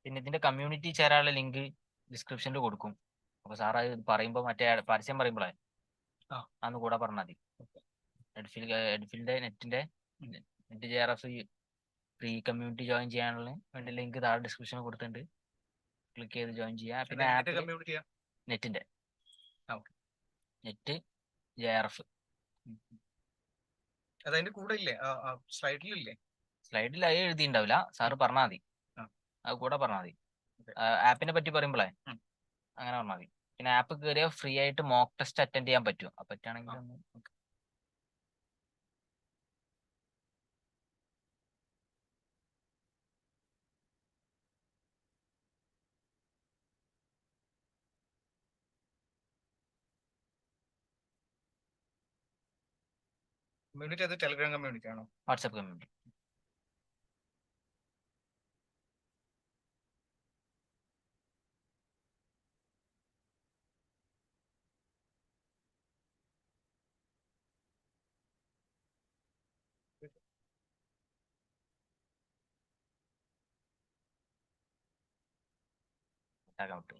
പിന്നെ ഇതിന്റെ കമ്മ്യൂണിറ്റി ചേരാനുള്ള ലിങ്ക് ഡിസ്ക്രിപ്ഷനിൽ കൊടുക്കും. അപ്പൊ സാർ അത് പറയുമ്പോൾ മറ്റേ പരസ്യം പറയുമ്പോഴേ അന്ന് കൂടെ പറഞ്ഞാൽ മതി. എഡ്ഫിലിന്റെ നെറ്റിന്റെ net JRF free community join ചെയ്യാനുള്ള വേണ്ടി ലിങ്ക് താഴെ ഡിസ്ക്രിപ്ഷനിൽ കൊടുത്തിട്ടുണ്ട്. ക്ലിക്ക് ചെയ്ത് ജോയിൻ ചെയ്യാം. പിന്നെ നെറ്റിന്റെ നെറ്റ് JRF അതതിന്റെ കൂടെ ഇല്ലേ, സ്ലൈഡിലില്ലേ? സ്ലൈഡിൽ അത് എഴുതിണ്ടാവില്ല, സാറ് പറഞ്ഞാൽ മതി. അത് കൂടെ പറഞ്ഞാൽ മതി. ആപ്പിനെ പറ്റി പറയുമ്പോഴേ അങ്ങനെ പറഞ്ഞാൽ മതി. പിന്നെ ആപ്പ് കയറിയാൽ ഫ്രീ ആയിട്ട് മോക്ക് ടെസ്റ്റ് അറ്റൻഡ് ചെയ്യാൻ പറ്റും. അത് പറ്റുകയാണെങ്കിൽ ഒന്ന് കമ്മ്യൂണിറ്റി അത് ടെലിഗ്രാം കമ്മ്യൂണിറ്റി ആണോ? WhatsApp community. അക്കൗണ്ട്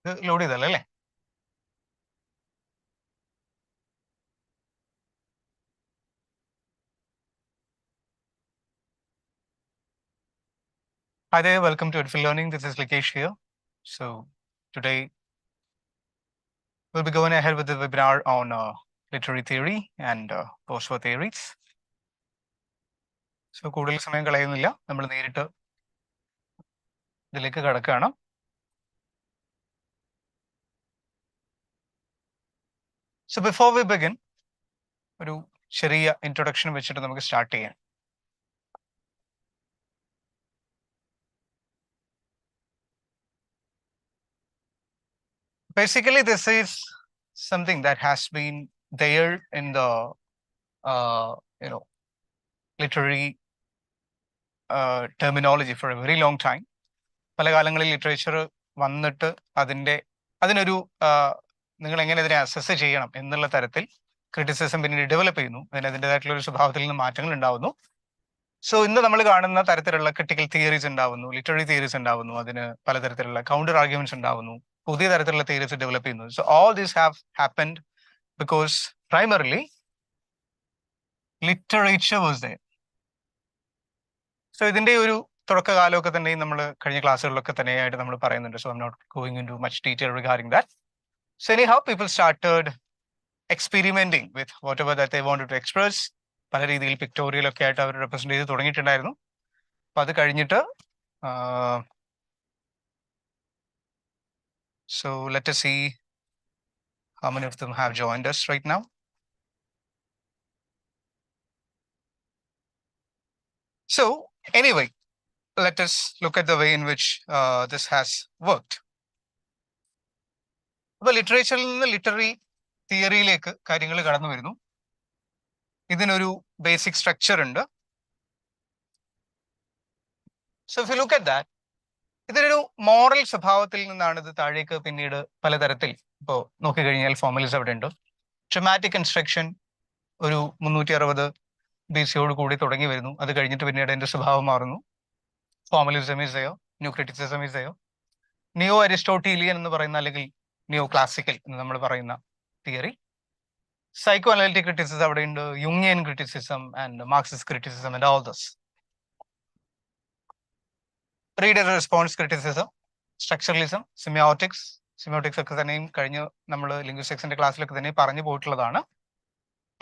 ലോഡ് ചെയ്തല്ലേ അല്ലേ? Hi there, welcome to 𝗟𝗘𝗔𝗗 Learning. This is Likesh here. So today we'll be going ahead with the webinar on literary theory and post-war theories. So കൂടുതൽ സമയം കളയുന്നില്ല, നമ്മൾ നേരിട്ട് ഇതിലേക്ക് കടക്കുകയാണ്. So before we begin, ഒരു ചെറിയ ഇൻട്രൊഡക്ഷൻ വെച്ചിട്ട് നമുക്ക് സ്റ്റാർട്ട് ചെയ്യാം. Basically, this is something that has been there in the literary terminology for a very long time. പല കാലങ്ങളിൽ ലിറ്ററേച്ചർ വന്നിട്ട് അതിനൊരു നിങ്ങൾ എങ്ങനെ ഇതിനെ അസസ് ചെയ്യണം എന്നുള്ള തരത്തിൽ ക്രിറ്റിസിസം പിന്നീട് ഡെവലപ്പ് ചെയ്യുന്നു. അതിൻ്റെതായിട്ടുള്ള ഒരു സ്വഭാവത്തിൽ നിന്ന് മാറ്റങ്ങൾ ഉണ്ടാവുന്നു. സോ ഇന്ന് നമ്മൾ കാണുന്ന തരത്തിലുള്ള ക്രിട്ടിക്കൽ തിയറീസ് ഉണ്ടാവുന്നു, ലിറ്റററി തിയറീസ് ഉണ്ടാവുന്നു, അതിന് പലതരത്തിലുള്ള കൗണ്ടർ ആർഗ്യുമെന്റ്സ് ഉണ്ടാവുന്നു, പുതിയ തരത്തിലുള്ള തിയറീസ് ഡെവലപ്പ് ചെയ്യുന്നു. So all these have happened because primarily literature was there. So ഇതിന്റെ ഒരു തുടക്കകാലമൊക്കെ തന്നെ നമ്മൾ കഴിഞ്ഞ ക്ലാസ്സുകളിലൊക്കെ തന്നെയായിട്ട് നമ്മൾ പറയുന്നുണ്ട്. So I am not going into much detail regarding that. So anyhow people started experimenting with whatever that they wanted to express. പല രീതിയിൽ പിക്ടോറിയൽ ഒക്കെ ആയിട്ട് അവർ റെപ്രസെന്റ് ചെയ്ത് തുടങ്ങിയിട്ടുണ്ടായിരുന്നു. അപ്പൊ അത് കഴിഞ്ഞിട്ട് so let us see how many of them have joined us right now. So anyway, let us look at the way in which this has worked. അപ്പോൾ ലിറ്ററേച്ചറിൽ നിന്ന് ലിറ്റററി തിയറിയിലേക്ക് കാര്യങ്ങൾ കടന്നു വരുന്നു. ഇതിനൊരു ബേസിക് സ്ട്രക്ചർ ഉണ്ട്. So if you look at that, ഇതിനൊരു moral സ്വഭാവത്തിൽ നിന്നാണ് ഇത് താഴേക്ക് പിന്നീട് പലതരത്തിൽ ഇപ്പോൾ നോക്കിക്കഴിഞ്ഞാൽ ഫോർമലിസം അവിടെ ഉണ്ട്. ഡ്രമാറ്റിക് കൺസ്ട്രക്ഷൻ ഒരു 360 BC കൂടി തുടങ്ങി വരുന്നു. അത് കഴിഞ്ഞിട്ട് പിന്നീട് അതിന്റെ സ്വഭാവം മാറുന്നു. Formalism is there, new criticism is there, neo Aristotelian എന്ന് പറയുന്ന അല്ലെങ്കിൽ നിയോ ക്ലാസിക്കൽ എന്ന് നമ്മൾ പറയുന്ന തിയറി, സൈക്കോ അനലിറ്റിക് ക്രിറ്റിസിസം അവിടെ ഉണ്ട്, യുങ്ങിയൻ criticism and Marxist criticism and all this. Reader response criticism, structuralism, semiotics ഒക്കെ തന്നെയും കഴിഞ്ഞ നമ്മൾ ലിംഗ്വിസ്റ്റിക്സിന്റെ ക്ലാസ്സിലൊക്കെ തന്നെ പറഞ്ഞു പോയിട്ടുള്ളതാണ്.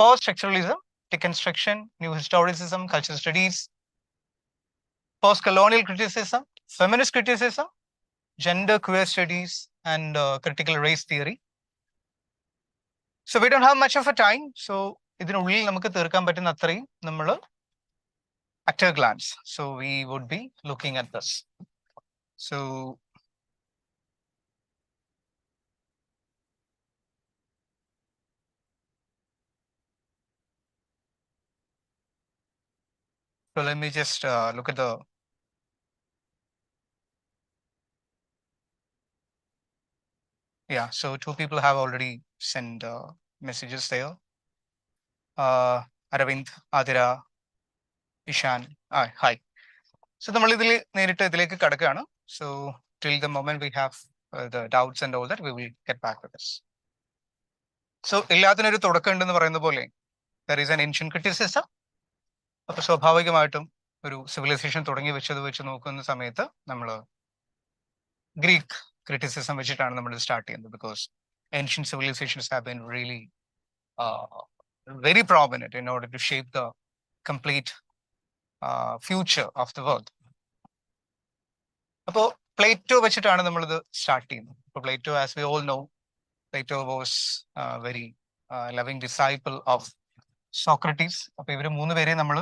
Post structuralism, deconstruction, new historicism, cultural studies, post colonial criticism, feminist criticism, gender queer studies and critical race theory. So we don't have much of a time. So ഇതിനുള്ളിൽ നമുക്ക് തീർക്കാൻ പറ്റുന്ന അത്രയും നമ്മൾ at a glance. So we would be looking at this. So let me just look at the so two people have already sent messages there. Aravind, Adira, Ishan, hi. So നമ്മൾ ഇതിൽ നേരിട്ട് ഇതിലേക്ക് കടക്കുകയാണ്. So till the moment we have the doubts and all that, we will get back to this. So എല്ലാത്തിനും ഒരു തുടക്കം ഉണ്ടെന്ന് പറയുന്ന പോലെ there is an ancient criticism. അപ്പൊ സ്വാഭാവികമായിട്ടും ഒരു സിവിലൈസേഷൻ തുടങ്ങി വെച്ച് നോക്കുന്ന സമയത്ത് നമ്മൾ ഗ്രീക്ക് ക്രിറ്റിസിസം വെച്ചിട്ടാണ് നമ്മൾ സ്റ്റാർട്ട് ചെയ്യുന്നത്. Because ancient civilizations have been really very prominent in order to shape the complete future of the world. അപ്പോൾ പ്ലേറ്റോ വെച്ചിട്ടാണ് നമ്മളിത് സ്റ്റാർട്ട് ചെയ്യുന്നത്. അപ്പോൾ Plato, as we all know, Plato was very loving disciple of Socrates. അപ്പൊ ഇവര് 3 പേരെ നമ്മൾ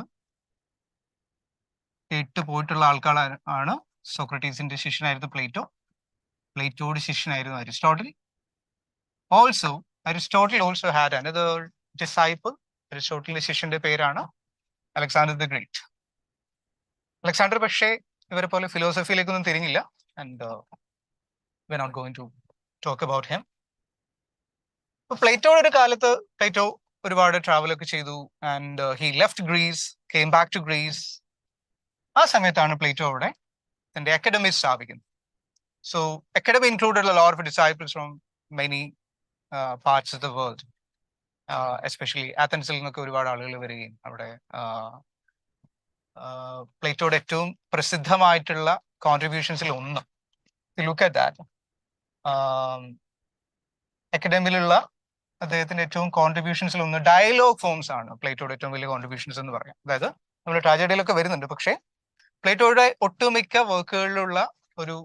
പോയിട്ടുള്ള ആൾക്കാരാണ്. സോക്രട്ടീസിന്റെ ശിഷ്യനായിരുന്നു പ്ലേറ്റോ, പ്ലേറ്റോയുടെ ശിഷ്യനായിരുന്നു Aristotle. Aristotle also had another disciple. അരിസ്റ്റോട്ടിലിന്റെ ശിഷ്യന്റെ പേരാണ് അലക്സാണ്ടർ ദി ഗ്രേറ്റ്. അലക്സാണ്ടർ പക്ഷേ ഇവരെ പോലെ ഫിലോസഫിയിലേക്കൊന്നും തിരിഞ്ഞില്ല. And we are not going to talk about him. ഇപ്പൊ പ്ലേറ്റോയുടെ ഒരു കാലത്ത് പ്ലേറ്റോ ഒരുപാട് ട്രാവൽ ഒക്കെ ചെയ്തു. And he left Greece, came back to Greece. ആ സമയത്താണ് പ്ലേറ്റോ അവിടെ തന്റെ അക്കാഡമി സ്ഥാപിക്കുന്നത്. So academy included a lot of disciples from many parts of the world, especially ആത്തൻസിൽ നിന്നൊക്കെ ഒരുപാട് ആളുകൾ വരികയും അവിടെ പ്ലേറ്റോയുടെ ഏറ്റവും പ്രസിദ്ധമായിട്ടുള്ള കോൺട്രിബ്യൂഷൻസിൽ ഒന്ന്, ലുക്ക് അറ്റ് ദാറ്റ്, അക്കാഡമിയിലുള്ള അദ്ദേഹത്തിന്റെ ഏറ്റവും കോൺട്രിബ്യൂഷൻസിൽ ഒന്ന് ഡയലോഗ് ഫോംസ് ആണ് പ്ലേറ്റോയുടെ ഏറ്റവും വലിയ കോൺട്രിബ്യൂഷൻസ് എന്ന് പറയാം. അതായത് നമ്മൾ ട്രാജഡിയിലൊക്കെ വരുന്നുണ്ട്, പക്ഷേ പ്ലേറ്റോയുടെ ഒട്ടുമിക്ക വർക്കുകളിലുള്ള ഒരു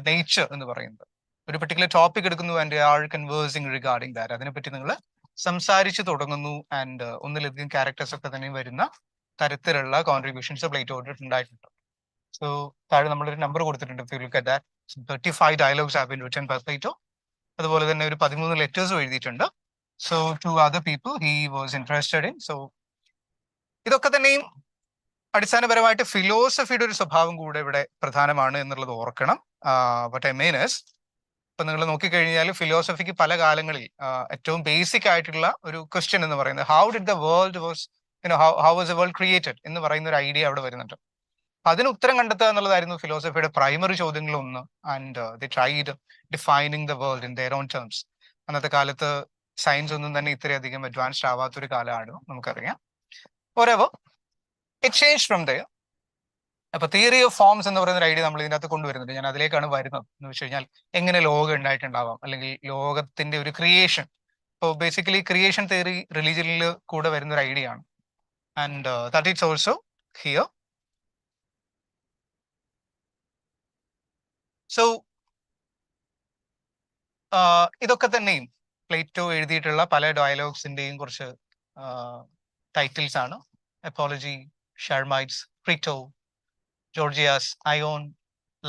നേച്ചർ എന്ന് പറയുന്നത് ഒരു പെർട്ടിക്കുലർ ടോപ്പിക് എടുക്കുന്നു and are conversing regarding that, അതിനെപ്പറ്റി നിങ്ങൾ സംസാരിച്ച് തുടങ്ങുന്നു ആൻഡ് ഒന്നിലധികം ക്യാരക്ടേഴ്സ് ഒക്കെ തന്നെ വരുന്ന തരത്തിലുള്ള കോൺട്രിബ്യൂഷൻസ് പ്ലേറ്റോയുടെ ഉണ്ടായിട്ടുണ്ട്. സോ താഴെ നമ്മളൊരു നമ്പർ കൊടുത്തിട്ടുണ്ട്, 35 dialogues have been written by Plato. അതുപോലെ തന്നെ ഒരു 13 ലെറ്റേഴ്സും എഴുതിയിട്ടുണ്ട്. So to other people he was interested in. So ഇതൊക്കെ തന്നെയും അടിസ്ഥാനപരമായിട്ട് ഫിലോസഫിയുടെ ഒരു സ്വഭാവം കൂടെ ഇവിടെ പ്രധാനമാണ് എന്നുള്ളത് ഓർക്കണം. ബട്ട് ഐ മീൻ ഇസ്, ഇപ്പൊ നിങ്ങൾ നോക്കിക്കഴിഞ്ഞാൽ ഫിലോസഫിക്ക് പല കാലങ്ങളിൽ ഏറ്റവും ബേസിക് ആയിട്ടുള്ള ഒരു ക്വസ്റ്റ്യൻ എന്ന് പറയുന്നത് how did the world was how was the world created എന്ന് പറയുന്ന ഒരു ഐഡിയ അവിടെ വരുന്നുണ്ട്. അതിന് ഉത്തരം കണ്ടെത്തുക എന്നുള്ളതായിരുന്നു ഫിലോസഫിയുടെ പ്രൈമറി ചോദ്യങ്ങളൊന്ന്. And they tried defining the world in their own terms. അന്നത്തെ കാലത്ത് സയൻസ് ഒന്നും തന്നെ ഇത്രയധികം അഡ്വാൻസ്ഡ് ആവാത്തൊരു കാലമാണ്, നമുക്കറിയാം. ഓരോ ഇറ്റ് ചേഞ്ച് ഫ്രം ദെയർ. അപ്പൊ തിയറി ഓഫ് ഫോംസ് എന്ന് പറയുന്ന ഒരു ഐഡിയ നമ്മൾ ഇതിനകത്ത് കൊണ്ടുവരുന്നുണ്ട്. ഞാൻ അതിലേക്കാണ് വരുന്നത്. എന്ന് വെച്ച് കഴിഞ്ഞാൽ എങ്ങനെ ലോകം ഉണ്ടായിട്ടുണ്ടാവാം, അല്ലെങ്കിൽ ലോകത്തിന്റെ ഒരു ക്രിയേഷൻ. ഇപ്പോൾ ബേസിക്കലി ക്രിയേഷൻ തിയറി റിലീജിയനിൽ കൂടെ വരുന്ന ഒരു ഐഡിയ ആണ്. And that is also here. So ഇതൊക്കെ തന്നെയും പ്ലേറ്റോ എഴുതിയിട്ടുള്ള പല ഡയലോഗ്സിന്റെയും കുറച്ച് ടൈറ്റിൽസ് ആണ്. എപ്പോളജി, ഷർമൈറ്റ്സ്, ക്രിറ്റോ, ജോർജിയാസ്, അയോൺ,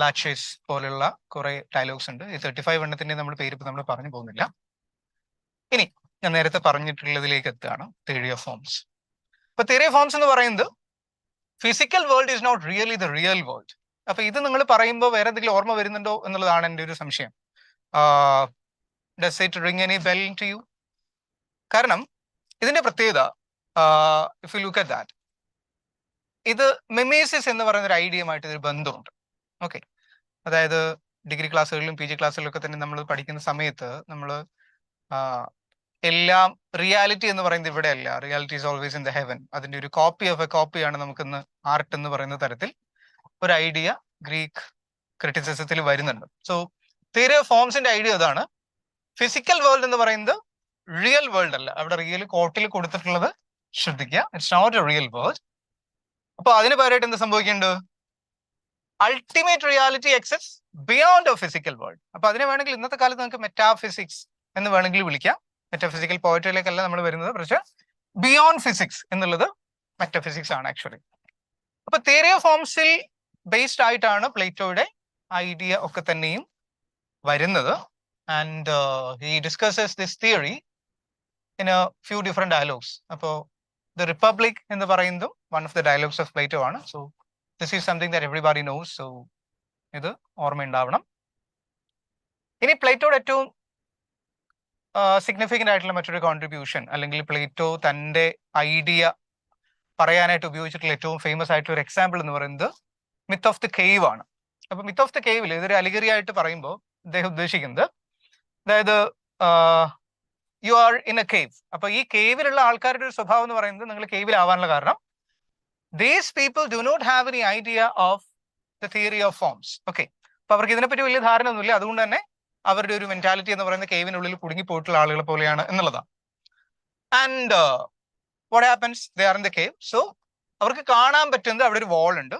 ലാച്ചസ് പോലുള്ള കുറെ ഡയലോഗ്സ് ഉണ്ട്. ഈ 35 എണ്ണത്തിന്റെ നമ്മൾ പേര് ഇപ്പൊ നമ്മൾ പറഞ്ഞു പോകുന്നില്ല. ഇനി ഞാൻ നേരത്തെ പറഞ്ഞിട്ടുള്ളതിലേക്ക് എത്തുകയാണ്, തിയറി ഓഫ് ഫോംസ്. ഇപ്പൊ തിയറി ഓഫ് ഫോംസ് എന്ന് പറയുന്നത് physical world is not really the real world. അപ്പൊ ഇത് നിങ്ങൾ പറയുമ്പോൾ വേറെ എന്തെങ്കിലും ഓർമ്മ വരുന്നുണ്ടോ എന്നുള്ളതാണ് എൻ്റെ ഒരു സംശയം. Does it ring any bell to you? കാരണം ഇതിന്റെ പ്രത്യേകത, if you look at that, ഇത് മിമേസിസ് എന്ന് പറയുന്ന ഒരു ഐഡിയയുമായിട്ട് ഇതൊരു ബന്ധമുണ്ട്. ഓക്കെ, അതായത് ഡിഗ്രി ക്ലാസ്സുകളിലും PG ക്ലാസ്സുകളിലും ഒക്കെ തന്നെ നമ്മൾ പഠിക്കുന്ന സമയത്ത് നമ്മൾ എല്ലാം റിയാലിറ്റി എന്ന് പറയുന്നത് ഇവിടെ അല്ല, reality is always in the heaven, അതിന്റെ ഒരു കോപ്പി ഓഫ് എ കോപ്പിയാണ് നമുക്കിന്ന് ആർട്ട് എന്ന് പറയുന്ന തരത്തിൽ ഒരു ഐഡിയ ഗ്രീക്ക് ക്രിറ്റിസിസത്തിൽ വരുന്നുണ്ട്. സോ തിയറി ഓഫ് ഫോംസിന്റെ ഐഡിയ അതാണ്. ഫിസിക്കൽ വേൾഡ് എന്ന് പറയുന്നത് റിയൽ വേൾഡ് അല്ല. അവിടെ റിയൽ കോട്ടിൽ കൊടുത്തിട്ടുള്ളത് ശ്രദ്ധിക്കുക, it's not a real world. അപ്പൊ അതിന് പകരമായിട്ട് എന്ത് സംഭവിക്കുന്നുണ്ട്? Ultimate reality exist beyond a physical world. അപ്പൊ അതിനെ വേണമെങ്കിൽ ഇന്നത്തെ കാലത്ത് നമുക്ക് മെറ്റാഫിസിക്സ് എന്ന് വേണമെങ്കിൽ വിളിക്കാം. മെറ്റാഫിസിക്കൽ പോയട്രിയിലേക്കല്ല നമ്മൾ വരുന്നത്, പക്ഷെ ബിയോണ്ട് ഫിസിക്സ് എന്നുള്ളത് മെറ്റാഫിസിക്സ് ആണ് ആക്ച്വലി. അപ്പൊ തിയറി ഓഫ് ഫോംസിൽ ബേസ്ഡ് ആയിട്ടാണ് പ്ലേറ്റോയുടെ ഐഡിയ ഒക്കെ തന്നെയും വരുന്നത്. And he discusses this theory in a few different dialogues. അപ്പോൾ ദ റിപ്പബ്ലിക് എന്ന് പറയുന്നതും one of the dialogues of Plato ആണ്. So this is something that everybody knows. So ഇത് ഓർമ്മയുണ്ടാവണം. ഇനി പ്ലേറ്റോയുടെ ഏറ്റവും സിഗ്നിഫിക്കൻ്റ് ആയിട്ടുള്ള മറ്റൊരു കോൺട്രിബ്യൂഷൻ, അല്ലെങ്കിൽ പ്ലേറ്റോ തൻ്റെ ഐഡിയ പറയാനായിട്ട് ഉപയോഗിച്ചിട്ടുള്ള ഏറ്റവും ഫേമസ് ആയിട്ടുള്ള ഒരു എക്സാമ്പിൾ എന്ന് പറയുന്നത് മിത്ത് ഓഫ് ദ കേവ് ആണ്. അപ്പൊ മിത്ത് ഓഫ് ദ കേവിൽ ഇതൊരു അലിഗറി ആയിട്ട് പറയുമ്പോൾ അദ്ദേഹം ഉദ്ദേശിക്കുന്നത്, അതായത് you are in a cave. അപ്പൊ ഈ കേവിലുള്ള ആൾക്കാരുടെ ഒരു സ്വഭാവം എന്ന് പറയുന്നത്, നിങ്ങൾ കേവിലാവാനുള്ള കാരണം these people do not have any idea of the theory of forms. Okay, അപ്പൊ അവർക്ക് ഇതിനെപ്പറ്റി വലിയ ധാരണ ഒന്നുമില്ല. അതുകൊണ്ട് തന്നെ അവരുടെ ഒരു മെന്റാലിറ്റി എന്ന് പറയുന്നത് കേവിനുള്ളിൽ കുടുങ്ങി പോയിട്ടുള്ള ആളുകളെ പോലെയാണ് എന്നുള്ളതാണ്. And what happens, they are in the cave. So അവർക്ക് കാണാൻ പറ്റുന്നത് അവിടെ ഒരു വാൾ ഉണ്ട്.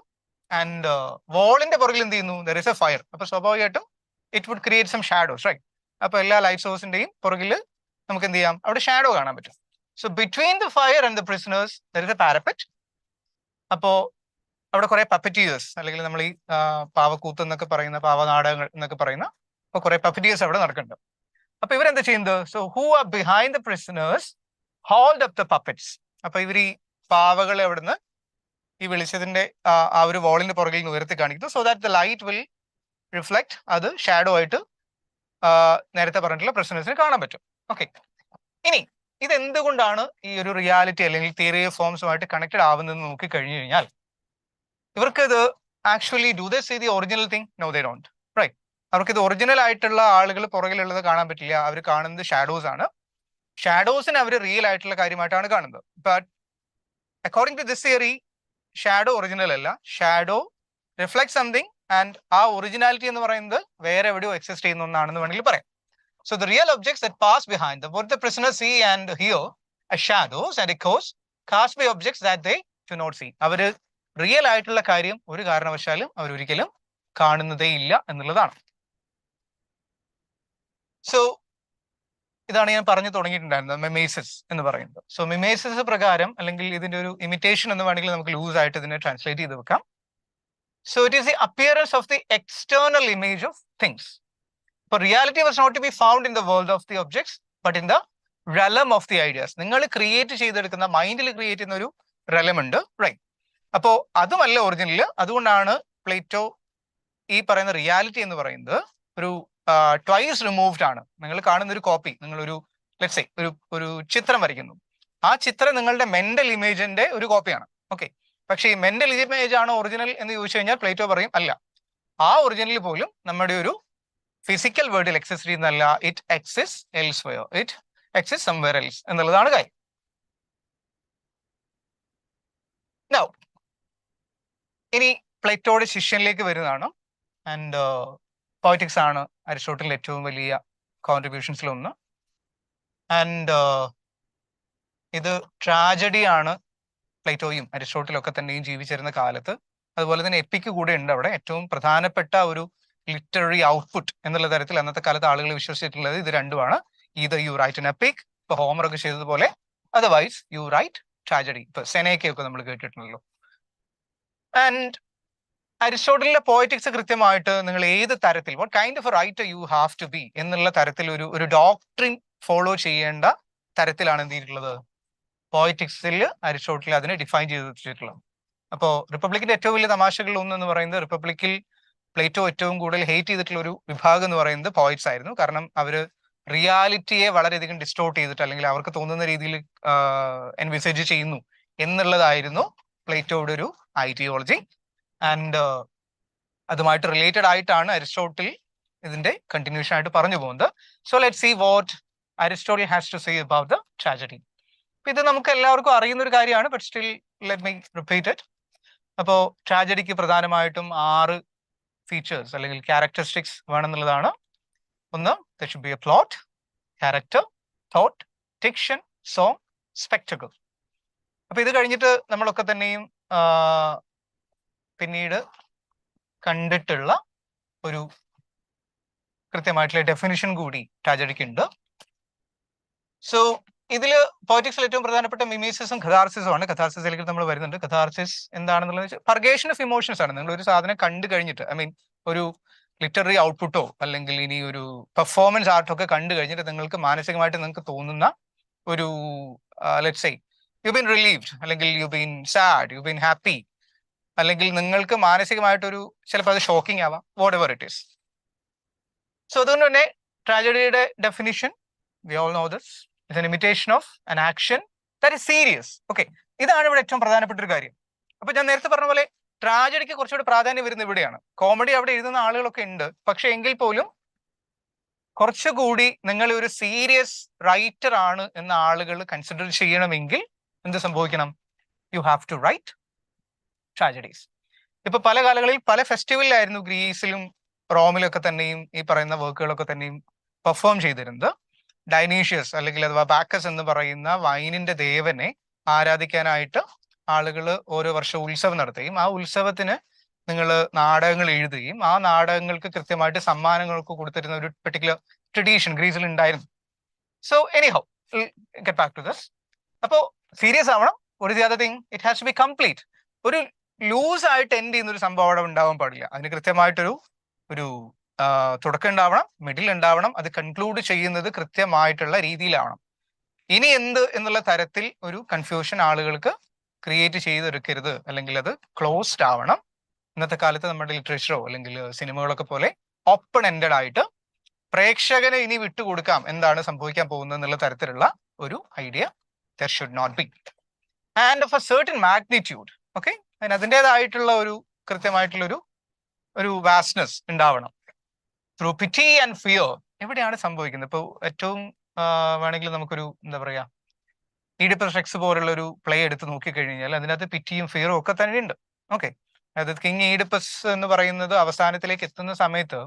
ആൻഡ് വാളിന്റെ പുറകിൽ എന്ത് ചെയ്യുന്നു? there is a fire. അപ്പൊ സ്വാഭാവികമായിട്ടും it would create some shadows, right? അപ്പൊ എല്ലാ ലൈറ്റ് സോഴ്സിന്റെയും പുറകിൽ നമുക്ക് എന്ത് ചെയ്യാം? അവിടെ ഷാഡോ കാണാൻ പറ്റും. So between the fire and the prisoners there is a parapet. അപ്പോ അവിടെ കുറെ പപ്പറ്റീയേഴ്സ്, അല്ലെങ്കിൽ നമ്മൾ ഈ പാവക്കൂത്ത് എന്നൊക്കെ പറയുന്ന, പാവനാടകങ്ങൾ എന്നൊക്കെ പറയുന്ന അപ്പൊ കുറെ പപ്പറ്റീയേഴ്സ് അവിടെ നടക്കുന്നുണ്ട്. അപ്പൊ ഇവരെന്താ ചെയ്യുന്നത്? So who are behind the prisoners hold up the puppets. അപ്പൊ ഇവർ ഈ പാവകളെ അവിടുന്ന് ഈ വെളിച്ചത്തിന്റെ ആ ഒരു വാളിന്റെ പുറകിൽ നിന്ന് ഉയർത്തി കാണിക്കുന്നു. So that the light will reflect, അത് ഷാഡോ ആയിട്ട് നേരത്തെ പറഞ്ഞിട്ടുള്ള പ്രിസണേഴ്സിന് കാണാൻ പറ്റും. ഓക്കെ, ഇനി ഇത് എന്തുകൊണ്ടാണ് ഈ ഒരു റിയാലിറ്റി അല്ലെങ്കിൽ തിയറി ഓഫ് ഫോംസുമായിട്ട് കണക്റ്റഡ് ആവുന്നതെന്ന് നോക്കി കഴിഞ്ഞു കഴിഞ്ഞാൽ, ഇവർക്ക് ഇത് actually do they see the original thing? No they don't, right? അവർക്ക് ഇത് ഒറിജിനൽ ആയിട്ടുള്ള ആളുകൾ പുറകിലുള്ളത് കാണാൻ പറ്റില്ല. അവർ കാണുന്നത് ഷാഡോസ് ആണ്. ഷാഡോസിനെ അവർ റിയൽ ആയിട്ടുള്ള കാര്യമായിട്ടാണ് കാണുന്നത്. But according to this theory shadow original അല്ല. ഷാഡോ റിഫ്ലക്ട് സംതിങ് ആൻഡ് ആ ഒറിജിനാലിറ്റി എന്ന് പറയുന്നത് വേറെ എവിടെയോ എക്സിസ്റ്റ് ചെയ്യുന്ന ഒന്നാണെന്ന് വേണമെങ്കിൽ പറയാം. So the real objects that pass behind the what the prisoners see and hear as shadows and echoes cast by objects that they do not see. അവര് റിയൽ ആയിട്ടുള്ള കാര്യം ഒരു കാരണവശാലും അവർ ഒരിക്കലും കാണുന്നതേ ഇല്ല എന്നുള്ളതാണ്. സോ ഇതാണ് ഞാൻ പറഞ്ഞു തുടങ്ങിയിട്ടുണ്ടായിരുന്നത് മിമേസിസ് എന്ന് പറയുന്നത്. സോ മിമേസിസ് പ്രകാരം അല്ലെങ്കിൽ ഇതിന്റെ ഒരു ഇമിറ്റേഷൻ എന്ന് വേണമെങ്കിൽ നമുക്ക് ലൂസ് ആയിട്ട് ഇതിനെ ട്രാൻസ്ലേറ്റ് ചെയ്ത് വെക്കാം. So it is the appearance of the external image of things. For reality was not to be found in the world of the objects, but in the realm of the ideas. നിങ്ങൾ create ചെയ്തെടുക്കുന്ന മൈൻഡിൽ create ചെയ്യുന്ന ഒരു realm ഉണ്ട്, right? അപ്പോ അതുമല്ല original. അതുകൊണ്ടാണ് Plato ഈ പറയുന്ന റിയാലിറ്റി എന്ന് പറയുന്നത് ഒരു ട്വൈസ് റിമൂവ്ഡ് ആണ്. നിങ്ങൾ കാണുന്ന ഒരു കോപ്പി, നിങ്ങളൊരു ലെറ്റ്സ് സേ ഒരു ചിത്രം വരയ്ക്കുന്നു. ആ ചിത്രം നിങ്ങളുടെ മെന്റൽ ഇമേജിന്റെ ഒരു കോപ്പിയാണ്. ഓക്കെ, പക്ഷേ ഈ മെന്റൽ ഇമേജ് ആണോ ഒറിജിനൽ എന്ന് ചോദിച്ചു കഴിഞ്ഞാൽ പ്ലേറ്റോ പറയും അല്ല. ആ ഒറിജിനൽ പോലും നമ്മുടെ ഒരു ഫിസിക്കൽ വേൾഡിൽ എക്സിസ്റ്റ് ചെയ്യുന്നതല്ല. It exist elsewhere, it exist somewhere else എന്നുള്ളതാണ് കാര്യം. Now, ഇനി പ്ലേറ്റോയുടെ ശിഷ്യനിലേക്ക് വരുന്നതാണ്. ആൻഡ് പോയറ്റിക്സ് ആണ് അരിസ്റ്റോട്ടലിന്റെ ഏറ്റവും വലിയ കോൺട്രിബ്യൂഷൻസിൽ ഒന്ന്. ആൻഡ് ഇത് ട്രാജഡി ആണ് പ്ലേറ്റോയും അരിസ്റ്റോട്ടലും ഒക്കെ തന്നെയും ജീവിച്ചിരുന്ന കാലത്ത്. അതുപോലെ തന്നെ എപ്പിക്ക് കൂടെ ഉണ്ട് അവിടെ. ഏറ്റവും പ്രധാനപ്പെട്ട ഒരു ലിറ്റററി ഔട്ട്പുട്ട് എന്നുള്ള തരത്തിൽ അന്നത്തെ കാലത്ത് ആളുകൾ വിശ്വസിച്ചിട്ടുള്ളത് ഇത് രണ്ടുമാണ്. Either you write an epic, ഇപ്പൊ ഹോമർ ഒക്കെ ചെയ്തതുപോലെ, അതർവൈസ് യു റൈറ്റ് ട്രാജഡി. ഇപ്പൊ സെനേക്കയൊക്കെ നമ്മൾ കേട്ടിട്ടുണ്ടല്ലോ. ആൻഡ് അരിസ്റ്റോട്ടലിന്റെ പോയറ്റിക്സ് കൃത്യമായിട്ട് നിങ്ങൾ ഏത് തരത്തിൽ what kind of writer you have to be എന്നുള്ള തരത്തിൽ ഒരു ഡോക്ട്രിൻ ഫോളോ ചെയ്യേണ്ട തരത്തിലാണ് എന്ത് ചെയ്തിട്ടുള്ളത് പോയറ്റിക്സിൽ അരിസ്റ്റോട്ടൽ അതിനെ ഡിഫൈൻ ചെയ്ത് വെച്ചിട്ടുള്ളത്. അപ്പോൾ റിപ്പബ്ലിക്കിന്റെ ഏറ്റവും വലിയ തമാശകളിൽ ഒന്നെന്ന് പറയുന്നത് റിപ്പബ്ലിക്കിൽ പ്ലേറ്റോ ഏറ്റവും കൂടുതൽ ഹേറ്റ് ചെയ്തിട്ടുള്ള ഒരു വിഭാഗം എന്ന് പറയുന്നത് പോയിറ്റ്സ് ആയിരുന്നു. കാരണം അവർ റിയാലിറ്റിയെ വളരെയധികം ഡിസ്റ്റോർട്ട് ചെയ്തിട്ട് അല്ലെങ്കിൽ അവർക്ക് തോന്നുന്ന രീതിയിൽ എൻവിസേജ് ചെയ്യുന്നു എന്നുള്ളതായിരുന്നു പ്ലേറ്റോയുടെ ഒരു ഐഡിയോളജി. ആൻഡ് അതുമായിട്ട് റിലേറ്റഡ് ആയിട്ടാണ് അരിസ്റ്റോട്ടിൽ ഇതിന്റെ കണ്ടിന്യൂഷൻ ആയിട്ട് പറഞ്ഞു പോകുന്നത്. So let see what Aristotle has to say about the tragedy. ഇത് നമുക്ക് എല്ലാവർക്കും അറിയുന്ന ഒരു കാര്യമാണ്, but still let me repeat it. അപ്പോൾ ട്രാജഡിക്ക് പ്രധാനമായിട്ടും 6 ഫീച്ചേഴ്സ് അല്ലെങ്കിൽ ക്യാരക്ടറിസ്റ്റിക്സ് വേണമെന്നുള്ളതാണ്. ഒന്ന്, there should be a plot, character, thought, diction, song, spectacle. അപ്പൊ ഇത് കഴിഞ്ഞിട്ട് നമ്മളൊക്കെ തന്നെയും പിന്നീട് കണ്ടിട്ടുള്ള ഒരു കൃത്യമായിട്ടുള്ള ഡെഫിനിഷൻ കൂടി ട്രാജഡിക്ക് ഉണ്ട്. സോ ഇതില് പോയറ്റിക്സിൽ ഏറ്റവും പ്രധാനപ്പെട്ട മിമേസിസും കഥാർസിസും ആണ്. കഥാർസിസിലേക്ക് നമ്മൾ വരുന്നുണ്ട്. കഥാർസിസ് എന്താണെന്നുള്ളത് പർഗേഷൻ ഓഫ് ഇമോഷൻസ് ആണ്. നിങ്ങൾ ഒരു സാധനം കണ്ടു കഴിഞ്ഞിട്ട് ഒരു ലിറ്റററി ഔട്ട്പുട്ടോ അല്ലെങ്കിൽ ഇനി ഒരു പെർഫോമൻസ് ആർട്ടൊക്കെ കണ്ടു കഴിഞ്ഞിട്ട് നിങ്ങൾക്ക് മാനസികമായിട്ട് നിങ്ങൾക്ക് തോന്നുന്ന ഒരു let's say you been relieved അല്ലെങ്കിൽ you been sad, you been happy, അല്ലെങ്കിൽ നിങ്ങൾക്ക് മാനസികമായിട്ടൊരു ചിലപ്പോൾ അത് ഷോക്കിംഗ് ആവാം, whatever it is. So അതുകൊണ്ട് തന്നെ ട്രാജഡിയുടെ definition we all know this is an imitation of an action that is serious. Okay, ഇതാണ് ഇവിടെ ഏറ്റവും പ്രധാനപ്പെട്ട ഒരു കാര്യം. അപ്പൊ ഞാൻ നേരത്തെ പറഞ്ഞ പോലെ ട്രാജഡിക്ക് കുറച്ചുകൂടി പ്രാധാന്യം വരുന്നത് ഇവിടെയാണ്. കോമഡി അവിടെ എഴുതുന്ന ആളുകളൊക്കെ ഉണ്ട്, പക്ഷെ എങ്കിൽ പോലും കുറച്ചുകൂടി നിങ്ങൾ ഒരു സീരിയസ് റൈറ്റർ ആണ് എന്ന ആളുകൾ കൺസിഡർ ചെയ്യണമെങ്കിൽ എന്ത് സംഭവിക്കണം? You have to write tragedies. ഇപ്പൊ പല കാലങ്ങളിൽ പല ഫെസ്റ്റിവലിലായിരുന്നു ഗ്രീസിലും റോമിലൊക്കെ തന്നെയും ഈ പറയുന്ന വർക്കുകളൊക്കെ തന്നെയും പെർഫോം ചെയ്തിരുന്നത്. ഡൈനീഷ്യസ് അല്ലെങ്കിൽ അഥവാ ബാക്കസ് എന്ന് പറയുന്ന വൈനിന്റെ ദേവനെ ആരാധിക്കാനായിട്ട് ആളുകൾ ഓരോ വർഷവും ഉത്സവം നടത്തുകയും ആ ഉത്സവത്തിന് നിങ്ങൾ നാടകങ്ങൾ എഴുതുകയും ആ നാടകങ്ങൾക്ക് കൃത്യമായിട്ട് സമ്മാനങ്ങൾക്ക് കൊടുത്തിരുന്ന ഒരു പെർട്ടിക്കുലർ ട്രഡീഷൻ ഗ്രീസിൽ ഉണ്ടായിരുന്നു. So anyhow get back to this. അപ്പോ സീരിയസ് ആവണം. ഒരു the other thing it has to be complete. ഒരു ലൂസ് ആയിട്ട് എൻഡ് ചെയ്യുന്ന ഒരു സംഭവം അവിടെ ഉണ്ടാവാൻ പാടില്ല. അതിന് കൃത്യമായിട്ടൊരു തുടക്കം ഉണ്ടാവണം, മിഡിൽ ഉണ്ടാവണം, അത് കൺക്ലൂഡ് ചെയ്യുന്നത് കൃത്യമായിട്ടുള്ള രീതിയിലാവണം. ഇനി എന്ത് എന്നുള്ള തരത്തിൽ ഒരു കൺഫ്യൂഷൻ ആളുകൾക്ക് ക്രിയേറ്റ് ചെയ്തെടുക്കരുത്, അല്ലെങ്കിൽ അത് ക്ലോസ്ഡ് ആവണം. ഇന്നത്തെ കാലത്ത് നമ്മുടെ ലിറ്ററേച്ചറോ അല്ലെങ്കിൽ സിനിമകളൊക്കെ പോലെ ഓപ്പൺ എൻഡഡ് ആയിട്ട് പ്രേക്ഷകനെ ഇനി വിട്ടുകൊടുക്കാം എന്താണ് സംഭവിക്കാൻ പോകുന്നത് എന്നുള്ള തരത്തിലുള്ള ഒരു idea there should not be, and of a certain magnitude. Okay, അതിന് അതിൻ്റെതായിട്ടുള്ള ഒരു കൃത്യമായിട്ടുള്ള ഒരു വാസ്റ്റ്നെസ് ഉണ്ടാവണം. Through pity and fear. എവിടെയാണ് സംഭവിക്കുന്നത്? ഇപ്പോൾ ഏറ്റവും വേണമെങ്കിൽ നമുക്കൊരു എന്താ പറയാ, ഈഡിപ്പസ് റെക്സ് പോലുള്ള ഒരു പ്ലേ എടുത്ത് നോക്കിക്കഴിഞ്ഞാൽ അതിനകത്ത് പിറ്റിയും ഫിയറും ഒക്കെ തന്നെ ഉണ്ട്. ഓക്കെ, അതായത് കിങ് ഈഡിപ്പസ് എന്ന് പറയുന്നത് അവസാനത്തിലേക്ക് എത്തുന്ന സമയത്ത്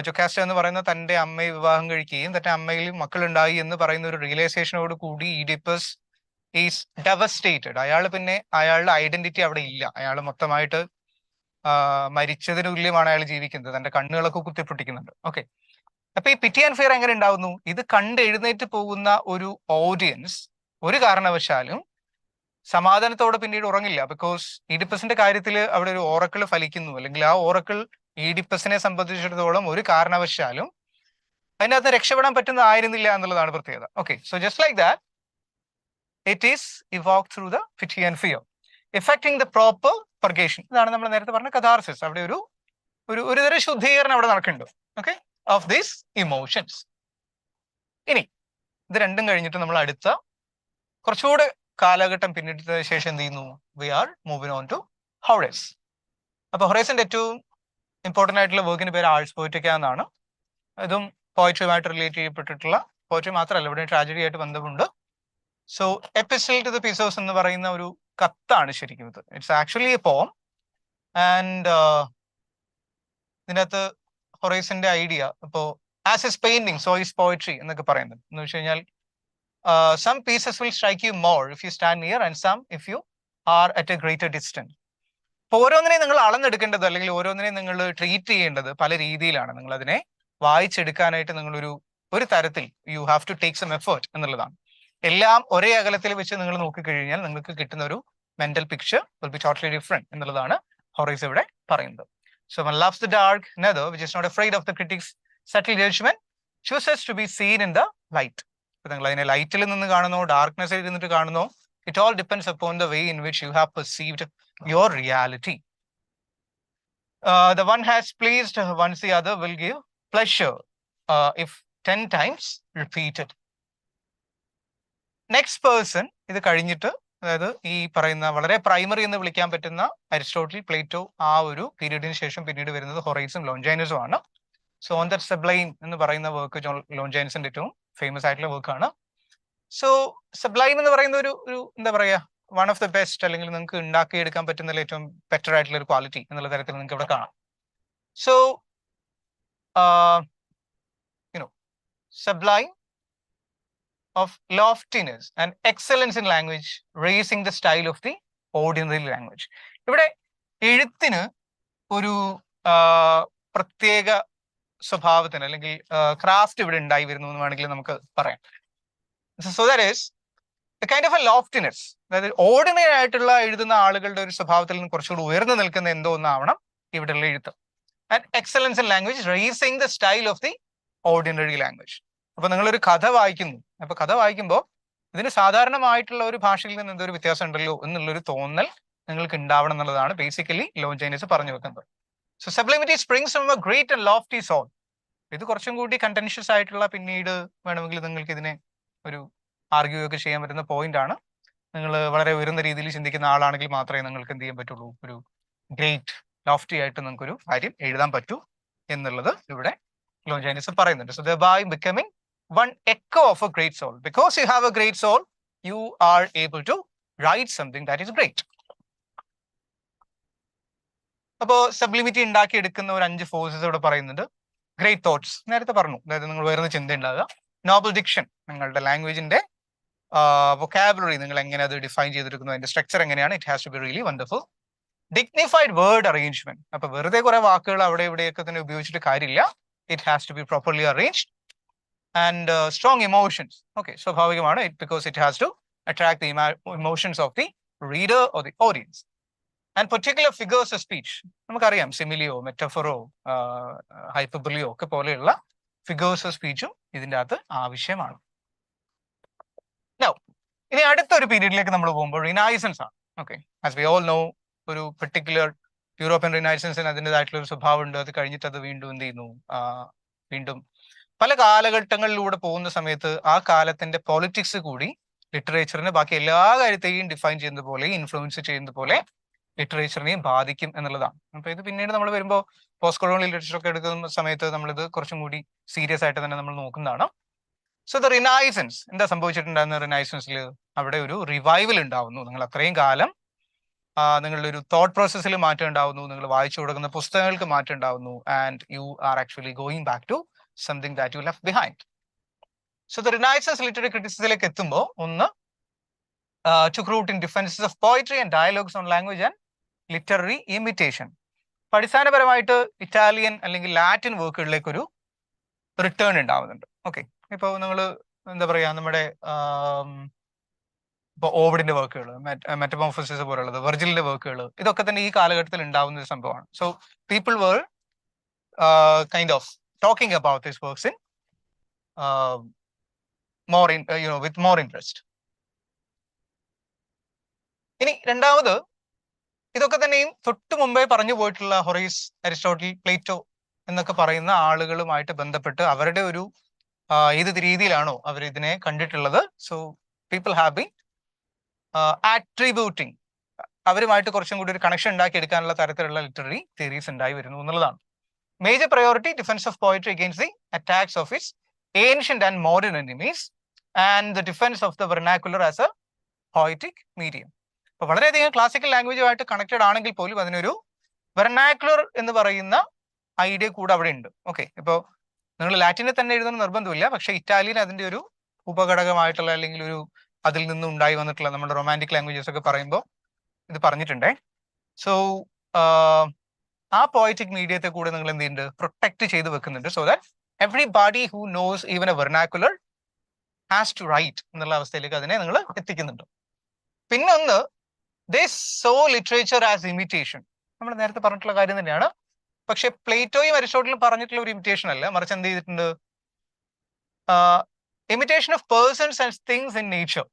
ജൊക്കാസ്റ്റ എന്ന് പറയുന്ന തന്റെ അമ്മയെ വിവാഹം കഴിക്കുകയും തന്റെ അമ്മയിൽ മക്കളുണ്ടായി എന്ന് പറയുന്ന ഒരു റിയലൈസേഷനോട് കൂടി ഈഡിപ്പസ് ഈസ് ഡെവസ്റ്റേറ്റഡ്. അയാൾ പിന്നെ അയാളുടെ ഐഡന്റിറ്റി അവിടെ ഇല്ല. അയാൾ മൊത്തമായിട്ട് മരിച്ചതിന് തുല്യമാണ് അയാൾ ജീവിക്കുന്നത്. തന്റെ കണ്ണുകളൊക്കെ കുത്തിപ്പൊട്ടിക്കുന്നുണ്ട്. ഓക്കെ, അപ്പൊ ഈ പിറ്റി ആൻഡ് ഫിയർ എങ്ങനെ ഉണ്ടാവുന്നു? ഇത് കണ്ട് എഴുന്നേറ്റ് പോകുന്ന ഒരു ഓഡിയൻസ് ഒരു കാരണവശാലും സമാധാനത്തോടെ പിന്നീട് ഉറങ്ങില്ല. ബിക്കോസ് ഈഡിപ്പസിന്റെ കാര്യത്തിൽ അവിടെ ഒരു ഓറക്കിൾ ഫലിക്കുന്നു, അല്ലെങ്കിൽ ആ ഓറക്കിൾ ഈഡിപ്പസിനെ സംബന്ധിച്ചിടത്തോളം ഒരു കാരണവശാലും അതിനകത്ത് രക്ഷപ്പെടാൻ പറ്റുന്നതായിരുന്നില്ല എന്നുള്ളതാണ് പ്രത്യേകത. Okay, so just like that it is evoked through the pity and fear effecting the proper purgation. ഇതാണ് നമ്മൾ നേരത്തെ പറഞ്ഞ കഥാർസിസ്. അവിടെ ഒരു തരം ശുദ്ധീകരണം അവിടെ നടക്കുന്നുണ്ട്. Okay, of these emotions. ഇനി ഇത് രണ്ടും കഴിഞ്ഞിട്ട് നമ്മൾ അടുത്ത കുറച്ചുകൂടെ കാലഘട്ടം പിന്നിട്ടതിന് ശേഷം എന്ത് ചെയ്യുന്നു? We are moving on to Horace. അപ്പൊ ഹൊറേസിന്റെ ഏറ്റവും ഇമ്പോർട്ടന്റ് ആയിട്ടുള്ള വർക്കിന്റെ പേര് ആഴ്സ് പോയറ്റിക്ക എന്നാണ്. ഇതും പോയട്രിയുമായിട്ട് റിലേറ്റ് ചെയ്യപ്പെട്ടിട്ടുള്ള, പോയട്രി മാത്രമല്ല ഇവിടെ ട്രാജഡി ആയിട്ട് ബന്ധമുണ്ട്. സോ എപ്പിസ്റ്റൽ ടു ദ പീസോസ് എന്ന് പറയുന്ന ഒരു കത്താണ് ശരിക്കും ഇത്. ഇറ്റ്സ് ആക്ച്വലി എ പോം. ആൻഡ് ഇതിനകത്ത് ഹൊറേസിന്റെ ഐഡിയ ഇപ്പോ as is painting so is poetry എന്നൊക്കെ പറയുന്നത് എന്ന് വെച്ച് കഴിഞ്ഞാൽ some pieces will strike you more if you stand near and some if you are at a greater distance. അപ്പോൾ ഓരോന്നിനെയും നിങ്ങൾ അളന്നെടുക്കേണ്ടത് അല്ലെങ്കിൽ ഓരോന്നിനെയും നിങ്ങൾ ട്രീറ്റ് ചെയ്യേണ്ടത് പല രീതിയിലാണ്. നിങ്ങൾ അതിനെ വായിച്ചെടുക്കാനായിട്ട് ഒരു തരത്തിൽ you have to take some effort എന്നുള്ളതാണ്. എല്ലാം ഒരേ അകലത്തിൽ വെച്ച് നിങ്ങൾ നോക്കിക്കഴിഞ്ഞാൽ നിങ്ങൾക്ക് കിട്ടുന്ന ഒരു mental picture will be totally different എന്നുള്ളതാണ് ഹൊറേസ് ഇവിടെ പറയുന്നത്. So one loves the dark, another which is not afraid of the critics' subtle judgment, chooses to be seen in the light. നിങ്ങൾ അതിനെ ലൈറ്റിൽ നിന്ന് കാണുന്നോ ഡാർക്ക്നെസ്സിൽ ഇരുന്നിട്ട് കാണുന്നോ, it all depends upon the way in which you have perceived your reality. The one has pleased once, the other will give pleasure if 10 times repeated. Next person ഇത് കഴിഞ്ഞിട്ട്, അതായത് ഈ പറയുന്ന വളരെ പ്രൈമറി എന്ന് വിളിക്കാൻ പറ്റുന്ന അരിസ്റ്റോട്ടിൽ, പ്ലേറ്റോ, ആ ഒരു പീരീഡിന് ശേഷം പിന്നീട് വരുന്നത് ഹൊറേസും ലോഞ്ചൈനസും ആണ്. സോ ഓൺ ദ സബ്ലൈം എന്ന് പറയുന്ന വർക്ക് ലോഞ്ചൈനസിന്റെ ഏറ്റവും ഫേമസ് ആയിട്ടുള്ള വർക്കാണ്. സോ സബ്ലൈം എന്ന് പറയുന്ന ഒരു എന്താ പറയാ, വൺ ഓഫ് ദ ബെസ്റ്റ്, അല്ലെങ്കിൽ നിങ്ങൾക്ക് ഉണ്ടാക്കിയെടുക്കാൻ പറ്റുന്ന ഏറ്റവും ബെറ്റർ ആയിട്ടുള്ള ഒരു ക്വാളിറ്റി എന്നുള്ള തരത്തിൽ നിങ്ങൾക്ക് ഇവിടെ കാണാം. So sublime of loftiness and excellence in language, raising the style of the ordinary language. ഇവിടെ എഴുത്തിന് ഒരു പ്രത്യേക സ്വഭാവത്തിന് അല്ലെങ്കിൽ ക്രാഫ്റ്റ് ഇവിടെ ഉണ്ടായി വരുന്നു എന്ന് വേണമെങ്കിൽ നമുക്ക് പറയാം. So that is a kind of a loftiness. അതായത് ഓർഡിനറി ആയിട്ടുള്ള എഴുതുന്ന ആളുകളുടെ ഒരു സ്വഭാവത്തിൽ നിന്ന് കുറച്ചുകൂടി ഉയർന്നു നിൽക്കുന്ന എന്തോ ഒന്നാവണം ഇവിടെയുള്ള എഴുത്ത്. And excellence in language, racing the style of the ordinary language. അപ്പൊ നിങ്ങളൊരു കഥ വായിക്കുന്നു, അപ്പൊ കഥ വായിക്കുമ്പോൾ ഇതിന് സാധാരണമായിട്ടുള്ള ഒരു ഭാഷയിൽ നിന്ന് എന്തൊരു വ്യത്യാസം ഉണ്ടല്ലോ എന്നുള്ളൊരു തോന്നൽ നിങ്ങൾക്ക് ഉണ്ടാവണം എന്നുള്ളതാണ് ബേസിക്കലി ലോഞ്ചൈനസ് പറഞ്ഞു വെക്കുന്നത്. So sublimity springs from a great and lofty soul. ഇത് കുറച്ചും കൂടി കണ്ടൻഷ്യസ് ആയിട്ടുള്ള, പിന്നീട് വേണമെങ്കിൽ നിങ്ങൾക്ക് ഇതിനെ ഒരു ആർഗ്യൂ ഒക്കെ ചെയ്യാൻ പറ്റുന്ന പോയിന്റ് ആണ്. നിങ്ങൾ വളരെ ഉയർന്ന രീതിയിൽ ചിന്തിക്കുന്ന ആളാണെങ്കിൽ മാത്രമേ നിങ്ങൾക്ക് എന്ത് ചെയ്യാൻ പറ്റുള്ളൂ, ഒരു ഗ്രേറ്റ് ലോഫ്റ്റി ആയിട്ട് നിങ്ങൾക്കൊരു കാര്യം എഴുതാൻ പറ്റൂ എന്നുള്ളത് ഇവിടെ ലോഞ്ചൈനസ് പറയുന്നുണ്ട്. So thereby becoming one echo of a great soul. Because you have a great soul, you are able to write something that is great. അപ്പോൾ സബ്ലിമിറ്റി ഉണ്ടാക്കി എടുക്കുന്ന ഒരു 5 ഫോഴ്സസ് ഇവിടെ പറയുന്നുണ്ട്. ഗ്രേറ്റ് തോട്ട്സ് നേരത്തെ പറഞ്ഞു, അതായത് നിങ്ങൾ ഉയർന്ന ചിന്ത ഉണ്ടാകുക. നോബൽ ഡിക്ഷൻ, നിങ്ങളുടെ ലാംഗ്വേജിന്റെ വൊക്കാബുലറി നിങ്ങൾ എങ്ങനെ അത് ഡിഫൈൻ ചെയ്തെടുക്കുന്നു, അതിന്റെ സ്ട്രക്ചർ എങ്ങനെയാണ്, it has to be really wonderful. Dignified word arrangement, അപ്പൊ വെറുതെ കുറെ വാക്കുകൾ അവിടെ ഇവിടെയൊക്കെ തന്നെ ഉപയോഗിച്ചിട്ട് കാര്യമില്ല, it has to be properly arranged. And strong emotions. Okay, swabhavigamaanu, because it has to attract the emotions of the reader or the audience. And particular figures of speech, നമുക്കറിയാം സിമിലിയോ, മെറ്റഫറോ, ഹൈപ്പർബോളിയോ ഒക്കെ പോലെയുള്ള ഫിഗേഴ്സ് ഓഫ് സ്പീച്ചും ഇതിൻ്റെ അകത്ത് ആവശ്യമാണ്. Now, ഇനി അടുത്തൊരു പീരീഡിലേക്ക് നമ്മൾ പോകുമ്പോൾ റിനൈസൻസ് ആണ്. Okay, as we all no, ഒരു പെർട്ടിക്കുലർ യൂറോപ്യൻ റിനൈസൻസിന് അതിൻ്റെതായിട്ടുള്ള ഒരു സ്വഭാവം ഉണ്ട്. അത് കഴിഞ്ഞിട്ട് അത് വീണ്ടും എന്ത് ചെയ്യുന്നു, വീണ്ടും പല കാലഘട്ടങ്ങളിലൂടെ പോകുന്ന സമയത്ത് ആ കാലത്തിന്റെ പൊളിറ്റിക്സ് കൂടി ലിറ്ററേച്ചറിനെ ബാക്കി എല്ലാ കാര്യത്തെയും ഡിഫൈൻ ചെയ്യുന്നത് പോലെ, ഇൻഫ്ലുവൻസ് ചെയ്യുന്നത് പോലെ ലിറ്ററേച്ചറിനെയും ബാധിക്കും എന്നുള്ളതാണ്. അപ്പൊ ഇത് പിന്നീട് നമ്മൾ വരുമ്പോൾ പോസ്റ്റ് കൊളോണിയൽ ലിറ്ററേച്ചർ ഒക്കെ എടുക്കുന്ന സമയത്ത് നമ്മളിത് കുറച്ചും കൂടി സീരിയസ് ആയിട്ട് തന്നെ നമ്മൾ നോക്കുന്നതാണ്. സോ ദ റിനൈസൻസ് എന്താ സംഭവിച്ചിട്ടുണ്ടായിരുന്ന റിനൈസൻസിൽ അവിടെ ഒരു റിവൈവൽ ഉണ്ടാവുന്നു. നിങ്ങൾ അത്രയും കാലം നിങ്ങളുടെ ഒരു തോട്ട് പ്രോസസ്സിൽ മാറ്റം ഉണ്ടാവുന്നു, നിങ്ങൾ വായിച്ചു കൊടുക്കുന്ന പുസ്തകങ്ങൾക്ക് മാറ്റം ഉണ്ടാവുന്നു, and you are actually going back to something that you left behind. So the Renaissance literary ക്രിറ്റിസിസത്തിലേക്ക് എത്തുമ്പോൾ ഒന്ന് took root in defenses of poetry and dialogues on language and literary imitation. അടിസ്ഥാനപരമായിട്ട് ഇറ്റാലിയൻ അല്ലെങ്കിൽ ലാറ്റിൻ വർക്കുകളിലേക്ക് ഒരു return ഉണ്ടാവുന്നുണ്ട്. Okay, ഇപ്പോൾ നിങ്ങൾ എന്താ പറയുക, നമ്മുടെ ഇപ്പോൾ ഓവിഡിന്റെ വർക്കുകൾ, മെറ്റമോർഫോസിസ് പോലുള്ളത്, വെർജിലിന്റെ വർക്കുകൾ, ഇതൊക്കെ തന്നെ ഈ കാലഘട്ടത്തിൽ ഉണ്ടാവുന്ന ഒരു സംഭവമാണ്. So people where kind of talking about this works in more with more interest. ഇനി രണ്ടാമത്, ഇതൊക്കെ തന്നെയും തൊട്ടു മുമ്പേ പറഞ്ഞു പോയിട്ടുള്ള ഹൊറേസ്, അരിസ്റ്റോട്ടിൽ, പ്ലേറ്റോ എന്നൊക്കെ പറയുന്ന ആളുകളുമായിട്ട് ബന്ധപ്പെട്ട് അവരുടെ ഒരു ഏത് രീതിയിലാണോ അവർ ഇതിനെ കണ്ടിട്ടുള്ളത്, so people have been attributing, അവരുമായിട്ട് കുറച്ചും കൂടി ഒരു കണക്ഷൻ ഉണ്ടാക്കി എടുക്കാനുള്ള തരത്തിലുള്ള ലിറ്റററി തിയറീസ് ഉണ്ടായി വരുന്നു എന്നുള്ളതാണ്. Major priority defence of poetry against the attacks of its ancient and modern enemies and the defence of the vernacular as a poetic medium. അപ്പൊ വളരെയധികം ക്ലാസിക്കൽ ലാംഗ്വേജുമായിട്ട് കണക്റ്റഡ് ആണെങ്കിൽ പോലും അതിനൊരു വെർനാക്കുലർ എന്ന് പറയുന്ന ഐഡിയ കൂടെ അവിടെ ഉണ്ട്. ഓക്കെ, ഇപ്പോൾ നിങ്ങൾ ലാറ്റിനിൽ തന്നെ എഴുതുന്ന നിർബന്ധമില്ല, പക്ഷെ ഇറ്റാലിയൻ അതിന്റെ ഒരു ഉപഘടകമായിട്ടുള്ള അല്ലെങ്കിൽ ഒരു അതിൽ നിന്നും ഉണ്ടായി വന്നിട്ടുള്ള നമ്മുടെ റൊമാൻറ്റിക് ലാംഗ്വേജസ് ഒക്കെ പറയുമ്പോൾ ഇത് പറഞ്ഞിട്ടുണ്ടേ. സോ ആ പോയറ്റിക് മീഡിയത്തെ കൂടെ നിങ്ങൾ എന്ത് ചെയ്യുന്നുണ്ട്, പ്രൊട്ടക്ട് ചെയ്ത് വെക്കുന്നുണ്ട്. So that everybody who knows even a vernacular has to write എന്നുള്ള അവസ്ഥയിലേക്ക് അതിനെ നിങ്ങൾ എത്തിക്കുന്നുണ്ട്. പിന്നെ ഒന്ന്, they saw literature as imitation. നമ്മൾ നേരത്തെ പറഞ്ഞിട്ടുള്ള കാര്യം തന്നെയാണ്. പക്ഷെ പ്ലേറ്റോയും അരിസ്റ്റോട്ടിലും പറഞ്ഞിട്ടുള്ള ഒരു ഇമിറ്റേഷൻ അല്ല, മറിച്ച് എന്ത് ചെയ്തിട്ടുണ്ട്, imitation of persons and things in nature.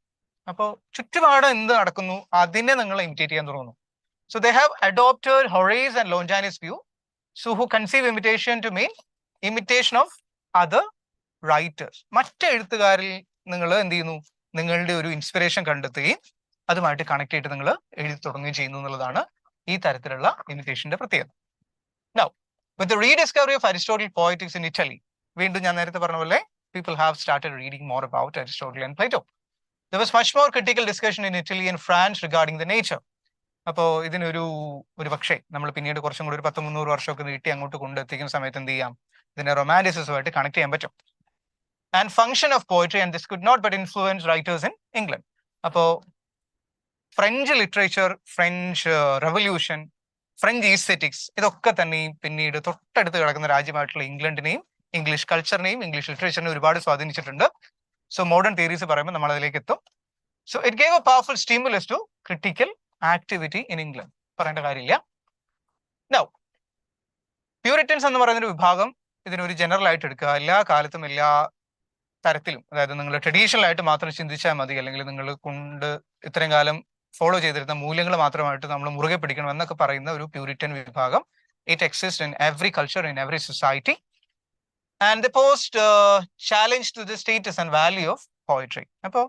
അപ്പോൾ ചുറ്റുപാട് എന്ത് നടക്കുന്നു അതിനെ നിങ്ങൾ ഇമിറ്റേറ്റ് ചെയ്യാൻ തുടങ്ങുന്നു. So they have adopted Horace and Longinus view, so who conceive imitation to mean imitation of other writers. മറ്റെഴുത്തുകാരിൽ നിങ്ങൾ എന്ത് ചെയ്യുന്നു, നിങ്ങളുടെ ഒരു ഇൻസ്പിറേഷൻ കണ്ടെത്തുകയും അതുമായിട്ട് കണക്ട് ചെയ്തിട്ട് നിങ്ങൾ എഴുതി തുടങ്ങുകയും ചെയ്യുന്നു എന്നുള്ളതാണ് ഈ തരത്തിലുള്ള ഇമിറ്റേഷന്റെ പ്രത്യേകത. Now, with the rediscovery of Aristotle poetics in Italy, വീണ്ടും ഞാൻ നേരത്തെ പറഞ്ഞ പോലെ people have started reading more about Aristotle and Plato. There was much more critical discussion in Italy and France regarding the nature. അപ്പോൾ ഇതിനൊരു പക്ഷേ നമ്മൾ പിന്നീട് കുറച്ചും കൂടി ഒരു 100-300 വർഷമൊക്കെ നീട്ടി അങ്ങോട്ട് കൊണ്ടെത്തിക്കുന്ന സമയത്ത് എന്ത് ചെയ്യാം, ഇതിനെ റൊമാൻറ്റിസിസമായിട്ട് കണക്ട് ചെയ്യാൻ പറ്റും. And function of poetry and this could not but influence writers in England. അപ്പോൾ French literature, French revolution, French aesthetics, ഇതൊക്കെ തന്നെയും പിന്നീട് തൊട്ടടുത്ത് കിടക്കുന്ന രാജ്യമായിട്ടുള്ള ഇംഗ്ലണ്ടിനെയും ഇംഗ്ലീഷ് കൾച്ചറിനെയും ഇംഗ്ലീഷ് ലിറ്ററേച്ചറിനെയും ഒരുപാട് സ്വാധീനിച്ചിട്ടുണ്ട്. സോ മോഡേൺ തിയറീസ് പറയുമ്പോൾ നമ്മൾ അതിലേക്ക് എത്തും. So it gave a powerful stimulus to critical activity in England, പറയേണ്ട കാര്യമില്ല. നൗ പ്യൂരിറ്റൻസ് എന്ന് പറയുന്ന ഒരു വിഭാഗം ഇതിനൊരു ജനറൽ ആയിട്ട് എടുക്കുക, എല്ലാ കാലത്തും എല്ലാ തരത്തിലും, അതായത് നിങ്ങൾ ട്രഡീഷണൽ ആയിട്ട് മാത്രം ചിന്തിച്ചാൽ മതി, അല്ലെങ്കിൽ നിങ്ങൾ കൊണ്ട് ഇത്രയും കാലം ഫോളോ ചെയ്തിരുന്ന മൂല്യങ്ങൾ മാത്രമായിട്ട് നമ്മൾ മുറുകെ പിടിക്കണം എന്നൊക്കെ പറയുന്ന ഒരു പ്യൂരിറ്റൻ വിഭാഗം. It exist in every culture, in every society, and the post challenge to the status and value of poetry. അപ്പോൾ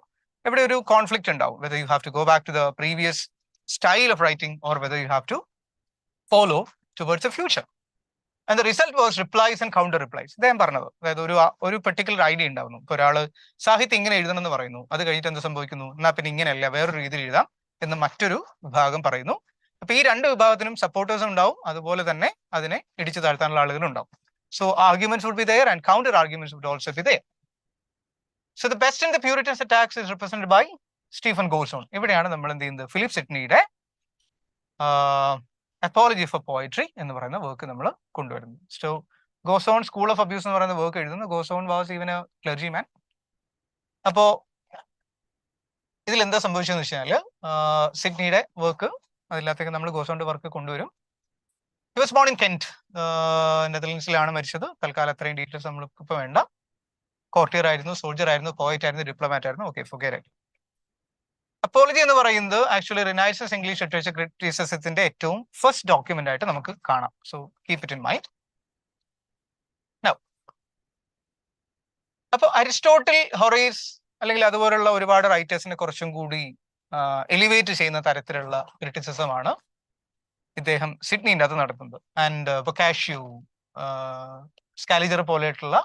ഇവിടെ ഒരു കോൺഫ്ലിക്റ്റ് ഉണ്ടാവും, whether you have to go back to the previous style of writing or whether you have to follow towards a future. And the result was replies and counter replies. ഇദ്ദേഹം പറഞ്ഞത്, അതായത് ഒരു particular idea ഉണ്ടാവുന്നു. ഇപ്പോൾ ഒരാൾ സാഹിത്യം ഇങ്ങനെ എഴുതണം എന്ന് പറയുന്നു, അത് കഴിഞ്ഞിട്ട് എന്ത് സംഭവിക്കുന്നു, എന്നാൽ പിന്നെ ഇങ്ങനെയല്ല വേറൊരു രീതിയിൽ എഴുതാം എന്ന് മറ്റൊരു വിഭാഗം പറയുന്നു. അപ്പൊ ഈ രണ്ട് വിഭാഗത്തിനും സപ്പോർട്ടേഴ്സ് ഉണ്ടാവും, അതുപോലെ തന്നെ അതിനെ ഇടിച്ചു താഴ്ത്താനുള്ള ആളുകളും ഉണ്ടാവും. So arguments would be there and counter arguments would also be there. So the best in the Puritans attacks is represented by Stephen Gosson. ഇവിടെയാണ് നമ്മൾ എന്ത് ചെയ്യുന്നത്, ഫിലിപ്പ് സിഡ്നിയുടെ അപ്പോളജി ഫോർ പോയട്രി എന്ന് പറയുന്ന വർക്ക് നമ്മൾ കൊണ്ടുവരുന്നു. So Gosson school of abuse എന്ന് പറയുന്ന വർക്ക് എഴുതുന്നു. Gosson was even a clergyman. അപ്പോ ഇതിൽ എന്താ സംഭവിച്ചതെന്ന് വെച്ചാൽ സിഡ്നിയുടെ വർക്ക് അതിനകത്തേക്ക് നമ്മൾ ഗോസോണിന്റെ വർക്ക് കൊണ്ടുവരും. He was born in Kent, നെതർലൻഡ്സിലാണ് മരിച്ചത്. തൽക്കാലം അത്രയും ഡീറ്റെയിൽസ് നമ്മൾ ഇപ്പൊ വേണ്ട. കോർട്ടിയർ ആയിരുന്നു, സോൾജർ ആയിരുന്നു, പോയറ്റ് ആയിരുന്നു, ഡിപ്ലോമാറ്റ് ആയിരുന്നു. Okay, forget it. അപ്പോളജി എന്ന് പറയുന്നത് ആക്ച്വലി റിനൈസൻസ് ഇംഗ്ലീഷ് ലിറ്ററേച്ചർ ക്രിറ്റിസിസത്തിന്റെ ഏറ്റവും ഫസ്റ്റ് ഡോക്യുമെന്റ് ആയിട്ട് നമുക്ക് കാണാം. So keep it in mind. Now അപ്പൊ അരിസ്റ്റോട്ടിൽ, ഹൊറേസ് അല്ലെങ്കിൽ അതുപോലുള്ള ഒരുപാട് റൈറ്റേഴ്സിനെ കുറച്ചും കൂടി എലിവേറ്റ് ചെയ്യുന്ന തരത്തിലുള്ള ക്രിറ്റിസിസമാണ് ഇദ്ദേഹം സിഡ്നിൻ്റെ അകത്ത് നടത്തുന്നത്. ആൻഡ് ബൊക്കാഷ്യു, സ്കാലിജർ പോലെയായിട്ടുള്ള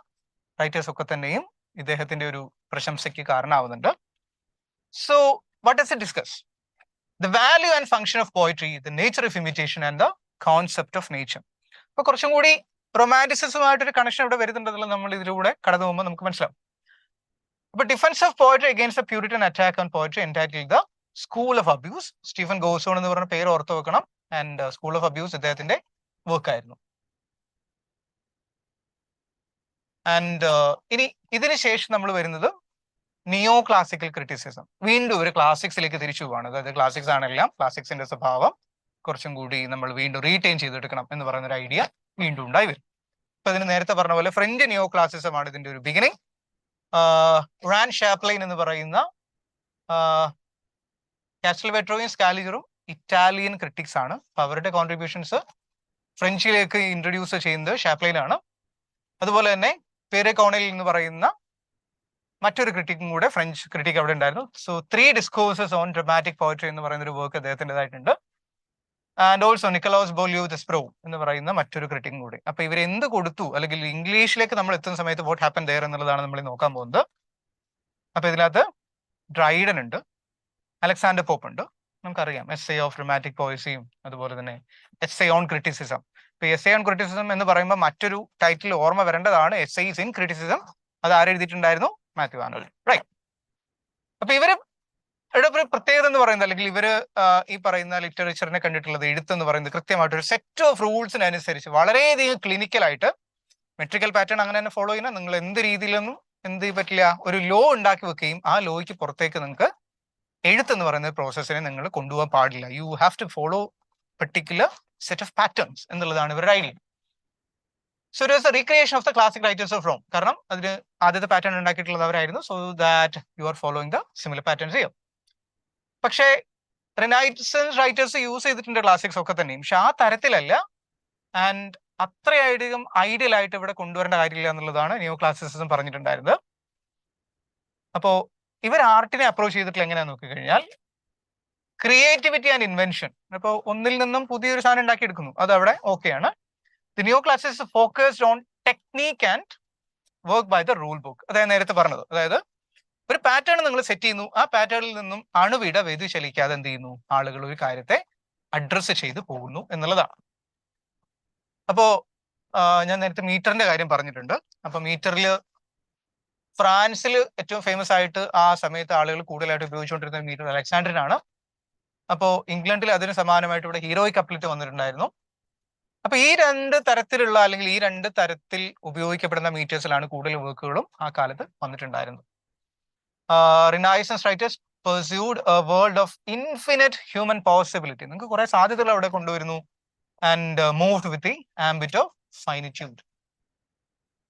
റൈറ്റേഴ്സ് ഒക്കെ തന്നെയും ഇദ്ദേഹത്തിന്റെ ഒരു പ്രശംസയ്ക്ക് കാരണമാവുന്നുണ്ട്. So what does it discuss? The value and function of poetry, the nature of imitation and the concept of nature. അപ്പൊ കുറച്ചും കൂടി റൊമാൻറ്റിസിസമായിട്ടൊരു കണക്ഷൻ ഇവിടെ വരുന്നുണ്ടെന്നുള്ളത് നമ്മൾ ഇതിലൂടെ കടന്നു പോകുമ്പോൾ നമുക്ക് മനസ്സിലാവും. അപ്പൊ defence of poetry against the Puritan attack on poetry entitled the school of abuse. Stephen goes on എന്ന് പറഞ്ഞ പേര് ഓർത്ത് വെക്കണം. ആൻഡ് സ്കൂൾ ഓഫ് അബ്യൂസ് ഇദ്ദേഹത്തിന്റെ വർക്ക് ആയിരുന്നു. ആൻഡ് ഇനി ഇതിന് ശേഷം നമ്മൾ വരുന്നത് നിയോ ക്ലാസിക്കൽ ക്രിറ്റിസിസം. വീണ്ടും ഒരു ക്ലാസിക്സിലേക്ക് തിരിച്ചു പോവാണ്. അതായത് ക്ലാസിക്സ് ആണെല്ലാം ക്ലാസിക്സിന്റെ സ്വഭാവം കുറച്ചും കൂടി നമ്മൾ വീണ്ടും റീറ്റെയിൻ ചെയ്തെടുക്കണം എന്ന് പറയുന്ന ഒരു ഐഡിയ വീണ്ടും ഉണ്ടായി വരും. ഇപ്പൊ ഇതിന് നേരത്തെ പറഞ്ഞ പോലെ ഫ്രഞ്ച് നിയോ ക്ലാസിസം ആണ് ഇതിന്റെ ഒരു ബിഗിനിങ്. റാൻ ഷാപ്ലൈൻ എന്ന് പറയുന്ന കാസ്റ്റൽവെട്രോയും സ്കാലിജറും ഇറ്റാലിയൻ ക്രിറ്റിക്സ് ആണ്. അപ്പൊ അവരുടെ കോൺട്രിബ്യൂഷൻസ് ഫ്രഞ്ചിലേക്ക് ഇൻട്രൊഡ്യൂസ് ചെയ്യുന്നത് ഷാപ്ലൈൻ ആണ്. അതുപോലെ തന്നെ പേരെ കോണിൽ എന്ന് പറയുന്ന മറ്റൊരു ക്രിറ്റിക്കും കൂടെ, ഫ്രഞ്ച് ക്രിറ്റിക് അവിടെ ഉണ്ടായിരുന്നു. So 3 discourses on dramatic poetry എന്ന് പറയുന്ന ഒരു വർക്ക് അദ്ദേഹത്തിൻ്റെതായിട്ടുണ്ട്. ആൻഡ് ഓൾസോ നിക്കലോസ് ബോലിയോ ദെസ്പ്രോ എന്ന് പറയുന്ന മറ്റൊരു ക്രിറ്റിക്കും കൂടി. അപ്പൊ ഇവർ എന്ത് കൊടുത്തു, അല്ലെങ്കിൽ ഇംഗ്ലീഷിലേക്ക് നമ്മൾ എത്തുന്ന സമയത്ത് വാട്ട് ഹാപ്പൻ ദെയർ എന്നുള്ളതാണ് നമ്മൾ നോക്കാൻ പോകുന്നത്. അപ്പൊ ഇതിനകത്ത് ഡ്രൈഡൻ ഉണ്ട്, അലക്സാണ്ടർ പോപ്പ് ഉണ്ട്, നമുക്കറിയാം എസ് എ ഓഫ് ഡ്രമാറ്റിക് പോയസിയും അതുപോലെ തന്നെ എസ് എ ഓൺ ക്രിറ്റിസിസം. ഇപ്പൊ എസ് എ ഓൺ ക്രിറ്റിസിസം എന്ന് പറയുമ്പോൾ മറ്റൊരു ടൈറ്റിൽ ഓർമ്മ വരേണ്ടതാണ്, എസ് ഐസ് ഇൻ ക്രിറ്റിസിസം. അത് ആരെഴുതിയിട്ടുണ്ടായിരുന്നു? Mathew Arnold, right. അപ്പൊ ഇവര് ഇവിടെ ഒരു പ്രത്യേകത എന്ന് പറയുന്നത്, അല്ലെങ്കിൽ ഇവര് ഈ പറയുന്ന ലിറ്ററേച്ചറിനെ കണ്ടിട്ടുള്ളത്, എഴുത്തെന്ന് പറയുന്നത് കൃത്യമായിട്ട് ഒരു സെറ്റ് ഓഫ് റൂൾസിനനുസരിച്ച് വളരെയധികം ക്ലിനിക്കലായിട്ട് മെട്രിക്കൽ പാറ്റേൺ അങ്ങനെ തന്നെ ഫോളോ ചെയ്യുന്ന, നിങ്ങൾ എന്ത് രീതിയിലൊന്നും എന്ത് പറ്റില്ല, ഒരു ലോ ഉണ്ടാക്കി വെക്കുകയും ആ ലോയ്ക്ക് പുറത്തേക്ക് നിങ്ങൾക്ക് എഴുത്തെന്ന് പറയുന്ന പ്രോസസ്സിനെ നിങ്ങൾ കൊണ്ടുപോകാൻ പാടില്ല. You have to follow particular set of patterns എന്നുള്ളതാണ് ഇവരുടെ idea. So it was a recreation of the classic writers of Rome. കാരണം അതിന് ആദ്യത്തെ പാറ്റേൺ ഉണ്ടാക്കിയിട്ടുള്ളത് അവരായിരുന്നു. So that you are following the similar patterns ചെയ്യും. പക്ഷേ റിനൈസൻസ് റൈറ്റേഴ്സ് യൂസ് ചെയ്തിട്ടുണ്ട് ക്ലാസിക്സ് ഒക്കെ തന്നെയും, പക്ഷെ ആ തരത്തിലല്ല. ആൻഡ് അത്രയധികം ഐഡിയൽ ആയിട്ട് ഇവിടെ കൊണ്ടുവരേണ്ട കാര്യമില്ല എന്നുള്ളതാണ് ന്യൂ ക്ലാസിസിസം പറഞ്ഞിട്ടുണ്ടായിരുന്നത്. അപ്പോ ഇവർ ആർട്ടിനെ അപ്രോച്ച് ചെയ്തിട്ടുള്ള എങ്ങനെയാന്ന് നോക്കിക്കഴിഞ്ഞാൽ ക്രിയേറ്റിവിറ്റി ആൻഡ് ഇൻവെൻഷൻ. അപ്പോൾ ഒന്നിൽ നിന്നും പുതിയൊരു സാധനം ഉണ്ടാക്കിയെടുക്കുന്നു, അത് അവിടെ ഓക്കെയാണ്. The new classicism focused on technique and work by the rule book. അതായത് നേരത്തെ പറഞ്ഞത്, അതായത് ഒരു പാറ്റേൺ നിങ്ങൾ സെറ്റ് ചെയ്യുന്നു, ആ പാറ്റേണിൽ നിന്നും അണുവിട വ്യതിചലിക്കാതെ എന്ത് ചെയ്യുന്നു, ആളുകൾ ഒരു കാര്യത്തെ അഡ്രസ്സ് ചെയ്ത് പോകുന്നു എന്നുള്ളതാണ്. അപ്പോ ഞാൻ നേരത്തെ മീറ്ററിന്റെ കാര്യം പറഞ്ഞിട്ടുണ്ട്. അപ്പൊ മീറ്ററിൽ ഫ്രാൻസിൽ ഏറ്റവും ഫേമസ് ആയിട്ട് ആ സമയത്ത് ആളുകൾ കൂടുതലായിട്ട് ഉപയോഗിച്ചുകൊണ്ടിരുന്ന മീറ്റർ അലക്സാണ്ടറിനാണ്. അപ്പോൾ ഇംഗ്ലണ്ടിൽ അതിന് സമാനമായിട്ട് ഇവിടെ ഹീറോയിക് കപ്ലറ്റ് വന്നിട്ടുണ്ടായിരുന്നു. അപ്പൊ ഈ 2 തരത്തിലുള്ള, അല്ലെങ്കിൽ ഈ 2 തരത്തിൽ ഉപയോഗിക്കപ്പെടുന്ന മീറ്റേഴ്സിലാണ് കൂടുതൽ വർക്കുകളും ആ കാലത്ത് വന്നിട്ടുണ്ടായിരുന്നത്. Renaissance writers pursued a world of infinite human possibility. നിങ്ങൾക്ക് കുറെ സാധ്യതകൾ അവിടെ കൊണ്ടുവരുന്നു. And moved with the ambit of finitude.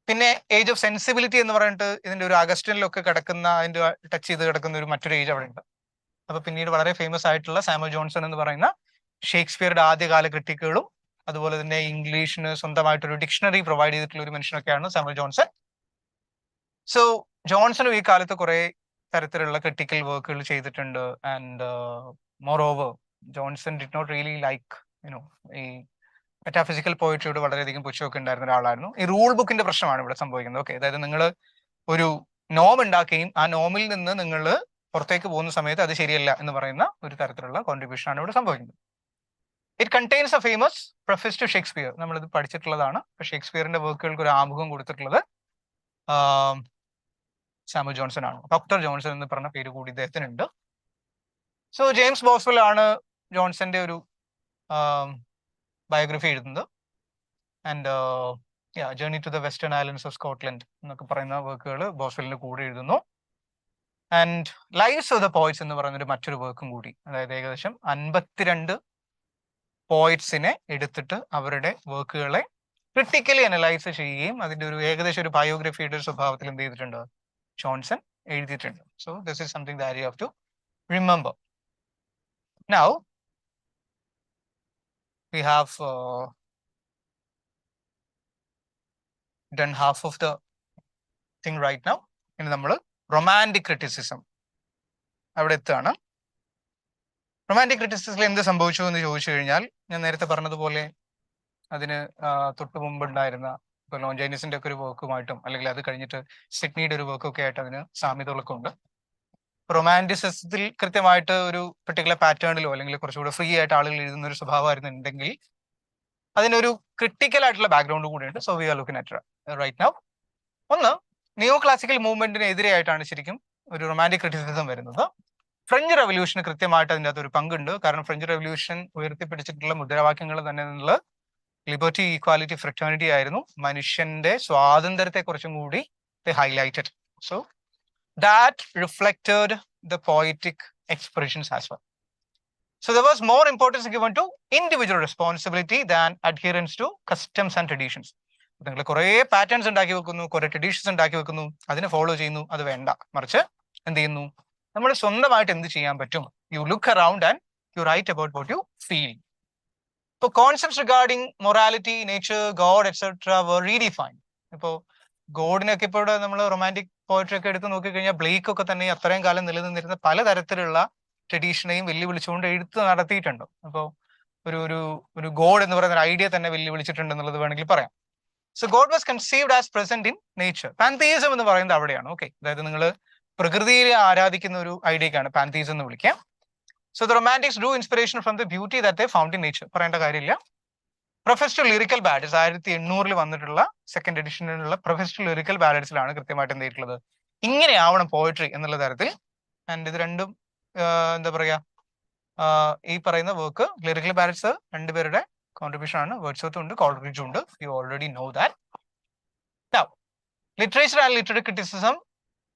പിന്നെ ഏജ് ഓഫ് സെൻസിബിലിറ്റി എന്ന് പറഞ്ഞിട്ട് ഇതിന്റെ ഒരു അഗസ്റ്റിനിലൊക്കെ കിടക്കുന്ന, അതിന്റെ ടച്ച് ചെയ്ത് കിടക്കുന്ന ഒരു മറ്റൊരു ഏജ് അവിടെ ഉണ്ട്. അപ്പൊ പിന്നീട് വളരെ ഫേമസ് ആയിട്ടുള്ള സാമുവൽ ജോൺസൺ എന്ന് പറയുന്ന ഷേക്സ്പിയറുടെ ആദ്യകാല ക്രിട്ടിക്കുകളും അതുപോലെ തന്നെ ഇംഗ്ലീഷിന് സ്വന്തമായിട്ടൊരു ഡിക്ഷണറി പ്രൊവൈഡ് ചെയ്തിട്ടുള്ള ഒരു മനുഷ്യനൊക്കെയാണ് സാമുവൽ ജോൺസൺ. സോ ജോൺസണും ഈ കാലത്ത് കുറെ തരത്തിലുള്ള ക്രിട്ടിക്കൽ വർക്കുകൾ ചെയ്തിട്ടുണ്ട്. And moreover Johnson did not really like ഈ മെറ്റാഫിസിക്കൽ പോയിട്രിയോട് വളരെയധികം പുച്ഛമൊക്കെ ഉണ്ടായിരുന്ന ഒരാളായിരുന്നു. ഈ റൂൾ ബുക്കിന്റെ പ്രശ്നമാണ് ഇവിടെ സംഭവിക്കുന്നത്. ഓക്കെ, അതായത് നിങ്ങൾ ഒരു നോം ഉണ്ടാക്കുകയും ആ നോമിൽ നിന്ന് നിങ്ങൾ പുറത്തേക്ക് പോകുന്ന സമയത്ത് അത് ശരിയല്ല എന്ന് പറയുന്ന ഒരു തരത്തിലുള്ള കോൺട്രിബ്യൂഷൻ ആണ് ഇവിടെ സംഭവിക്കുന്നത്. It contains a famous preface to Shakespeare. നമ്മളിത് പഠിച്ചിട്ടുള്ളതാണ്. ഷേക്സ്പിയറിന്റെ വർക്കുകൾക്ക് ഒരു ആമുഖം കൊടുത്തിട്ടുള്ളത് സാമുവൽ ജോൺസൺ ആണ്. ഡോക്ടർ ജോൺസൺ എന്ന് പറഞ്ഞ പേര് കൂടി ഇദ്ദേഹത്തിനുണ്ട്. സോ ജെയിംസ് ബോസ്വെൽ ആണ് ജോൺസന്റെ ഒരു ബയോഗ്രഫി എഴുതുന്നത്. And journey to the western islands of Scotland എന്നൊക്കെ പറയുന്ന വർക്കുകൾ ബോസ്വെലിന്റെ കൂടെ എഴുതുന്നു. And lives of the poets എന്ന് പറയുന്നൊരു മറ്റൊരു വർക്കും കൂടി, അതായത് ഏകദേശം 52 പോയിറ്റ്സിനെ എടുത്തിട്ട് അവരുടെ വർക്കുകളെ ക്രിട്ടിക്കലി അനലൈസ് ചെയ്യുകയും അതിന്റെ ഒരു ഏകദേശം ഒരു ബയോഗ്രഫിയുടെ സ്വഭാവത്തിൽ എന്ത് ചെയ്തിട്ടുണ്ട്, ജോൺസൺ എഴുതിയിട്ടുണ്ട്. So this is something that you have to remember. Now we have done half of the thing right now. ഇനി നമ്മൾ റൊമാൻറ്റിക് ക്രിറ്റിസിസം അവിടെ എത്തുകയാണ്. റൊമാൻറ്റിക് ക്രിറ്റിസിസത്തിൽ എന്ത് സംഭവിച്ചു എന്ന് ചോദിച്ചു കഴിഞ്ഞാൽ ഞാൻ നേരത്തെ പറഞ്ഞതുപോലെ അതിന് തൊട്ട് മുമ്പുണ്ടായിരുന്ന ഇപ്പോൾ ലോഞ്ചൈനിസിന്റെ ഒക്കെ ഒരു വർക്കുമായിട്ടും അല്ലെങ്കിൽ അത് കഴിഞ്ഞിട്ട് സിഡ്നിയുടെ ഒരു വർക്കൊക്കെ ആയിട്ട് അതിന് സാമ്യതകളൊക്കെ ഉണ്ട്. റൊമാൻറ്റിസിസത്തിൽ കൃത്യമായിട്ട് ഒരു പെർട്ടിക്കുലർ പാറ്റേണിലോ അല്ലെങ്കിൽ കുറച്ചുകൂടെ ഫ്രീ ആയിട്ട് ആളുകൾ എഴുതുന്ന ഒരു സ്വഭാവമായിരുന്നുണ്ടെങ്കിൽ അതിനൊരു ക്രിട്ടിക്കൽ ആയിട്ടുള്ള ബാക്ക്ഗ്രൗണ്ട് കൂടിയുണ്ട്. So we are looking at right now. ഒന്ന്, നിയോ ക്ലാസിക്കൽ മൂവ്മെന്റിന് എതിരെയായിട്ടാണ് ശരിക്കും ഒരു റൊമാൻറ്റിക് ക്രിറ്റിസിസം വരുന്നത്. ഫ്രഞ്ച് റെവല്യൂഷന് കൃത്യമായിട്ട് അതിൻ്റെ അകത്ത് ഒരു പങ്കുണ്ട്. കാരണം ഫ്രഞ്ച് റെവല്യൂഷൻ ഉയർത്തിപ്പിടിച്ചിട്ടുള്ള മുദ്രാവാക്യങ്ങൾ തന്നെ എന്നുള്ള ലിബർട്ടി, ഈക്വാലിറ്റി, ഫ്രറ്റേണിറ്റി ആയിരുന്നു. മനുഷ്യന്റെ സ്വാതന്ത്ര്യത്തെ കുറിച്ചും കൂടി highlighted. So that reflected the poetic expressions as well. So there was more importance given to individual responsibility than adherence to customs and traditions. നിങ്ങൾ കുറേ പാറ്റേൺസ് ഉണ്ടാക്കി വെക്കുന്നു, കുറെ ട്രഡീഷൻസ് ഉണ്ടാക്കി വെക്കുന്നു, അതിനെ ഫോളോ ചെയ്യുന്നു, അത് വേണ്ട. മറിച്ച് എന്ത് ചെയ്യുന്നു, നമ്മൾ സ്വന്തമായിട്ട് എന്ത് ചെയ്യാൻ പറ്റും? You look around and you write about what you feel. ഇപ്പോൾ concepts regarding morality, nature, God etcetera were redefined. ഇപ്പോൾ ഗോഡിനൊക്കെ ഇപ്പോൾ ഇവിടെ നമ്മൾ റൊമാൻറ്റിക് പോയട്രി ഒക്കെ എടുത്ത് നോക്കിക്കഴിഞ്ഞാൽ ബ്ലേക്ക് ഒക്കെ തന്നെ അത്രയും കാലം നിലനിന്നിരുന്ന പലതരത്തിലുള്ള ട്രഡീഷനെയും വെല്ലുവിളിച്ചുകൊണ്ട് എഴുത്ത് നടത്തിയിട്ടുണ്ട്. അപ്പോൾ ഒരു ഒരു ഒരു ഗോഡ് എന്ന് പറയുന്ന ഒരു ഐഡിയ തന്നെ വെല്ലുവിളിച്ചിട്ടുണ്ട് എന്നുള്ളത് വേണമെങ്കിൽ പറയാം. So God was conceived as present in nature. Pantheism എന്ന് പറയുന്നത് അവിടെയാണ്. ഓക്കെ, അതായത് നിങ്ങൾ പ്രകൃതിയെ ആരാധിക്കുന്ന ഒരു ഐഡിയക്കാണ് പാൻതീസം എന്ന് വിളിക്കാം. So the romantics Drew inspiration from the beauty that they found in nature. പറയേണ്ട കാര്യമില്ല. പ്രൊഫസ്ഡ് ലിറിക്കൽ ബാലഡ്സ് 1800 വന്നിട്ടുള്ള സെക്കൻഡ് എഡിഷനിലുള്ള പ്രൊഫസ്ഡ് ലിറിക്കൽ ബാലഡ്സിലാണ് കൃത്യമായിട്ട് എന്ത് ചെയ്തിട്ടുള്ളത്, ഇങ്ങനെയാവണം പോയട്രി എന്നുള്ള തരത്തിൽ. ആൻഡ് ഇത് രണ്ടും എന്താ പറയാ, ഈ പറയുന്ന വർക്ക് ലിറിക്കൽ ബാലഡ്സ് രണ്ടുപേരുടെ കോൺട്രിബ്യൂഷൻ ആണ്. വേർഡ്സ്വർത്തും ഉണ്ട്, കോൾറിഡ്ജും ഉണ്ട്. You already know that. Now literature and literary criticism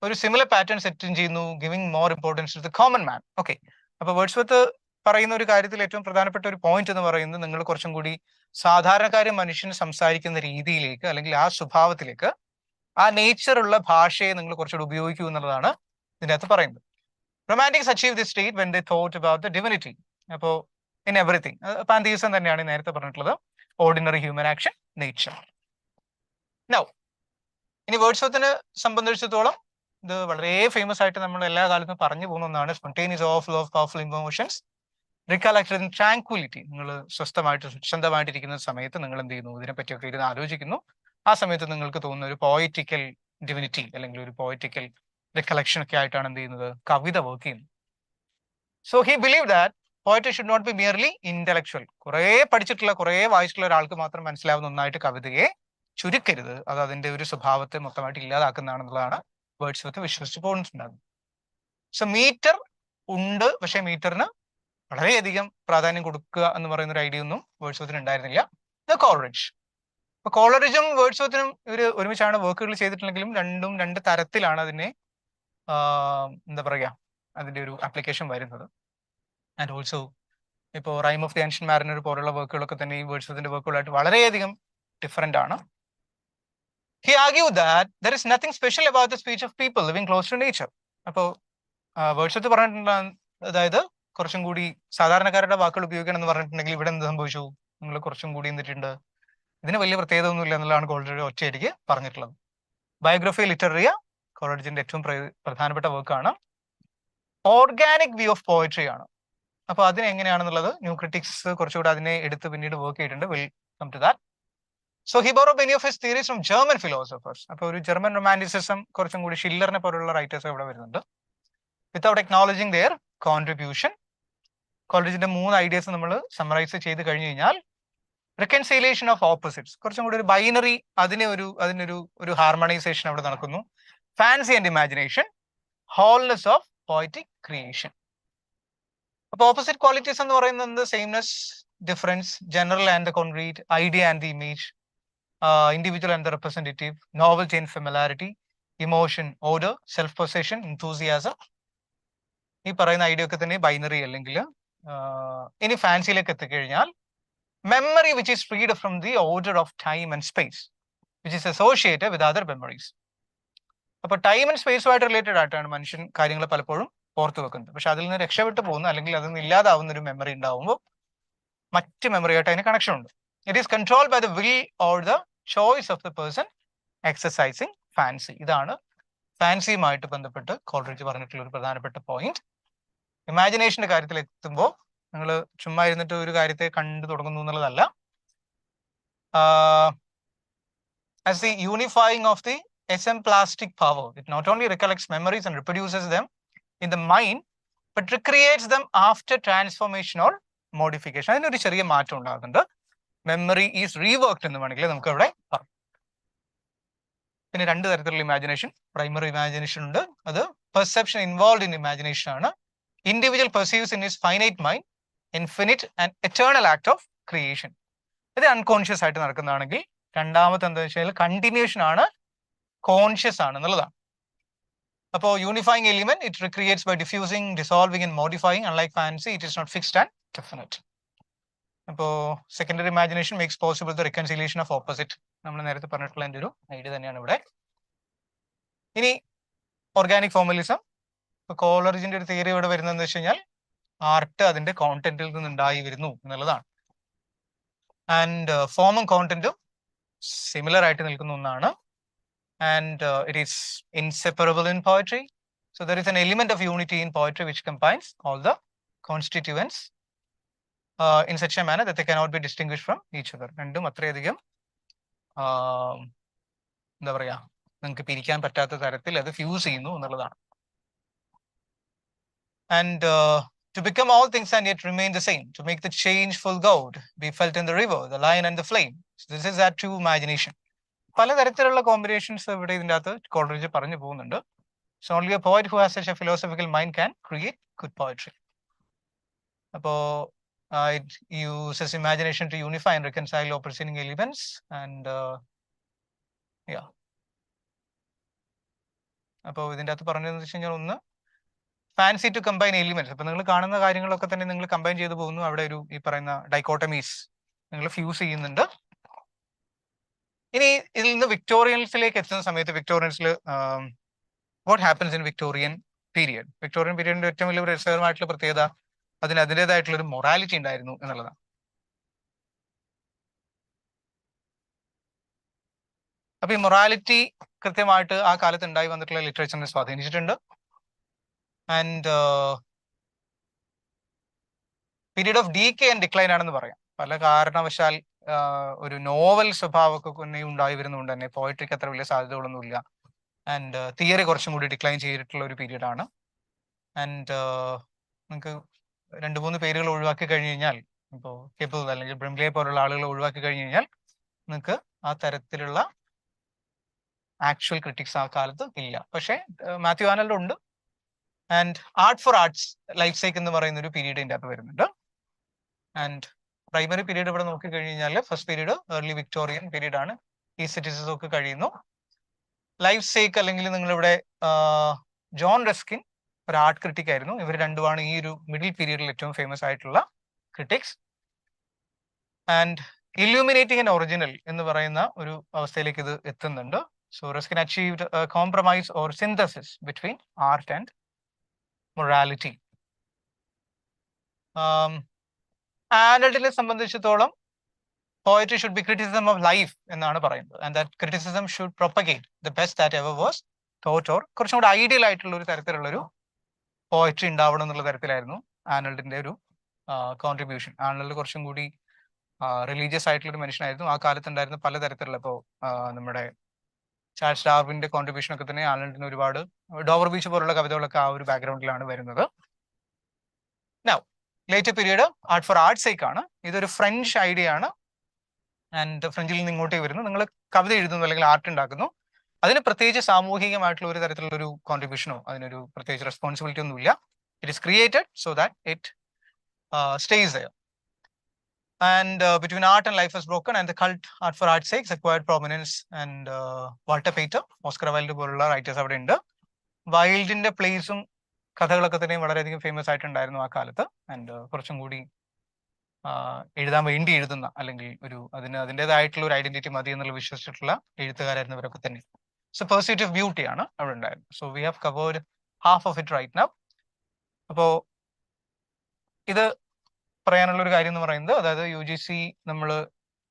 ഒരു സിമിലർ പാറ്റേൺ സെറ്റ് ചെയ്യുന്നു, giving more importance to the common man. Okay, അപ്പൊ വേർഡ്സ്വർത്ത് പറയുന്ന ഒരു കാര്യത്തിൽ ഏറ്റവും പ്രധാനപ്പെട്ട ഒരു പോയിന്റ് എന്ന് പറയുന്നത് നിങ്ങൾ കുറച്ചും കൂടി സാധാരണക്കാരൻ മനുഷ്യൻ സംസാരിക്കുന്ന രീതിയിലേക്ക് അല്ലെങ്കിൽ ആ സ്വഭാവത്തിലേക്ക്, ആ നേച്ചറുള്ള ഭാഷയെ നിങ്ങൾ കുറച്ചുകൂടി ഉപയോഗിക്കൂ എന്നുള്ളതാണ് ഇതിൻ്റെ അകത്ത് പറയുന്നത്. Romantics achieve the state when they thought about the divinity. അപ്പോൾ ഇൻ എവറിത്തിങ്, പാൻതീസം തന്നെയാണ് നേരത്തെ പറഞ്ഞിട്ടുള്ളത്, ordinary human action, nature. Now ഇനി വേർഡ്സ്വർത്തിനെ സംബന്ധിച്ചിടത്തോളം ഇത് വളരെ ഫേമസ് ആയിട്ട് നമ്മൾ എല്ലാ കാലത്തും പറഞ്ഞു പോകുന്ന ഒന്നാണ്. Spontaneous of love, powerful emotions, recollected in tranquillity. നിങ്ങൾ സ്വസ്ഥമായിട്ട് സ്വച്ഛന്തമായിട്ടിരിക്കുന്ന സമയത്ത് നിങ്ങൾ എന്ത് ചെയ്യുന്നു, ഇതിനെപ്പറ്റിയൊക്കെ ഇരുന്ന് ആലോചിക്കുന്നു. ആ സമയത്ത് നിങ്ങൾക്ക് തോന്നുന്ന ഒരു പോയറ്റിക്കൽ ഡിവിനിറ്റി അല്ലെങ്കിൽ ഒരു പോയറ്റിക്കൽ റിക്കലക്ഷൻ ഒക്കെ ആയിട്ടാണ് എന്ത് ചെയ്യുന്നത്, കവിത വർക്ക് ചെയ്യുന്നത്. So he believe that poetry should not be merely intellectual. കുറേ പഠിച്ചിട്ടുള്ള, കുറേ വായിച്ചിട്ടുള്ള ഒരാൾക്ക് മാത്രം മനസ്സിലാവുന്ന ഒന്നായിട്ട് കവിതയെ ചുരുക്കരുത്. അത് അതിന്റെ ഒരു സ്വഭാവത്തെ മൊത്തമായിട്ട് ഇല്ലാതാക്കുന്നതാണെന്നുള്ളതാണ് വേർഡ്സ്വർത്ത് വിശ്വസിച്ച് പോകുന്നുണ്ടാകുന്നത്. സോ മീറ്റർ ഉണ്ട്, പക്ഷേ മീറ്ററിന് വളരെയധികം പ്രാധാന്യം കൊടുക്കുക എന്ന് പറയുന്ന ഒരു ഐഡിയ ഒന്നും വേർഡ്സ്വർത്തിന് ഉണ്ടായിരുന്നില്ല. The Coleridge. അപ്പൊ കോളറിഡ്ജും വേർഡ്സ്വർത്തിനും ഇവർ ഒരുമിച്ചാണ് വർക്കുകൾ ചെയ്തിട്ടുണ്ടെങ്കിലും രണ്ടും രണ്ട് തരത്തിലാണ് അതിനെ എന്താ പറയുക, അതിന്റെ ഒരു ആപ്ലിക്കേഷൻ വരുന്നത്. ആൻഡ് ഓൾസോ ഇപ്പോൾ rime of the ancient mariner പോലുള്ള വർക്കുകളൊക്കെ തന്നെ ഈ വേർഡ്സ്വർത്തിന്റെ വർക്കുകളായിട്ട് വളരെയധികം ഡിഫറെന്റ് ആണ്. He argue that there is nothing special about the speech of people living close to nature. അപ്പോൾ വേർഡ്സ്വർത്ത് പറഞ്ഞിട്ടുണ്ട്, അതായത് കുറച്ചും കൂടി സാധാരണക്കാരുടെ വാക്കുകൾ ഉപയോഗിക്കണം എന്ന് പറഞ്ഞിട്ടുണ്ടെങ്കിൽ ഇവിടെ എന്ത് സംഭവിച്ചു, നിങ്ങൾ കുറച്ചും കൂടി എന്നിട്ടുണ്ട്, ഇതിന് വലിയ പ്രത്യേകത ഒന്നുമില്ല എന്നുള്ളതാണ് കോളറിഡ്ജ് ഒറ്റയടിക്ക് പറഞ്ഞിട്ടുള്ളത്. ബയോഗ്രഫി ലിറ്റററിയ കോളറിഡ്ജിന്റെ ഏറ്റവും പ്രധാനപ്പെട്ട വർക്കാണ്. ഓർഗാനിക് വ്യൂ ഓഫ് പോയട്രി ആണ്. അപ്പൊ അതിന് എങ്ങനെയാണെന്നുള്ളത് ന്യൂ ക്രിറ്റിക്സ് കുറച്ചുകൂടി അതിനെ എടുത്ത് പിന്നീട് വർക്ക് ചെയ്തിട്ടുണ്ട്. Will come to that. So he borrow many of his theories from German philosophers. അപ്പോൾ ഒരു ജർമ്മൻ റൊമാൻറ്റിസിസം കുറച്ചും കൂടി ഷില്ലറിനെ പോലുള്ള റൈറ്റേഴ്സ് ഇവിടെ വരുന്നുണ്ട്. Without acknowledging their contribution. കോളറിഡ്ജിന്റെ 3 ഐഡിയാസ് നമ്മൾ സമ്മറൈസ് ചെയ്ത് കഴിഞ്ഞു കഴിഞ്ഞാൽ, റിക്കൺസിലേഷൻ ഓഫ് ഓപ്പോസിറ്റ്സ്, കുറച്ചും കൂടി ഒരു ബൈനറി, അതിനൊരു ഹാർമണൈസേഷൻ അവിടെ നടക്കുന്നു. Fancy and imagination, wholeness of poetic creation. അപ്പൊ ഓപ്പോസിറ്റ് ക്വാളിറ്റീസ് എന്ന് പറയുന്നത് sameness, difference, general and the concrete, idea and the image, individual and the representative, novelty and familiarity, emotion, order, self possession, enthusiasm. ഈ പറയുന്ന idea ഒക്കെ തന്നെ binary. അല്ലെങ്കിൽ ഇനി ഫാൻസിയിലേക്ക് എത്തിക്കഴിഞ്ഞാൽ memory which is freed from the order of time and space which is associated with other memories. അപ്പൊ time and സ്പേസുമായിട്ട് related ആയിട്ടാണ് മനുഷ്യൻ കാര്യങ്ങൾ പലപ്പോഴും ഓർത്തു വെക്കുന്നത്. പക്ഷെ അതിൽ നിന്ന് രക്ഷപ്പെട്ടു പോകുന്ന അല്ലെങ്കിൽ അതിൽ നിന്ന് ഇല്ലാതാവുന്ന ഒരു മെമ്മറി ഉണ്ടാവുമ്പോൾ മറ്റ് മെമ്മറിയായിട്ട് അതിന് കണക്ഷൻ ഉണ്ട്. It is control by the will or the choice of the person exercising fancy. ഇതാണ് ഫാൻസിയുമായിട്ട് ബന്ധപ്പെട്ട് കോളറിഡ്ജ് പറഞ്ഞിട്ടുള്ള ഒരു പ്രധാനപ്പെട്ട പോയിന്റ്. ഇമാജിനേഷന്റെ കാര്യത്തിൽ എത്തുമ്പോൾ നിങ്ങൾ ചുമ്മാ ഇരുന്നിട്ട് ഒരു കാര്യത്തെ കണ്ടു തുടങ്ങുന്നു എന്നുള്ളതല്ല. As the unifying of the 𝗟𝗘𝗔𝗗 power, it not only recollects memories and reproduces them in the mind, but recreates them after transformation or modification. അതിനൊരു ചെറിയ മാറ്റം ഉണ്ടാകുന്നുണ്ട്. മെമ്മറി ഈസ് റീവർക്ക്ഡ് എന്ന് വേണമെങ്കിൽ നമുക്ക് ഇവിടെ പറയാം. പിന്നെ രണ്ട് തരത്തിലുള്ള ഇമാജിനേഷൻ. പ്രൈമറി ഇമാജിനേഷൻ ഉണ്ട്, അത് പെർസെപ്ഷൻ ഇൻവോൾവ് ഇൻ ഇമാജിനേഷൻ ആണ്. Individual perceives in his finite mind infinite and eternal act of creation. ഇത് അൺകോൺഷ്യസ് ആയിട്ട് നടക്കുന്നതാണെങ്കിൽ രണ്ടാമത്തെ എന്താ വെച്ചാൽ കണ്ടിന്യൂഷൻ ആണ്, കോൺഷ്യസ് ആണ് എന്നുള്ളതാണ്. അപ്പോൾ unifying element it recreates by diffusing, dissolving and modifying. Unlike fancy it is not fixed and definite. അപ്പോൾ secondary imagination makes possible the reconciliation of opposite. നമ്മൾ നേരത്തെ പറഞ്ഞിട്ടുള്ള എൻ്റെ ഒരു ഐഡിയ തന്നെയാണ് ഇവിടെ. ഇനി ഓർഗാനിക് ഫോർമലിസം. കോളറിജിന്റെ ഒരു തിയറി ഇവിടെ വരുന്നതെന്ന് വെച്ച് കഴിഞ്ഞാൽ ആർട്ട് അതിന്റെ കോണ്ടന്റിൽ നിന്ന് ഉണ്ടായി വരുന്നു എന്നുള്ളതാണ്. ആൻഡ് ഫോമും കോണ്ടന്റും സിമിലർ ആയിട്ട് നിൽക്കുന്ന ഒന്നാണ്. And it is inseparable in poetry. So there is an element of unity in poetry which combines all the constituents in such a manner that they cannot be distinguished from each other. രണ്ടും അത്രയധികം എന്താ പറയാ, നിങ്ങൾക്ക് പിരിക്കാൻ പറ്റാത്ത തരത്തിൽ അത് fuse ചെയ്യുന്നു എന്നുള്ളതാണ്. And to become all things and yet remain the same, to make the changeful God be felt in the river, the lion and the flame. So this is that true imagination. പലതരത്തിലുള്ള combinations ഇവിടെ ഇതിൻ്റെ അകത്ത് കോളറിജ് പറഞ്ഞു പോകുന്നുണ്ട്. So only a poet who has such a philosophical mind can create good poetry. അപ്പോൾ it uses imagination to unify and reconcile opposing elements and yeah. അപ്പോൾ ഇതിൻ്റെ അകത്ത് പറഞ്ഞതെന്ന് വെച്ച് കഴിഞ്ഞാൽ ഒന്ന് ഫാൻസി ടു കമ്പൈൻ എലിമെന്റ്സ്. അപ്പൊ നിങ്ങൾ കാണുന്ന കാര്യങ്ങളൊക്കെ തന്നെ നിങ്ങൾ കമ്പൈൻ ചെയ്ത് പോകുന്നു. അവിടെ ഒരു ഈ പറയുന്ന ഡൈക്കോട്ടമീസ് നിങ്ങൾ ഫ്യൂസ് ചെയ്യുന്നുണ്ട്. ഇനി ഇതിൽ നിന്ന് വിക്ടോറിയൻസിലേക്ക് എത്തുന്ന സമയത്ത് വിക്ടോറിയൻസിൽ what happens in Victorian period. Victorian പീരിയഡിന്റെ ഏറ്റവും വലിയ രസകരമായിട്ടുള്ള പ്രത്യേകത അതിന് അതിൻ്റെതായിട്ടുള്ള ഒരു മൊറാലിറ്റി ഉണ്ടായിരുന്നു എന്നുള്ളതാണ്. അപ്പൊ ഈ മൊറാലിറ്റി കൃത്യമായിട്ട് ആ കാലത്ത് ഉണ്ടായി വന്നിട്ടുള്ള ലിറ്ററേച്ചറിനെ സ്വാധീനിച്ചിട്ടുണ്ട്. And period of decay and decline ആണെന്ന് പറയാം. പല കാരണവശാൽ ഒരു നോവൽ സ്വഭാവമൊക്കെ തന്നെ ഉണ്ടായി വരുന്നതുകൊണ്ട് തന്നെ പോയട്രിക്ക് അത്ര വലിയ സാധ്യതകളൊന്നുമില്ല. ആൻഡ് തിയറി കുറച്ചും കൂടി ഡിക്ലൈൻ ചെയ്തിട്ടുള്ള ഒരു പീരീഡ് ആണ്. ആൻഡ് നിങ്ങൾക്ക് 2-3 പേരുകൾ ഒഴിവാക്കി കഴിഞ്ഞു കഴിഞ്ഞാൽ, ഇപ്പോൾ കെപ്പിൾ അല്ലെങ്കിൽ ബ്രിംഗ്ലെ പോലുള്ള ആളുകൾ ഒഴിവാക്കി കഴിഞ്ഞു കഴിഞ്ഞാൽ നിങ്ങൾക്ക് ആ തരത്തിലുള്ള ആക്ച്വൽ ക്രിറ്റിക്സ് ആ കാലത്ത് ഇല്ല. പക്ഷേ മാത്യു ആർണൽഡ് ഉണ്ട്. And art for arts life psyche എന്ന് പറയുന്ന ഒരു പീരീഡ് ഇതിൻ്റെ അകത്ത് വരുന്നുണ്ട്. ആൻഡ് പ്രൈമറി പീരീഡ് ഇവിടെ നോക്കി കഴിഞ്ഞു കഴിഞ്ഞാൽ first period early Victorian period ആണ്. ഈ സിറ്റിസൻസ് ഒക്കെ കഴിയുന്നു. ലൈഫ് സേക്ക് അല്ലെങ്കിൽ നിങ്ങളിവിടെ ജോൺ റസ്കിൻ ഒരു ആർട്ട് ക്രിറ്റിക് ആയിരുന്നു. ഇവർ രണ്ടുമാണ് ഈ ഒരു മിഡിൽ പീരീഡിൽ ഏറ്റവും ഫേമസ് ആയിട്ടുള്ള critics. And illuminating and original എന്ന് പറയുന്ന ഒരു അവസ്ഥയിലേക്ക് ഇത് എത്തുന്നുണ്ട്. So Ruskin achieved compromise or synthesis between art and morality. ആർണൽഡിനെ സംബന്ധിച്ചിടത്തോളം poetry should be criticism of life എന്നാണ് പറയുന്നത്. And that criticism should propagate the best that ever was thought, or കുറച്ചും കൂടി ഐഡിയൽ ആയിട്ടുള്ള ഒരു തരത്തിലുള്ളൊരു പോയട്രി ഉണ്ടാവണം എന്നുള്ള തരത്തിലായിരുന്നു ആർണൽഡിന്റെ ഒരു കോൺട്രിബ്യൂഷൻ. ആർണൽഡ് കുറച്ചും കൂടി റിലീജിയസ് ആയിട്ടുള്ള ഒരു മനുഷ്യനായിരുന്നു. ആ കാലത്ത് ഉണ്ടായിരുന്ന പലതരത്തിലുള്ള, ഇപ്പോൾ നമ്മുടെ ചാൾസ് ഡാർവിന്റെ കോൺട്രിബ്യൂഷൻ ഒക്കെ തന്നെ ആർണൽഡിന് ഒരുപാട്, ഡോവർ ബീച്ച് പോലുള്ള കവിതകളൊക്കെ ആ ഒരു ബാക്ക്ഗ്രൗണ്ടിലാണ് വരുന്നത്. Now later period art for art's sake ആണ്. ഇതൊരു ഫ്രഞ്ച് ഐഡിയ ആണ്. ആൻഡ് ഫ്രഞ്ചിൽ നിന്ന് ഇങ്ങോട്ടേക്ക് വരുന്നു. നിങ്ങൾ കവിത എഴുതുന്നു അല്ലെങ്കിൽ ആർട്ട് ഉണ്ടാക്കുന്നു. അതിന് പ്രത്യേകിച്ച് സാമൂഹികമായിട്ടുള്ള ഒരു തരത്തിലുള്ള ഒരു കോൺട്രിബ്യൂഷനോ അതിനൊരു പ്രത്യേകിച്ച് റെസ്പോൺസിബിലിറ്റി ഒന്നുമില്ല. It is created so that it stays there. And between art and life was broken and the cult art for art's sake acquired prominence. And Walter Pater, Oscar Wilde പോലുള്ള റൈറ്റേഴ്സ് അവിടെ ഉണ്ട്. വൈൽഡിന്റെ പ്ലേസും കഥകളൊക്കെ തന്നെയും വളരെയധികം famous ആയിട്ടുണ്ടായിരുന്നു ആ കാലത്ത്. And കുറച്ചും കൂടി എഴുതാൻ വേണ്ടി എഴുതുന്ന, അല്ലെങ്കിൽ ഒരു അതിൻ്റെതായിട്ടുള്ള ഒരു ഐഡന്റിറ്റി മതി എന്നുള്ള വിശ്വസിച്ചിട്ടുള്ള എഴുത്തുകാരായിരുന്നു ഇവരൊക്കെ തന്നെ. സോ പെർസ്യൂട്ട് ഓഫ് ബ്യൂട്ടി ആണ് അവിടെ ഉണ്ടായിരുന്നത്. So we have covered half of it right now. അപ്പോൾ ഇത് പറയാനുള്ള ഒരു കാര്യം എന്ന് പറയുന്നത്, അതായത് UGC നമ്മൾ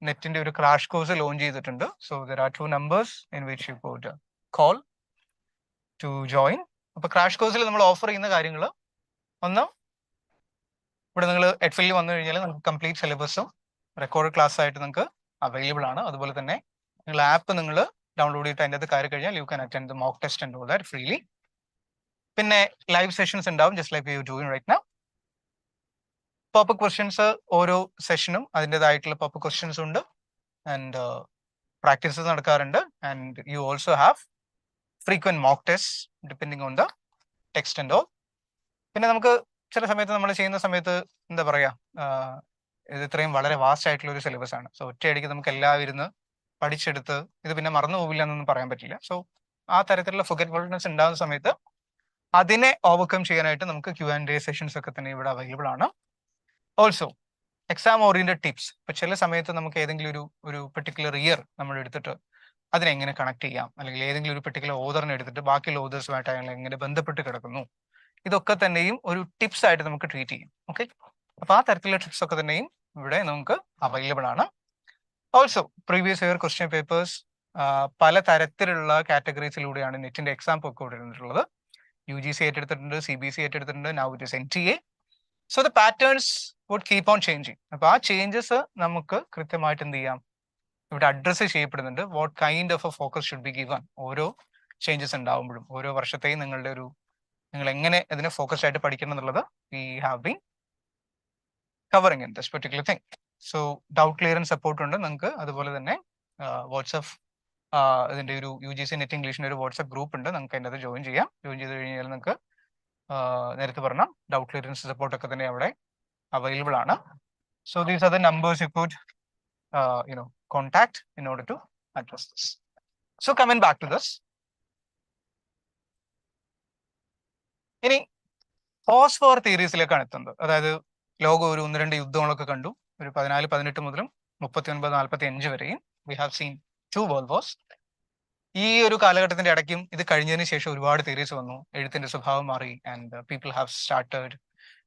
നെറ്റിന്റെ ഒരു ക്രാഷ് കോഴ്സ് ലോഞ്ച് ചെയ്തിട്ടുണ്ട്. So there are 2 numbers in which you could call to join. അപ്പോൾ ക്രാഷ് കോഴ്സിൽ നമ്മൾ ഓഫർ ചെയ്യുന്ന കാര്യങ്ങൾ, ഒന്ന് ഇവിടെ നിങ്ങൾ എഡ്ഫിലിൽ വന്നു കഴിഞ്ഞാൽ നമുക്ക് കംപ്ലീറ്റ് സിലബസും റെക്കോർഡ് ക്ലാസ് ആയിട്ട് നിങ്ങൾക്ക് അവൈലബിൾ ആണ്. അതുപോലെ തന്നെ നിങ്ങൾ ആപ്പ് നിങ്ങൾ ഡൗൺലോഡ് ചെയ്തിട്ട് അതിൻ്റെ അകത്ത് കയറി കഴിഞ്ഞാൽ you can attend the mock test and all that freely. പിന്നെ ലൈവ് സെഷൻസ് ഉണ്ടാവും, just like you doing right now. Pop questions ഓരോ സെഷനും അതിൻ്റെതായിട്ടുള്ള പോപ്പ് ക്വസ്റ്റ്യൻസ് ഉണ്ട് ആൻഡ് പ്രാക്ടീസസ് നടക്കാറുണ്ട്. And you also have frequent mock test depending on the text and all. പിന്നെ നമുക്ക് ചില സമയത്ത് നമ്മൾ ചെയ്യുന്ന സമയത്ത് എന്താ പറയാ, ഇത് ഇത്രയും വളരെ വാസ്റ്റ് ആയിട്ടുള്ള ഒരു സിലബസ് ആണ്. സോ ഒറ്റയടിക്ക് നമുക്ക് എല്ലാം ഇരുന്ന് പഠിച്ചെടുത്ത് ഇത് പിന്നെ മറന്നു പോകില്ല എന്നൊന്നും പറയാൻ പറ്റില്ല. സോ ആ തരത്തിലുള്ള ഫൊഗറ്റ്ഫുൾനെസ് ഉണ്ടാകുന്ന സമയത്ത് അതിനെ ഓവർകം ചെയ്യാനായിട്ട് നമുക്ക് Q&A സെഷൻസ് ഒക്കെ തന്നെ ഇവിടെ അവൈലബിൾ ആണ്. Also exam oriented tips. ഇപ്പൊ ചില സമയത്ത് നമുക്ക് ഏതെങ്കിലും ഒരു പെർട്ടിക്കുലർ ഇയർ നമ്മൾ എടുത്തിട്ട് അതിനെങ്ങനെ കണക്ട് ചെയ്യാം, അല്ലെങ്കിൽ ഏതെങ്കിലും ഒരു പെർട്ടിക്കുലർ ഓതറിനെ എടുത്തിട്ട് ബാക്കിയുള്ള ഓതേഴ്സുമായിട്ട് അയാൾ എങ്ങനെ ബന്ധപ്പെട്ട് കിടക്കുന്നു, ഇതൊക്കെ തന്നെയും ഒരു ടിപ്സ് ആയിട്ട് നമുക്ക് ട്രീറ്റ് ചെയ്യും. ഓക്കെ, അപ്പൊ ആ തരത്തിലുള്ള ടിപ്സ് ഒക്കെ തന്നെയും ഇവിടെ നമുക്ക് അവൈലബിൾ ആണ്. Also previous year question papers പല തരത്തിലുള്ള കാറ്റഗറീസിലൂടെയാണ് നെറ്റിന്റെ എക്സാം പൊയ്ക്കൊണ്ടിരുന്നിട്ടുള്ളത്. UGC ഏറ്റെടുത്തിട്ടുണ്ട്, CBC ഏറ്റെടുത്തിട്ടുണ്ട്, now it is NTA. So the patterns would keep on changing. അപ്പൊ ആ ചേഞ്ചസ് നമുക്ക് കൃത്യമായിട്ട് എന്ത് ചെയ്യാം, ഇവിടെ അഡ്രസ്സ് ചെയ്യപ്പെടുന്നുണ്ട്. What kind of A focus should be given. ഓരോ ചേഞ്ചസ് ഉണ്ടാകുമ്പോഴും ഓരോ വർഷത്തെയും നിങ്ങൾ എങ്ങനെ ഇതിനെ ഫോക്കസ്ഡ് ആയിട്ട് പഠിക്കണം എന്നുള്ളത് we have been covering in this particular thing. So doubt clearance support ഉണ്ട് നിങ്ങൾക്ക്. അതുപോലെ തന്നെ വാട്സ്ആപ്പ് ഇതിന്റെ ഒരു UGC നെറ്റ് ഇംഗ്ലീഷിന്റെ ഒരു വാട്സ്ആപ്പ് ഗ്രൂപ്പ് ഉണ്ട്, നിങ്ങൾക്ക് അതിൻ്റെ അത് ജോയിൻ ചെയ്യാം. ജോയിൻ ചെയ്ത് കഴിഞ്ഞാൽ നിങ്ങൾക്ക് നേരത്തെ പറഞ്ഞ ഡൗട്ട് ക്ലിയറൻസ് സപ്പോർട്ട് ഒക്കെ തന്നെ അവിടെ അവൈലബിൾ ആണ്. So these are the numbers you could contact in order to address this. So coming back to this, ഇനി പോസ്റ്റ് വാർ തിയറീസിലേക്കാണ് എത്തുന്നത്. അതായത് ലോകം ഒരു 1-2 യുദ്ധങ്ങളൊക്കെ കണ്ടു. ഒരു 14-18 മുതലും 39-45 വരെയും we have seen 2 world wars. ഈ ഒരു കാലഘട്ടത്തിന്റെ ഇടയ്ക്കും ഇത് കഴിഞ്ഞതിന് ശേഷം ഒരുപാട് തിയറീസ് വന്നു. എഴുത്തിന്റെ സ്വഭാവം മാറി and people have started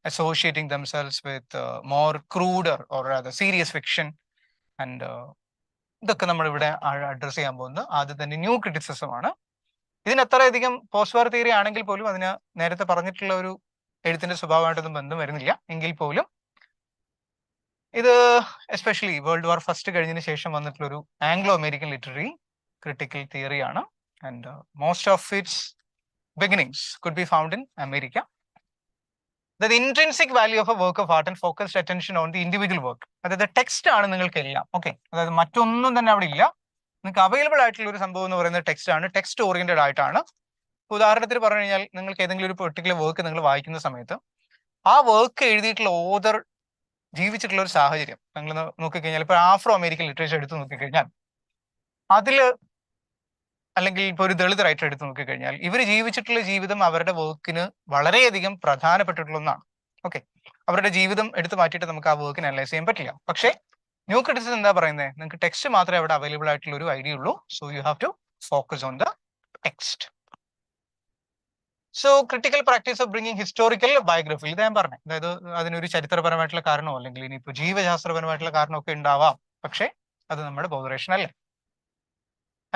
associating themselves with more cruder or rather serious fiction. And ഇതൊക്കെ നമ്മൾ ഇവിടെ അഡ്രസ് ചെയ്യാൻ പോകുന്നത് ആദ്യം തന്നെ ന്യൂ ക്രിറ്റിസിസം ആണ്. ഇതിന് അത്രയധികം പോസ്റ്റ് വാർ തിയറി ആണെങ്കിൽ പോലും അതിന് നേരത്തെ പറഞ്ഞിട്ടുള്ള ഒരു എഴുത്തിന്റെ സ്വഭാവമായിട്ടൊന്നും ബന്ധം വരുന്നില്ല. എങ്കിൽ പോലും ഇത് എസ്പെഷ്യലി വേൾഡ് വാർ ഫസ്റ്റ് കഴിഞ്ഞതിന് ശേഷം വന്നിട്ടുള്ള ഒരു Anglo American literary critical theory ആണ്. And most of its beginnings could be found in America. The intrinsic value of a work of art and focused attention on the individual work. അതായത് text ആണ് നിങ്ങൾക്ക് എല്ലാം. Okay, അതായത് മറ്റൊന്നും തന്നെ അവിടെ ഇല്ല. നിങ്ങൾക്ക് അവൈലബിൾ ആയിട്ടുള്ള ഒരു സംഭവം എന്ന് പറയുന്നത് ടെക്സ്റ്റ് ആണ്. ടെക്സ്റ്റ് ഓറിയന്റഡ് ആയിട്ടാണ്. ഉദാഹരണത്തിന് പറഞ്ഞു കഴിഞ്ഞാൽ നിങ്ങൾക്ക് ഏതെങ്കിലും ഒരു പെർട്ടിക്കുലർ വർക്ക് നിങ്ങൾ വായിക്കുന്ന സമയത്ത് ആ വർക്ക് എഴുതിയിട്ടുള്ള ഓതർ ജീവിച്ചിട്ടുള്ള ഒരു സാഹചര്യം നിങ്ങൾ നോക്കിക്കഴിഞ്ഞാൽ, ഇപ്പൊ ആഫ്രോ അമേരിക്കൻ ലിറ്ററേച്ചർ എടുത്ത് നോക്കിക്കഴിഞ്ഞാൽ അതില്, അല്ലെങ്കിൽ ഇപ്പോൾ ഒരു ദളിത് റൈറ്റർ എടുത്ത് നോക്കിക്കഴിഞ്ഞാൽ ഇവർ ജീവിച്ചിട്ടുള്ള ജീവിതം അവരുടെ വർക്കിന് വളരെയധികം പ്രധാനപ്പെട്ടിട്ടുള്ള ഒന്നാണ്. ഓക്കെ, അവരുടെ ജീവിതം എടുത്ത് മാറ്റിയിട്ട് നമുക്ക് ആ വർക്കിനെ അനലൈസ് ചെയ്യാൻ പറ്റില്ല. പക്ഷേ ന്യൂ ക്രിറ്റിസിസം എന്താ പറയുന്നത്, നിങ്ങൾക്ക് ടെക്സ്റ്റ് മാത്രമേ അവിടെ അവൈലബിൾ ആയിട്ടുള്ള ഒരു ഐഡിയ ഉള്ളൂ. So you have to focus on the text. So critical practice of bringing historical biography, ഇത് ഞാൻ പറഞ്ഞു. അതായത് അതിനൊരു ചരിത്രപരമായിട്ടുള്ള കാരണമോ അല്ലെങ്കിൽ ഇനിയിപ്പോൾ ജീവശാസ്ത്രപരമായിട്ടുള്ള കാരണമൊക്കെ ഉണ്ടാവാം, പക്ഷേ അത് നമ്മുടെ ബോധറേഷൻ അല്ല.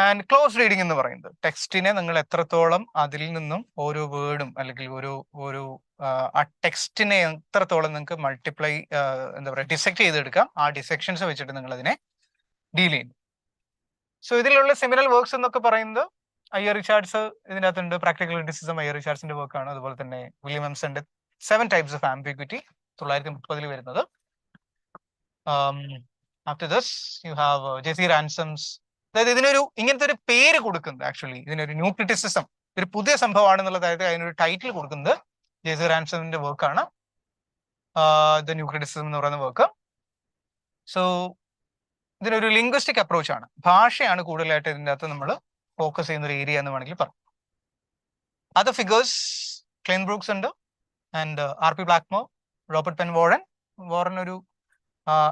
ആൻഡ് ക്ലോസ് റീഡിംഗ് എന്ന് പറയുന്നത് ടെക്സ്റ്റിനെ നിങ്ങൾ എത്രത്തോളം അതിൽ നിന്നും ഓരോ വേർഡും അല്ലെങ്കിൽ ഓരോ ആ ടെക്സ്റ്റിനെ എത്രത്തോളം നിങ്ങൾക്ക് മൾട്ടിപ്ലൈ എന്താ പറയുക ഡിസെക്ട് ചെയ്തെടുക്കാം, ആ ഡിസെക്ഷൻസ് വെച്ചിട്ട് നിങ്ങൾ അതിനെ ഡീൽ ചെയ്യുന്നു. സോ ഇതിലുള്ള സെമിനൽ വർക്ക്സ് എന്നൊക്കെ പറയുന്നത് അയ്യർ റിച്ചാർഡ്സ് ഇതിനകത്തുണ്ട്. പ്രാക്ടിക്കൽ ക്രിറ്റിസിസം അയ്യർ റിച്ചാർഡ്സിന്റെ വർക്കാണ്. അതുപോലെ തന്നെ വില്യം എംസന്റെ 7 types of ambiguity 1930 വരുന്നത്. After this you have J C Ransom's. അതായത് ഇതിനൊരു ഇങ്ങനത്തെ ഒരു പേര് കൊടുക്കുന്നത്, ആക്ച്വലി ഇതിനൊരു ന്യൂ ക്രിറ്റിസിസം ഒരു പുതിയ സംഭവമാണെന്നുള്ളത്, അതായത് അതിനൊരു ടൈറ്റിൽ കൊടുക്കുന്നത് ജെസി റാൻസമിന്റെ വർക്കാണ്, ദ ന്യൂ ക്രിറ്റിസിസം എന്ന് പറയുന്ന വർക്ക്. സോ ഇതിനൊരു ലിംഗ്വിസ്റ്റിക് അപ്രോച്ച് ആണ്, ഭാഷയാണ് കൂടുതലായിട്ട് ഇതിൻ്റെ അകത്ത് നമ്മൾ ഫോക്കസ് ചെയ്യുന്ന ഒരു ഏരിയ എന്ന് വേണമെങ്കിൽ പറയാം. അതർ ഫിഗേഴ്സ് ക്ലെൻ ബ്രൂക്സ് ഉണ്ട്, and R.P. Blackmur, Robert Penn Warren. Warren ഒരു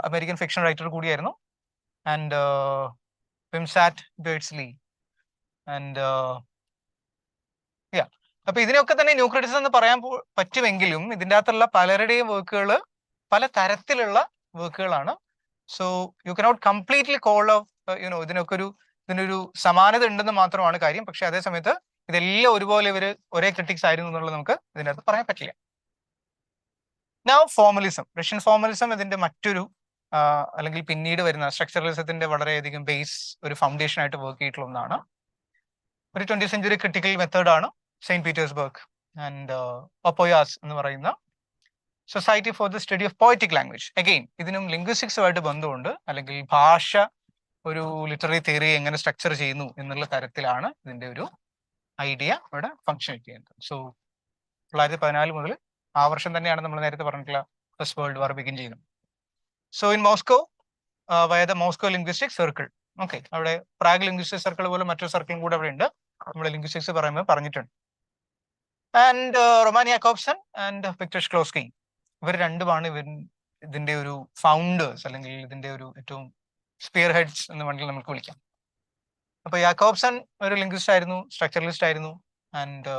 അമേരിക്കൻ ഫിക്ഷൻ റൈറ്റർ കൂടിയായിരുന്നു. And Wimsatt Beardsley and yeah. അപ്പൊ ഇതിനൊക്കെ തന്നെ ന്യൂ ക്രിറ്റിസിസം എന്ന് പറയാൻ പറ്റുമെങ്കിലും ഇതിൻ്റെ അകത്തുള്ള പലരുടെയും വർക്കുകൾ പല തരത്തിലുള്ള വർക്കുകളാണ്. So you cannot completely call off ഇതിനൊരു സമാനത ഉണ്ടെന്ന് മാത്രമാണ് കാര്യം. പക്ഷെ അതേ സമയത്ത് ഇതെല്ലാം ഒരുപോലെ ഇവര് ഒരേ ക്രിറ്റിക്സ് ആയിരുന്നു എന്നുള്ളത് നമുക്ക് ഇതിൻ്റെ അകത്ത് പറയാൻ പറ്റില്ല. Now formalism. റഷ്യൻ ഫോർമലിസം ഇതിന്റെ മറ്റൊരു അല്ലെങ്കിൽ പിന്നീട് വരുന്ന സ്ട്രക്ചറലിസത്തിന്റെ വളരെയധികം ബേസ് ഒരു ഫൗണ്ടേഷൻ ആയിട്ട് വർക്ക് ചെയ്തിട്ടുള്ള ഒന്നാണ്. ഒരു 20th സെഞ്ചുറി ക്രിട്ടിക്കൽ മെത്തേഡാണ് സെയിന്റ് പീറ്റേഴ്സ്ബർഗ് ആൻഡ് ഒപ്പോയാസ് എന്ന് പറയുന്ന society for the study of poetic language. Again ഇതിനും ലിംഗ്വിസ്റ്റിക്സുമായിട്ട് ബന്ധമുണ്ട്, അല്ലെങ്കിൽ ഭാഷ ഒരു ലിറ്റററി തിയറി എങ്ങനെ സ്ട്രക്ചർ ചെയ്യുന്നു എന്നുള്ള തരത്തിലാണ് ഇതിന്റെ ഒരു ഐഡിയ ഇവിടെ ഫങ്ഷൻ ചെയ്യുന്നത്. സോ 1914 മുതൽ ആ വർഷം തന്നെയാണ് നമ്മൾ നേരത്തെ പറഞ്ഞിട്ടുള്ള ഫസ്റ്റ് വേൾഡ് വാർ ബിഗിൻ ചെയ്യുന്നത്. സോ ഇൻ മോസ്കോ വയ the Moscow linguistic circle. Okay, അവിടെ പ്രാഗ് ലിംഗ്വിസ്റ്റിക് സർക്കിൾ പോലെ മറ്റൊരു സർക്കിളും കൂടെ അവിടെ ഉണ്ട്, നമ്മൾ ലിംഗ്വിസ്റ്റിക്സ് പറയുമ്പോൾ പറഞ്ഞിട്ടുണ്ട്. ആൻഡ് റൊമാൻ യാക്കോബ്സൺ ആൻഡ് വിക്ടർ ഷ്ക്ലോസ്കി, ഇവർ രണ്ടുമാണ് ഇതിന്റെ ഒരു ഫൗണ്ടേഴ്സ്, അല്ലെങ്കിൽ ഇതിന്റെ ഒരു ഏറ്റവും സ്പിയർ ഹെഡ്സ് എന്ന് വേണമെങ്കിൽ നമുക്ക് വിളിക്കാം. അപ്പൊ യാക്കോബ്സൺ ഒരു ലിംഗ്വിസ്റ്റ് ആയിരുന്നു, സ്ട്രക്ചറലിസ്റ്റ് ആയിരുന്നു. ആൻഡ്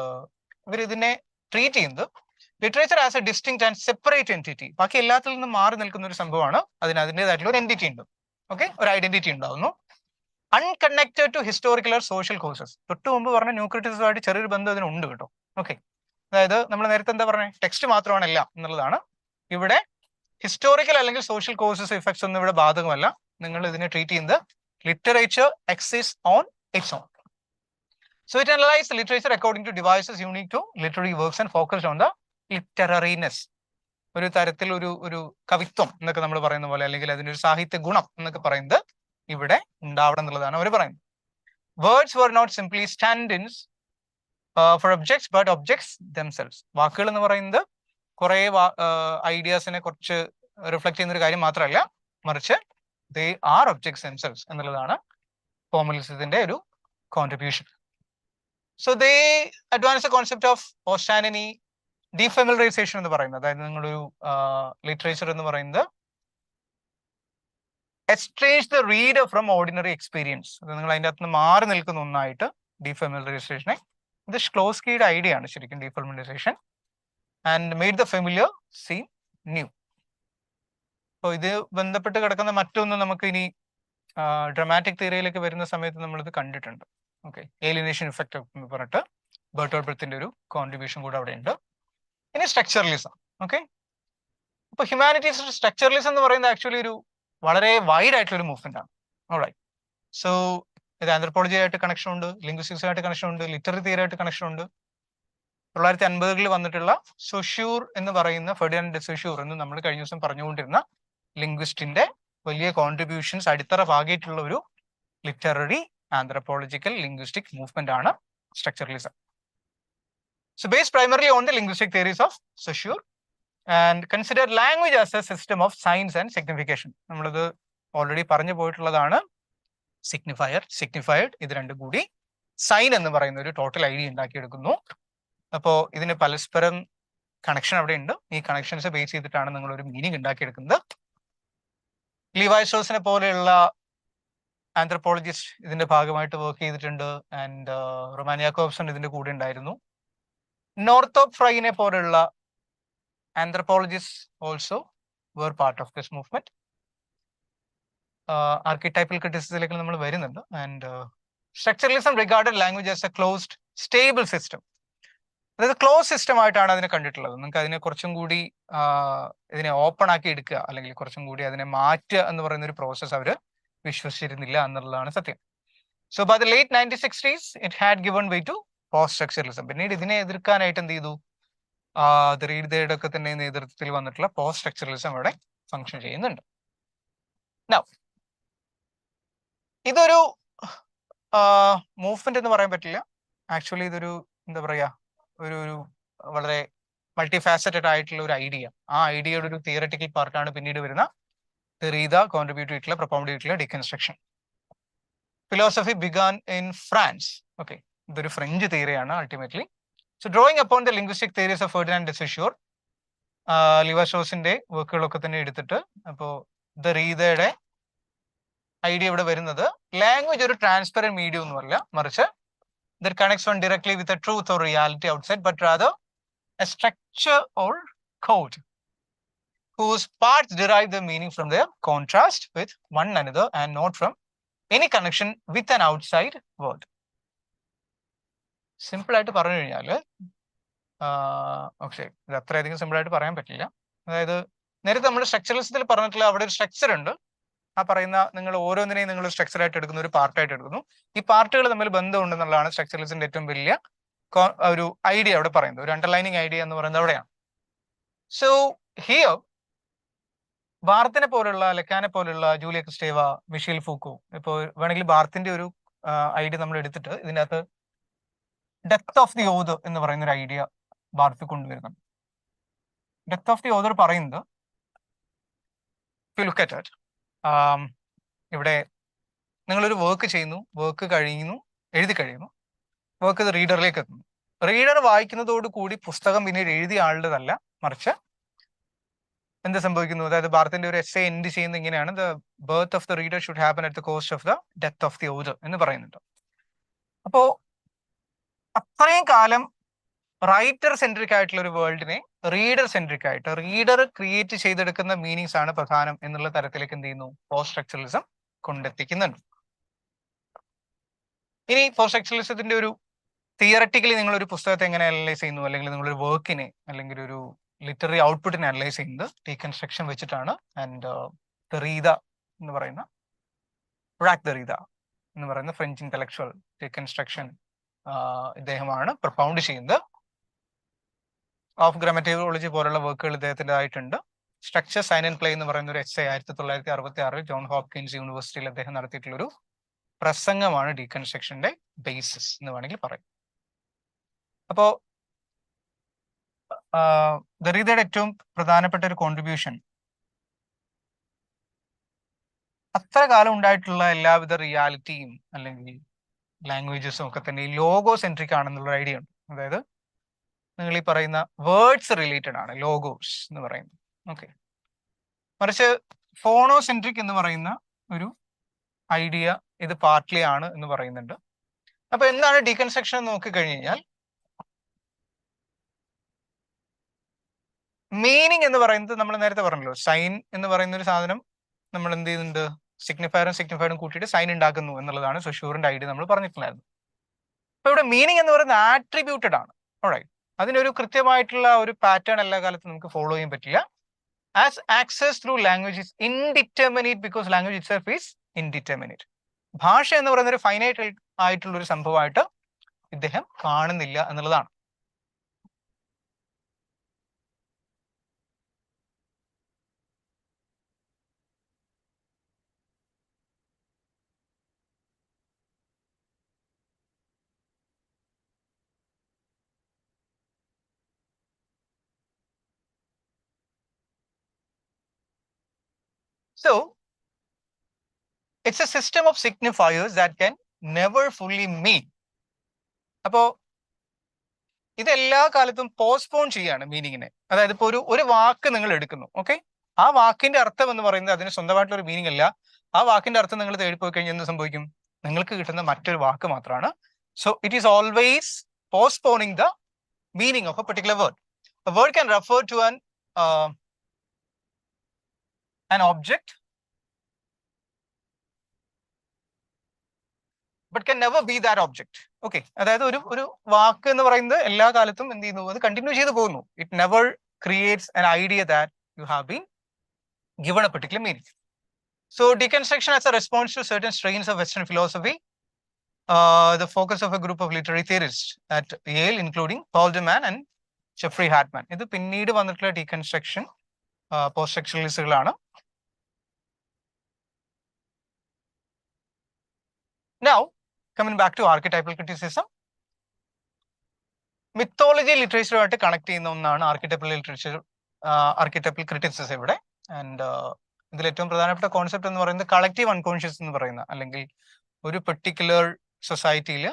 ഇവർ ഇതിനെ ട്രീറ്റ് ചെയ്യുന്നത് literature as A distinct and separate entity, ബാക്കി എല്ലാത്തിൽ നിന്നും മാറി നിൽക്കുന്ന ഒരു സംഭവമാണ്. അതിൻ്റെതായിട്ടുള്ള ഒരു എൻറ്റിറ്റി ഉണ്ട്, ഓക്കെ, ഒരു ഐഡന്റിറ്റി ഉണ്ടാവുന്നു. Unconnected to historical or social causes. തൊട്ട് മുമ്പ് പറഞ്ഞ ന്യൂ ക്രിറ്റിസിസമായിട്ട് ചെറിയൊരു ബന്ധം അതിനുണ്ട് കേട്ടോ. ഓക്കെ, അതായത് നമ്മൾ നേരത്തെ എന്താ പറഞ്ഞത്, ടെക്സ്റ്റ് മാത്രമാണ് എല്ലാം എന്നുള്ളതാണ്. ഇവിടെ ഹിസ്റ്റോറിക്കൽ അല്ലെങ്കിൽ സോഷ്യൽ കോസസ് ഇഫക്ട്സ് ഒന്നും ഇവിടെ ബാധകമല്ല. നിങ്ങൾ ഇതിനെ ട്രീറ്റ് ചെയ്യുന്നത് literature exist on its on. So it analyzes the literature according to devices unique to literary works and focused on the ലിറ്റററിനെസ്. ഒരു തരത്തിൽ ഒരു കവിത്വം എന്നൊക്കെ നമ്മൾ പറയുന്ന പോലെ, അല്ലെങ്കിൽ അതിൻ്റെ ഒരു സാഹിത്യ ഗുണം എന്നൊക്കെ പറയുന്നത് ഇവിടെ ഉണ്ടാവണം എന്നുള്ളതാണ് അവർ പറയുന്നത്. Words were not simply stand-ins for objects but objects themselves. വാക്കുകൾ എന്ന് പറയുന്നത് കുറെ ഐഡിയാസിനെ കുറച്ച് റിഫ്ലക്ട് ചെയ്യുന്ന ഒരു കാര്യം മാത്രമല്ല, മറിച്ച് they are objects themselves എന്നുള്ളതാണ് ഫോർമലിസത്തിന്റെ ഒരു contribution. So they advance the concept of oceanony, defamiliarization എന്ന് പറയുന്നത്, അതായത് നിങ്ങളൊരു ലിറ്ററേച്ചർ എന്ന് പറയുന്നത് estrange the reader from ordinary experience. അത് നിങ്ങൾ അതിൻ്റെ അകത്ത് നിന്ന് മാറി നിൽക്കുന്ന ഒന്നായിട്ട് ഡീഫെമിലറൈസേഷനെ, ഇത് ഷ്ക്ലോസ്കിയുടെ ഐഡിയ ആണ് ശരിക്കും defamiliarisation. And made the familiar seem new. അപ്പോൾ ഇത് ബന്ധപ്പെട്ട് കിടക്കുന്ന മറ്റൊന്ന് നമുക്ക് ഇനി ഡ്രമാറ്റിക് തിയറിയിലേക്ക് വരുന്ന സമയത്ത് നമ്മളിത് കണ്ടിട്ടുണ്ട്. ഓക്കെ, ഏലിനേഷൻ ഇഫക്റ്റ് എന്ന് പറഞ്ഞിട്ട് ബെർട്ടോൾട്ട് ബ്രെത്തിന്റെ ഒരു കോൺട്രിബ്യൂഷൻ കൂടെ അവിടെ ഉണ്ട്. ഇനി സ്ട്രക്ചറലിസം. ഓക്കെ, അപ്പൊ ഹ്യൂമാനിറ്റീസ് സ്ട്രക്ചറലിസം എന്ന് പറയുന്നത് ആക്ച്വലി ഒരു വളരെ വൈഡ് ആയിട്ടുള്ള ഒരു മൂവ്മെന്റ് ആണ്. ഓൾറൈറ്റ്, സോ ഇത് ആന്ത്രപ്പോളജി ആയിട്ട് കണക്ഷൻ ഉണ്ട്, ലിംഗ്വിസ്റ്റിക്സുമായിട്ട് കണക്ഷൻ ഉണ്ട്, ലിറ്റററി തിയറി ആയിട്ട് കണക്ഷൻ ഉണ്ട്. 1950 വന്നിട്ടുള്ള സൊഷ്യൂർ എന്ന് പറയുന്ന ഫെർഡിനാൻഡ് ഡെ സൊഷ്യൂർ എന്ന് നമ്മൾ കഴിഞ്ഞ ദിവസം പറഞ്ഞുകൊണ്ടിരുന്ന ലിംഗ്വിസ്റ്റിന്റെ വലിയ കോൺട്രിബ്യൂഷൻസ് അടിത്തറ പാകിയിട്ടുള്ള ഒരു ലിറ്റററി ആന്ത്രപ്പോളജിക്കൽ ലിംഗ്വിസ്റ്റിക് മൂവ്മെന്റ് ആണ് structuralism. So based primarily on the linguistic theories of Saussure and consider language as a system of signs and signification. നമ്മളത് ഓൾറെഡി പറഞ്ഞു പോയിട്ടുള്ളതാണ്. സിഗ്നിഫയർ, സിഗ്നിഫൈഡ്, ഇത് രണ്ടും കൂടി സൈൻ എന്ന് പറയുന്ന ഒരു ടോട്ടൽ ഐഡിയ ഉണ്ടാക്കിയെടുക്കുന്നു. അപ്പോൾ ഇതിന് പരസ്പരം കണക്ഷൻ അവിടെ ഉണ്ട്. ഈ കണക്ഷൻസ് ബേസ് ചെയ്തിട്ടാണ് നിങ്ങൾ ഒരു മീനിങ് ഉണ്ടാക്കിയെടുക്കുന്നത്. ലീവി സ്ട്രോസിനെ പോലെയുള്ള ആന്ത്രപ്പോളജിസ്റ്റ് ഇതിന്റെ ഭാഗമായിട്ട് വർക്ക് ചെയ്തിട്ടുണ്ട്. ആൻഡ് റൊമാൻ യാക്കോബ്സൺ ഇതിന്റെ കൂടെ ഉണ്ടായിരുന്നു. നോർത്തോപ്പ് ഫ്രൈനെ പോലുള്ള anthropologist also were part of this movement. Archetypal ക്രിറ്റിസിസത്തിലേക്ക് നമ്മൾ വരുന്നുണ്ട്. And structuralism regarded language as a closed stable system. അതായത് ക്ലോസ് സിസ്റ്റം ആയിട്ടാണ് അതിനെ കണ്ടിട്ടുള്ളത്. നിങ്ങൾക്ക് അതിനെ കുറച്ചും കൂടി ഇതിനെ ഓപ്പൺ ആക്കി എടുക്കുക, അല്ലെങ്കിൽ കുറച്ചും കൂടി അതിനെ മാറ്റുക എന്ന് പറയുന്ന ഒരു പ്രോസസ്സ് അവർ വിശ്വസിച്ചിരുന്നില്ല എന്നുള്ളതാണ് സത്യം. So by the late 1960s it had given way to post structuralism. പിന്നീട് ഇതിനെ എതിർക്കാനായിട്ട് എന്ത് ചെയ്തു, റീഡയുടെ ഒക്കെ തന്നെ നേതൃത്വത്തിൽ വന്നിട്ടുള്ള പോസ്റ്റ് സ്ട്രക്ചറലിസം അവിടെ ഫങ്ഷൻ ചെയ്യുന്നുണ്ട്. നൗ ഇതൊരു മൂവ്മെന്റ് എന്ന് പറയാൻ പറ്റില്ല. ആക്ച്വലി ഇതൊരു എന്താ പറയാ, ഒരു വളരെ മൾട്ടിഫാസറ്റഡ് ആയിട്ടുള്ള ഒരു ഐഡിയ. ആ ഐഡിയയുടെ ഒരു തിയററ്റിക്കൽ പാർട്ടാണ് പിന്നീട് വരുന്ന തെറീദ കോൺട്രിബ്യൂട്ട് ചെയ്തിട്ടുള്ള പ്രൊപ്പൗണ്ട് ചെയ്തിട്ടുള്ള deconstruction. Philosophy began in France. Okay, ഇതൊരു ഫ്രഞ്ച് തിയറിയാണ് ultimately. So drawing upon the linguistic theories of Ferdinand de Saussure, Levi സ്ട്രോസിന്റെ വർക്കുകളൊക്കെ തന്നെ എടുത്തിട്ട്, അപ്പോൾ ദെറീദയുടെ ഐഡിയ ഇവിടെ വരുന്നത് ലാംഗ്വേജ് ഒരു ട്രാൻസ്പെറന്റ് മീഡിയം ഒന്നുമല്ല, മറിച്ച് that connects one directly with a truth or reality outside, but rather a structure or code whose parts derive their meaning from their contrast with one another and not from any connection with an outside world. Simple ആയിട്ട് പറഞ്ഞു കഴിഞ്ഞാൽ, പക്ഷേ ഇത് അത്രയധികം simple ആയിട്ട് പറയാൻ പറ്റില്ല. അതായത് നേരത്തെ നമ്മൾ സ്ട്രക്ചറലിസത്തിൽ പറഞ്ഞിട്ടുള്ള അവിടെ ഒരു സ്ട്രക്ചർ ഉണ്ട്. ആ പറയുന്ന നിങ്ങൾ ഓരോന്നിനെയും നിങ്ങൾ സ്ട്രക്ചർ ആയിട്ട് എടുക്കുന്നു, ഒരു പാർട്ടായിട്ട് എടുക്കുന്നു. ഈ പാർട്ടുകൾ തമ്മിൽ ബന്ധമുണ്ടെന്നുള്ളതാണ് സ്ട്രക്ചറലിസത്തിന്റെ ഏറ്റവും വലിയ ഒരു ഐഡിയ അവിടെ പറയുന്നത്. ഒരു അണ്ടർലൈനിങ് ഐഡിയ എന്ന് പറയുന്നത് അവിടെയാണ്. സോ ഹിയർ ബാർത്തിനെ പോലുള്ള, ലെക്കാനെ പോലുള്ള, ജൂലിയ ക്രിസ്റ്റേവ, മിഷേൽ ഫൂക്കോ, ഇപ്പോൾ വേണമെങ്കിൽ ബാർത്തിന്റെ ഒരു ഐഡിയ നമ്മൾ എടുത്തിട്ട് ഇതിനകത്ത് ഡെത്ത് ഓഫ് ദി ഓതർ എന്ന് പറയുന്ന ഒരു ഐഡിയ ബാർത്ത് കൊണ്ടുവരുന്നുണ്ട്. ഡെത്ത് ഓഫ് ദി ഓതർ പറയുന്നത് ലുക്ക് അറ്റ് ഇറ്റ്, ഇവിടെ നിങ്ങളൊരു വർക്ക് ചെയ്യുന്നു, വർക്ക് കഴിയുന്നു, എഴുതി കഴിയുന്നു, വർക്ക് ഇത് റീഡറിലേക്ക് എത്തുന്നു. റീഡർ വായിക്കുന്നതോട് കൂടി പുസ്തകം പിന്നീട് എഴുതിയ ആളുടേതല്ല, മറിച്ച് എന്ത് സംഭവിക്കുന്നു? അതായത് ബാർത്തിന്റെ ഒരു എസ്സേ എൻഡ് ചെയ്യുന്നത് ഇങ്ങനെയാണ്: the birth of the reader should happen at the cost of the death of the author എന്ന് പറയുന്നുണ്ട്. അപ്പോ അത്രയും കാലം റൈറ്റർ സെൻട്രിക് ആയിട്ടുള്ള ഒരു വേൾഡിനെ റീഡർ സെൻട്രിക് ആയിട്ട്, റീഡർ ക്രിയേറ്റ് ചെയ്തെടുക്കുന്ന മീനിങ്സ് ആണ് പ്രധാനം എന്നുള്ള തരത്തിലേക്ക് എന്ത് ചെയ്യുന്നു? പോസ്റ്റ് സ്ട്രക്ചറലിസം കൊണ്ടെത്തിക്കുന്നുണ്ട്. ഇനി പോസ്റ്റ് സ്ട്രക്ചറലിസത്തിന്റെ ഒരു തിയററ്റിക്കലി നിങ്ങൾ ഒരു പുസ്തകത്തെ എങ്ങനെ അനലൈസ് ചെയ്യുന്നു, അല്ലെങ്കിൽ നിങ്ങളൊരു വർക്കിനെ അല്ലെങ്കിൽ ഒരു ലിറ്റററി ഔട്ട്പുട്ടിനെ അനലൈസ് ചെയ്യുന്നത് ഡീകൺസ്ട്രക്ഷൻ വെച്ചിട്ടാണ്. ആൻഡ് ദെറീദ എന്ന് പറയുന്ന ദെറീദ എന്ന് പറയുന്ന ഫ്രഞ്ച് ഇന്റലക്ച്വൽ ഡീകൺസ്ട്രക്ഷൻ ഇദ്ദേഹമാണ് പ്രൊപ്പൗണ്ട് ചെയ്യുന്നത്. ഓഫ് ഗ്രാമറ്റിക്കോളജി പോലുള്ള വർക്കുകൾ ഇദ്ദേഹത്തിൻ്റെതായിട്ടുണ്ട്. സ്ട്രക്ചർ, സൈൻ ആൻഡ് പ്ലേ എന്ന് പറയുന്ന ഒരു എസ്സേ 1966 ജോൺ ഹോപ്കിൻസ് യൂണിവേഴ്സിറ്റിയിൽ അദ്ദേഹം നടത്തിയിട്ടുള്ളൊരു പ്രസംഗമാണ് ഡീകൺസ്ട്രക്ഷന്റെ ബേസിസ് എന്ന് വേണമെങ്കിൽ പറയും. അപ്പോ ദെറീദയുടെ ഏറ്റവും പ്രധാനപ്പെട്ട ഒരു കോൺട്രിബ്യൂഷൻ അത്ര കാലം ഉണ്ടായിട്ടുള്ള എല്ലാവിധ റിയാലിറ്റിയും അല്ലെങ്കിൽ ലാംഗ്വേജസും ഒക്കെ തന്നെ ഈ ലോഗോ സെൻട്രിക് ആണെന്നുള്ള ഐഡിയ ഉണ്ട്. അതായത് നിങ്ങൾ ഈ പറയുന്ന വേർഡ്സ് റിലേറ്റഡ് ആണ് ലോഗോസ് എന്ന് പറയുന്നത്. ഓക്കെ, മറിച്ച് ഫോണോസെൻട്രിക് എന്ന് പറയുന്ന ഒരു ഐഡിയ ഇത് പാർട്ട്ലി ആണ് എന്ന് പറയുന്നുണ്ട്. അപ്പൊ എന്താണ് ഡീകൺസ്ട്രക്ഷൻ എന്ന് നോക്കിക്കഴിഞ്ഞു കഴിഞ്ഞാൽ, മീനിങ് എന്ന് പറയുന്നത് നമ്മൾ നേരത്തെ പറഞ്ഞല്ലോ, സൈൻ എന്ന് പറയുന്ന ഒരു സാധനം നമ്മൾ എന്ത് ചെയ്യുന്നുണ്ട്? സിഗ്നിഫയറും കൂട്ടിയിട്ട് സൈൻ ഉണ്ടാക്കുന്നു എന്നുള്ളതാണ് സൊഷ്യൂറിന്റെ ഐഡിയ നമ്മൾ പറഞ്ഞിട്ടുണ്ടായിരുന്നു. അപ്പൊ ഇവിടെ മീനിങ് എന്ന് പറയുന്നത് ആട്രിബ്യൂട്ടഡ് ആണ്. ഓൾറൈറ്റ്, അതിനൊരു കൃത്യമായിട്ടുള്ള ഒരു പാറ്റേൺ എല്ലാ കാലത്തും നമുക്ക് ഫോളോ ചെയ്യാൻ പറ്റില്ല. As access through language is indeterminate because language itself is indeterminate. ഭാഷ എന്ന് പറയുന്ന ഒരു ഫൈനൈറ്റ് ആയിട്ടുള്ള ഒരു സംഭവമായിട്ട് ഇദ്ദേഹം കാണുന്നില്ല എന്നുള്ളതാണ്. So it's a system of signifiers that can never fully mean. അപ്പോ ഇത് എല്ലാ കാലത്തും പോസ്റ്റ്പോൺ ചെയ്യാണ് മീനിങ്ങിനെ. അതായത് ഇപ്പോൾ ഒരു വാക്ക് നിങ്ങൾ എടുക്കുന്നു, ഓക്കെ, ആ വാക്കിന്റെ അർത്ഥം എന്ന് പറയുന്നത് അതിന് സ്വന്തമായിട്ടുള്ള ഒരു മീനിങ് അല്ല. ആ വാക്കിന്റെ അർത്ഥം നിങ്ങൾ തേടിപ്പോയി കഴിഞ്ഞാൽ എന്ത് സംഭവിക്കും? നിങ്ങൾക്ക് കിട്ടുന്ന മറ്റൊരു വാക്ക് മാത്രമാണ്. So it is always postponing the meaning of A particular word. A word can refer to an object but can never be that object. Okay, അതായത് ഒരു വാക്ക് എന്ന് പറയുന്നത് എല്ലാ കാലത്തും എന്ത് ചെയ്യുന്നു? അത് കണ്ടിന്യൂ ചെയ്തു പോകുന്നു. It never creates an idea that you have been given a particular meaning. So deconstruction as a response to certain strains of Western philosophy, the focus of a group of literary theorists at Yale, including Paul de Man and Jeffrey Hartman. ഇത് പിന്നീട് വന്നിട്ടുള്ള deconstruction post സ്ട്രക്ചറലിസ്റ്റുകളാണ്. Now coming back to archetypal criticism, mythology ലിറ്ററേച്ചറുമായിട്ട് connect ചെയ്യുന്ന ഒന്നാണ് architectural criticism ഇവിടെ. And ഇതിൽ ഏറ്റവും പ്രധാനപ്പെട്ട കോൺസെപ്റ്റ് എന്ന് പറയുന്നത് കളക്റ്റീവ് അൺകോൺഷ്യസ് എന്ന് പറയുന്ന, അല്ലെങ്കിൽ ഒരു പെർട്ടിക്കുലർ സൊസൈറ്റിയിൽ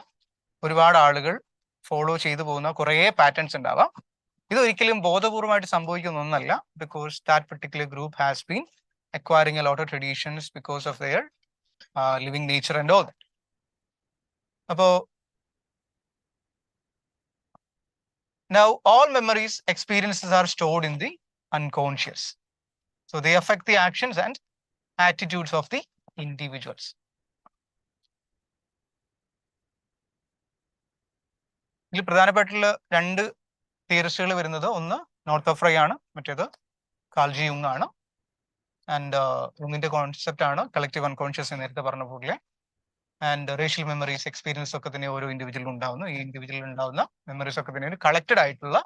ഒരുപാട് ആളുകൾ ഫോളോ ചെയ്തു പോകുന്ന കുറേ പാറ്റേൺസ് ഉണ്ടാവാം. ഇതൊരിക്കലും ബോധപൂർവമായിട്ട് സംഭവിക്കുന്ന ഒന്നല്ല, because that particular group has been acquiring a lot of traditions because of their living nature and all that. അപ്പോ now all memories, experiences are stored in the unconscious, so they affect the actions and attitudes of the individuals. ഇതിൽ പ്രധാനപ്പെട്ടുള്ള രണ്ട് തിയറിസ്റ്റുകൾ വരുന്നത്, ഒന്ന് north of റൈ ആണ്, മറ്റേത് 𝗟𝗘𝗔𝗗 ആണ്. And ജുങ്ങിന്റെ concept ആണ് collective unconscious നേരത്തെ പറഞ്ഞ പോലെ. ആൻഡ് റേഷ്യൽ മെമ്മറീസ് എക്സ്പീരിയൻസ് ഒക്കെ തന്നെ ഓരോ ഇൻഡിവിജ്വലിൽ ഉണ്ടാവുന്നു. ഈ ഇൻഡിവിജ്വലിൽ ഉണ്ടാവുന്ന മെമ്മറീസ് ഒക്കെ തന്നെ ഒരു കളക്റ്റഡ് ആയിട്ടുള്ള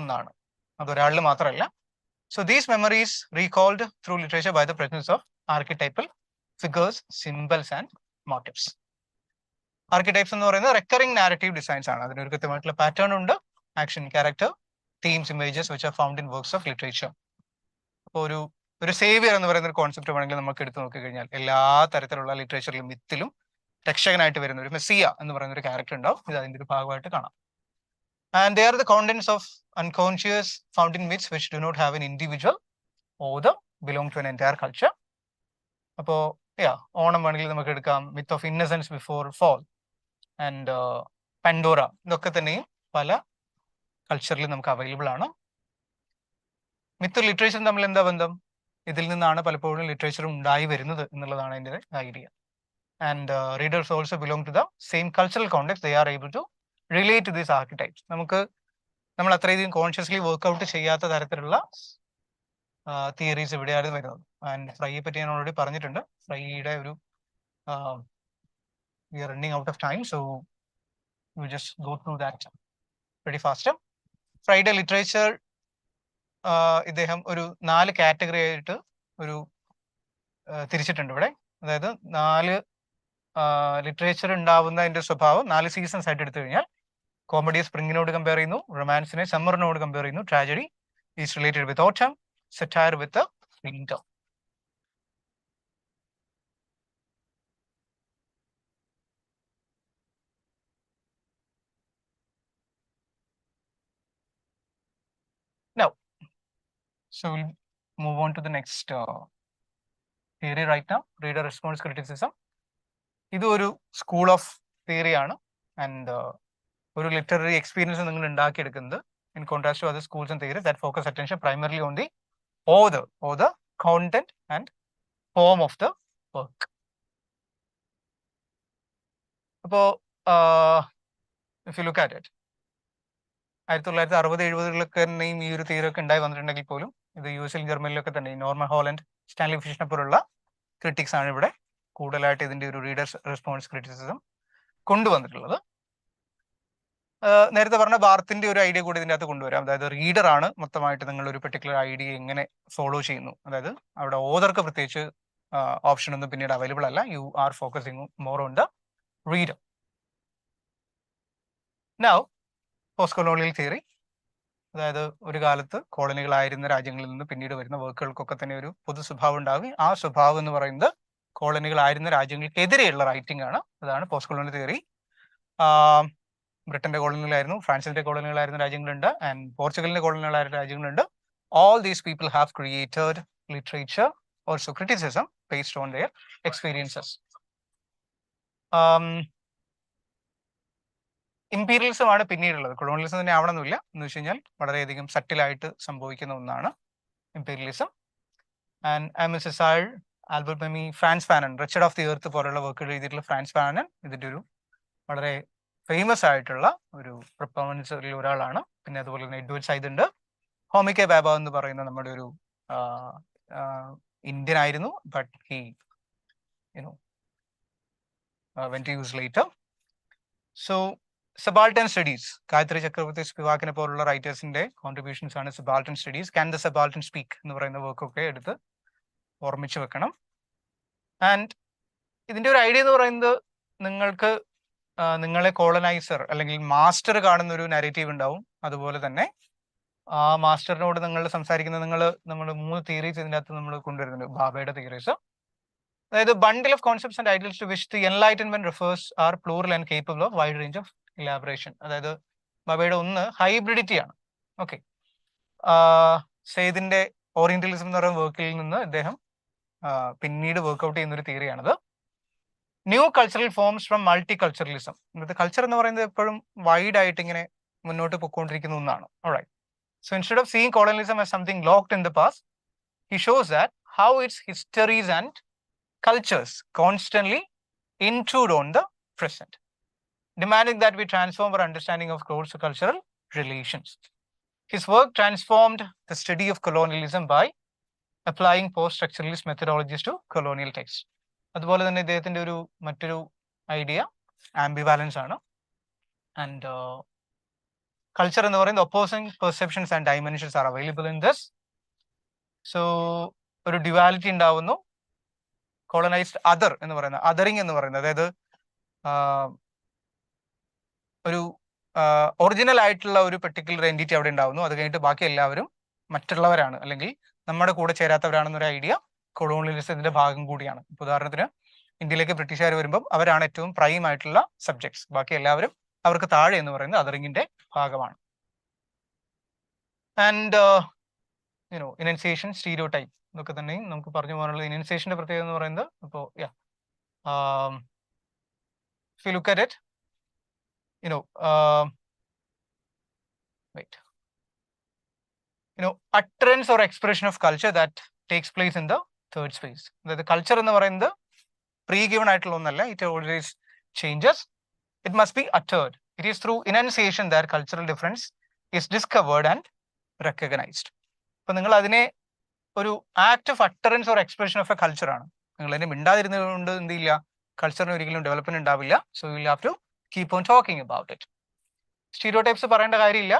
ഒന്നാണ്, അതൊരാളിൽ മാത്രമല്ല. So these memories recalled through literature by the presence of archetypal figures, symbols and motifs. Archetypes എന്ന് പറയുന്നത് റെക്കറിംഗ് നാരറ്റീവ് ഡിസൈൻസ് ആണ്. അതിനൊരു കൃത്യമായിട്ടുള്ള പാറ്റേൺ ഉണ്ട്. Action, character, themes, images which are found in works of literature. അപ്പോൾ ഒരു Xavier എന്ന് പറയുന്ന ഒരു കോൺസെപ്റ്റ് വേണമെങ്കിൽ നമുക്ക് എടുത്തു നോക്കിക്കഴിഞ്ഞാൽ എല്ലാ തരത്തിലുള്ള ലിറ്ററേച്ചറിലും മിത്തിലും രക്ഷകനായിട്ട് വരുന്ന ഒരു മെസ്സിയ എന്ന് പറയുന്ന ഒരു ക്യാരക്ടർ ഉണ്ടാവും. ഇത് അതിന്റെ ഒരു ഭാഗമായിട്ട് കാണാം. And they are the contents of unconscious found in myths which do not have an individual author, belong to an entire culture. അപ്പോൾ ഓണം വേണമെങ്കിൽ നമുക്ക് എടുക്കാം, myth of innocence before fall and Pandora, ഇതൊക്കെ തന്നെയും പല കൾച്ചറിൽ നമുക്ക് അവൈലബിൾ ആണ്. മിത്ത് ലിറ്ററേച്ചറും തമ്മിൽ എന്താ ബന്ധം? ഇതിൽ നിന്നാണ് പലപ്പോഴും ലിറ്ററേച്ചർ ഉണ്ടായി വരുന്നത് എന്നുള്ളതാണ് അതിൻ്റെ idea. And readers also belong to the same cultural context. They are able to relate to these archetypes. നമ്മൾ അത്രയധികം കോൺഷ്യസ്ലി വർക്ക്ഔട്ട് ചെയ്യാത്ത തരത്തിലുള്ള തിയറീസ് ഇവിടെയാണ് വരുന്നത്. ആൻഡ് ഫ്രൈയെ പറ്റി ഞാൻ ഓൾറെഡി പറഞ്ഞിട്ടുണ്ട്. ഫ്രൈയുടെ ഒരു we are running out of time, so you just go through that very fast. ഫ്രൈയുടെ ലിറ്ററേച്ചർ ഇദ്ദേഹം ഒരു 4 കാറ്റഗറി ആയിട്ട് ഒരു തിരിച്ചിട്ടുണ്ട് ഇവിടെ. അതായത് 4 ലിറ്ററേച്ചർ ഉണ്ടാവുന്നതിന്റെ സ്വഭാവം 4 സീസൺസ് ആയിട്ട് എടുത്തു കഴിഞ്ഞാൽ, കോമഡിയെ സ്പ്രിങ്ങിനോട് കമ്പയർ ചെയ്യുന്നു, റൊമാൻസിനെ സമ്മറിനോട് കമ്പയർ ചെയ്യുന്നു, ട്രാജഡി ഈസ് റിലേറ്റഡ് വിത്ത് ഓട്ടം, satire with winter. Now, so we'll move on to the next theory right now, reader response criticism. ഇത് ഒരു സ്കൂൾ ഓഫ് തിയറി ആണ്. ആൻഡ് ഒരു ലിറ്റററി എക്സ്പീരിയൻസ് നിങ്ങൾ ഉണ്ടാക്കിയെടുക്കുന്നത് in contrast to other schools and theory that focus attention primarily on the author content and form of the work. അപ്പോൾ if you look at it, 1960-70കളിലൊക്കെ തന്നെയും ഈ ഒരു theory ഒക്കെ ഉണ്ടായി വന്നിട്ടുണ്ടെങ്കിൽ പോലും ഇത് യുഎസിലും ജർമ്മനിലൊക്കെ തന്നെ നോർമൻ ഹോളൻഡ്, സ്റ്റാൻലി ഫിഷിനെ പോലുള്ള ക്രിറ്റിക്സ് ആണ് ഇവിടെ കൂടുതലായിട്ട് ഇതിന്റെ ഒരു റീഡേഴ്സ് റെസ്പോൺസ് ക്രിറ്റിസിസം കൊണ്ടുവന്നിട്ടുള്ളത്. നേരത്തെ പറഞ്ഞ ബാർത്തിന്റെ ഒരു ഐഡിയ കൂടി ഇതിൻ്റെ അകത്ത് കൊണ്ടുവരാം. അതായത് റീഡർ ആണ് മൊത്തമായിട്ട് നിങ്ങൾ ഒരു പെർട്ടിക്കുലർ ഐഡിയ എങ്ങനെ ഫോളോ ചെയ്യുന്നു. അതായത് അവിടെ ഓതർക്ക് പ്രത്യേകിച്ച് ഓപ്ഷൻ ഒന്നും പിന്നീട് അവൈലബിൾ അല്ല. You are focusing more on the reader. Now post colonial theory, അതായത് ഒരു കാലത്ത് കോളനികളായിരുന്ന രാജ്യങ്ങളിൽ നിന്ന് പിന്നീട് വരുന്ന വർക്കുകൾക്കൊക്കെ തന്നെ ഒരു പൊതു സ്വഭാവം ഉണ്ടാകും. ആ സ്വഭാവം എന്ന് പറയുന്നത് കോളനികളായിരുന്ന രാജ്യങ്ങൾക്കെതിരെയുള്ള റൈറ്റിംഗ് ആണ്. അതാണ് പോസ്റ്റ് കൊളോണിയൽ തിയറി. ബ്രിട്ടന്റെ കോളനികളായിരുന്നു, ഫ്രാൻസിന്റെ കോളനികളായിരുന്ന രാജ്യങ്ങളുണ്ട്, ആൻഡ് പോർച്ചുഗലിന്റെ കോളനികളായിരുന്ന രാജ്യങ്ങളുണ്ട്. All these people have created literature, also criticism based on their experiences. Imperialism ആണ് പിന്നീടുള്ളത്. കൊളോണിയലിസം തന്നെ ആവണമെന്നില്ല. എന്ന് വെച്ച് കഴിഞ്ഞാൽ വളരെയധികം സട്ടിലായിട്ട് സംഭവിക്കുന്ന ഒന്നാണ് ഇമ്പീരിയലിസം. ആൻഡ് എംഎസ്എസ്ആർ, Albert Memmi, Frantz Fanon, wretched of the earth പോലുള്ള വർക്കുകൾ എഴുതിയിട്ടുള്ള ഫ്രാൻസ് ഫാനൻ ഇതിന്റെ ഒരു വളരെ ഫേമസ് ആയിട്ടുള്ള ഒരു പ്രൊപ്പണൻസിൽ ഒരാളാണ്. പിന്നെ അതുപോലെ തന്നെ എഡ്വേർഡ് സൈദ് ഉണ്ട്. ഹോമിക്കെ ബാബ എന്ന് പറയുന്ന നമ്മുടെ ഒരു ഇന്ത്യൻ ആയിരുന്നു, but he went to use later. So subaltern studies, Gayatri Chakravorty സ്പിവാക്കിനെ പോലുള്ള റൈറ്റേഴ്സിന്റെ കോൺട്രിബ്യൂഷൻസ് ആണ് subaltern studies. Can the subaltern speak എന്ന് പറയുന്ന വർക്കൊക്കെ എടുത്ത് ഓർമ്മിച്ച് വെക്കണം. ആൻഡ് ഇതിന്റെ ഒരു ഐഡിയ എന്ന് പറയുന്നത്, നിങ്ങൾക്ക് നിങ്ങളെ കോളനൈസർ അല്ലെങ്കിൽ മാസ്റ്റർ കാണുന്ന ഒരു നാരേറ്റീവ് ഉണ്ടാവും. അതുപോലെ തന്നെ ആ മാസ്റ്ററിനോട് നിങ്ങൾ സംസാരിക്കുന്ന നമ്മൾ 3 തിയറീസ് ഇതിൻ്റെ അകത്ത് നമ്മൾ കൊണ്ടുവരുന്നുണ്ട്. ബാബയുടെ തിയറീസ്, അതായത് bundle of concepts and ideals to which the enlightenment refers are plural and capable of wide range of elaboration. അതായത് ബാബയുടെ ഒന്ന് ഹൈബ്രിഡിറ്റി ആണ്. ഓക്കെ, സെയ്ദിന്റെ ഓറിയന്റലിസം എന്ന് പറയുന്ന വർക്കിൽ നിന്ന് അദ്ദേഹം പിന്നീട് വർക്ക്ഔട്ട് ചെയ്യുന്ന ഒരു തിയറിയാണത്. New cultural forms from multi culturalism. ഇന്നത്തെ കൾച്ചർ എന്ന് പറയുന്നത് എപ്പോഴും വൈഡ് ആയിട്ട് ഇങ്ങനെ മുന്നോട്ട് പൊയ്ക്കൊണ്ടിരിക്കുന്ന ഒന്നാണ്. Alright. So instead of seeing colonialism as something locked in the past, he shows that how its histories and cultures constantly intrude on the present, demanding that we transform our understanding of cultural relations. His work transformed the study of colonialism by applying post-structuralist methodologies to colonial texts. അതുപോലെ തന്നെ ഇദ്ദേഹത്തിന്റെ ഒരു മറ്റൊരു idea ആംബിവാലൻസ് ആണ്. And culture എന്ന് പറയുന്നത് opposing perceptions and dimensions are available in this. So ഒരു duality ഉണ്ടാവുന്നു. കോളനൈസ്ഡ് അതർ എന്ന് പറയുന്നത്, അദറിങ് എന്ന് പറയുന്നത്, അതായത് ഒരു ഒറിജിനൽ ആയിട്ടുള്ള ഒരു പെർട്ടിക്കുലർ എൻറ്റിറ്റി അവിടെ ഉണ്ടാവുന്നു. അത് കഴിഞ്ഞിട്ട് ബാക്കി എല്ലാവരും മറ്റുള്ളവരാണ്, അല്ലെങ്കിൽ നമ്മുടെ കൂടെ ചേരാത്തവരാണെന്നൊരു ഐഡിയ കൊളോണിയലിസത്തിന്റെ ഭാഗം കൂടിയാണ്. ഉദാഹരണത്തിന് ഇന്ത്യയിലേക്ക് ബ്രിട്ടീഷുകാർ വരുമ്പോൾ അവരാണ് ഏറ്റവും പ്രൈം ആയിട്ടുള്ള സബ്ജക്ട്സ്, ബാക്കി എല്ലാവരും അവർക്ക് താഴെ എന്ന് പറയുന്നത് അദറിങ്ങിന്റെ ഭാഗമാണ്. ആൻഡ് ഇനൻസിയേഷൻ, സ്റ്റീരിയോടൈപ്പ് ഇതൊക്കെ തന്നെയും നമുക്ക് പറഞ്ഞു പോകാനുള്ള ഇനൻസിയേഷന്റെ പ്രത്യേകത എന്ന് പറയുന്നത്, ഇപ്പോൾ if you look at it, utterance or expression of culture that takes place in the third space. അതായത് കൾച്ചർ എന്ന് പറയുന്നത് പ്രീ ഗിവൺ ആയിട്ടുള്ള ഒന്നല്ല, it always changes. It must be uttered. It is through enunciation that cultural difference is discovered and recognized. അപ്പൊ നിങ്ങൾ അതിനെ ഒരു act of utterance or expression of A culture ആണ്. നിങ്ങൾ അതിനെ മിണ്ടാതിരുന്നത് കൊണ്ട് എന്ത് ചെയ്യില്ല, കൾച്ചറിന് ഒരിക്കലും ഡെവലപ്മെന്റ് ഉണ്ടാവില്ല. So you will have to keep on talking about it. Stereotypes പറയേണ്ട കാര്യമില്ല.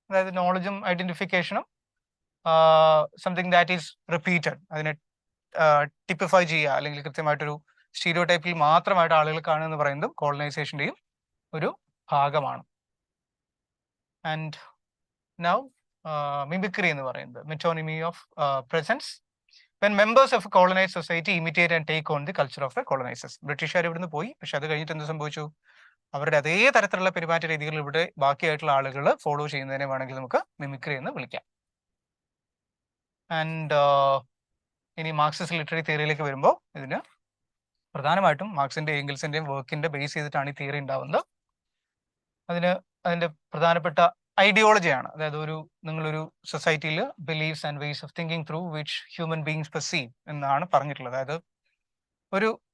അതായത് നോളജും ഐഡന്റിഫിക്കേഷനും സംതിങ് ദാറ്റ് ഈസ് റിപ്പീറ്റഡ്, അതിനെ ടിപ്പിഫൈ ചെയ്യുക, അല്ലെങ്കിൽ കൃത്യമായിട്ടൊരു സ്റ്റീരിയോടൈപ്പിൽ മാത്രമായിട്ട് ആളുകൾ കാണുക എന്ന് പറയുന്നതും കോളനൈസേഷന്റെയും ഒരു ഭാഗമാണ്. ആൻഡ് നൗ മിമിക്രി എന്ന് പറയുന്നത് metonymy of presence. when members of a colonized society imitate and take on the culture of the colonizers. ബ്രിട്ടീഷുകാർ ഇവിടുന്ന് പോയി, പക്ഷെ അത് കഴിഞ്ഞിട്ട് എന്ത് സംഭവിച്ചു, അവരുടെ അതേ തരത്തിലുള്ള പെരുമാറ്റ രീതികൾ ഇവിടെ ബാക്കിയായിട്ടുള്ള ആളുകൾ ഫോളോ ചെയ്യുന്നതിനെ വേണമെങ്കിൽ നമുക്ക് മിമിക്രി എന്ന് വിളിക്കാം. ആൻഡ് ഇനി മാർക്സിസ്റ്റ് ലിറ്റററി തിയറിയിലേക്ക് വരുമ്പോൾ ഇതിന് പ്രധാനമായിട്ടും മാർക്സിന്റെ എംഗൽസിന്റെയും വർക്കിന്റെ ബേസ് ചെയ്തിട്ടാണ് ഈ തിയറി ഉണ്ടാവുന്നത്. അതിന്റെ പ്രധാനപ്പെട്ട ഐഡിയോളജിയാണ്, അതായത് നിങ്ങളൊരു സൊസൈറ്റിയിൽ beliefs and ways of thinking through which human beings perceive എന്നാണ് പറഞ്ഞിട്ടുള്ളത്. അതായത്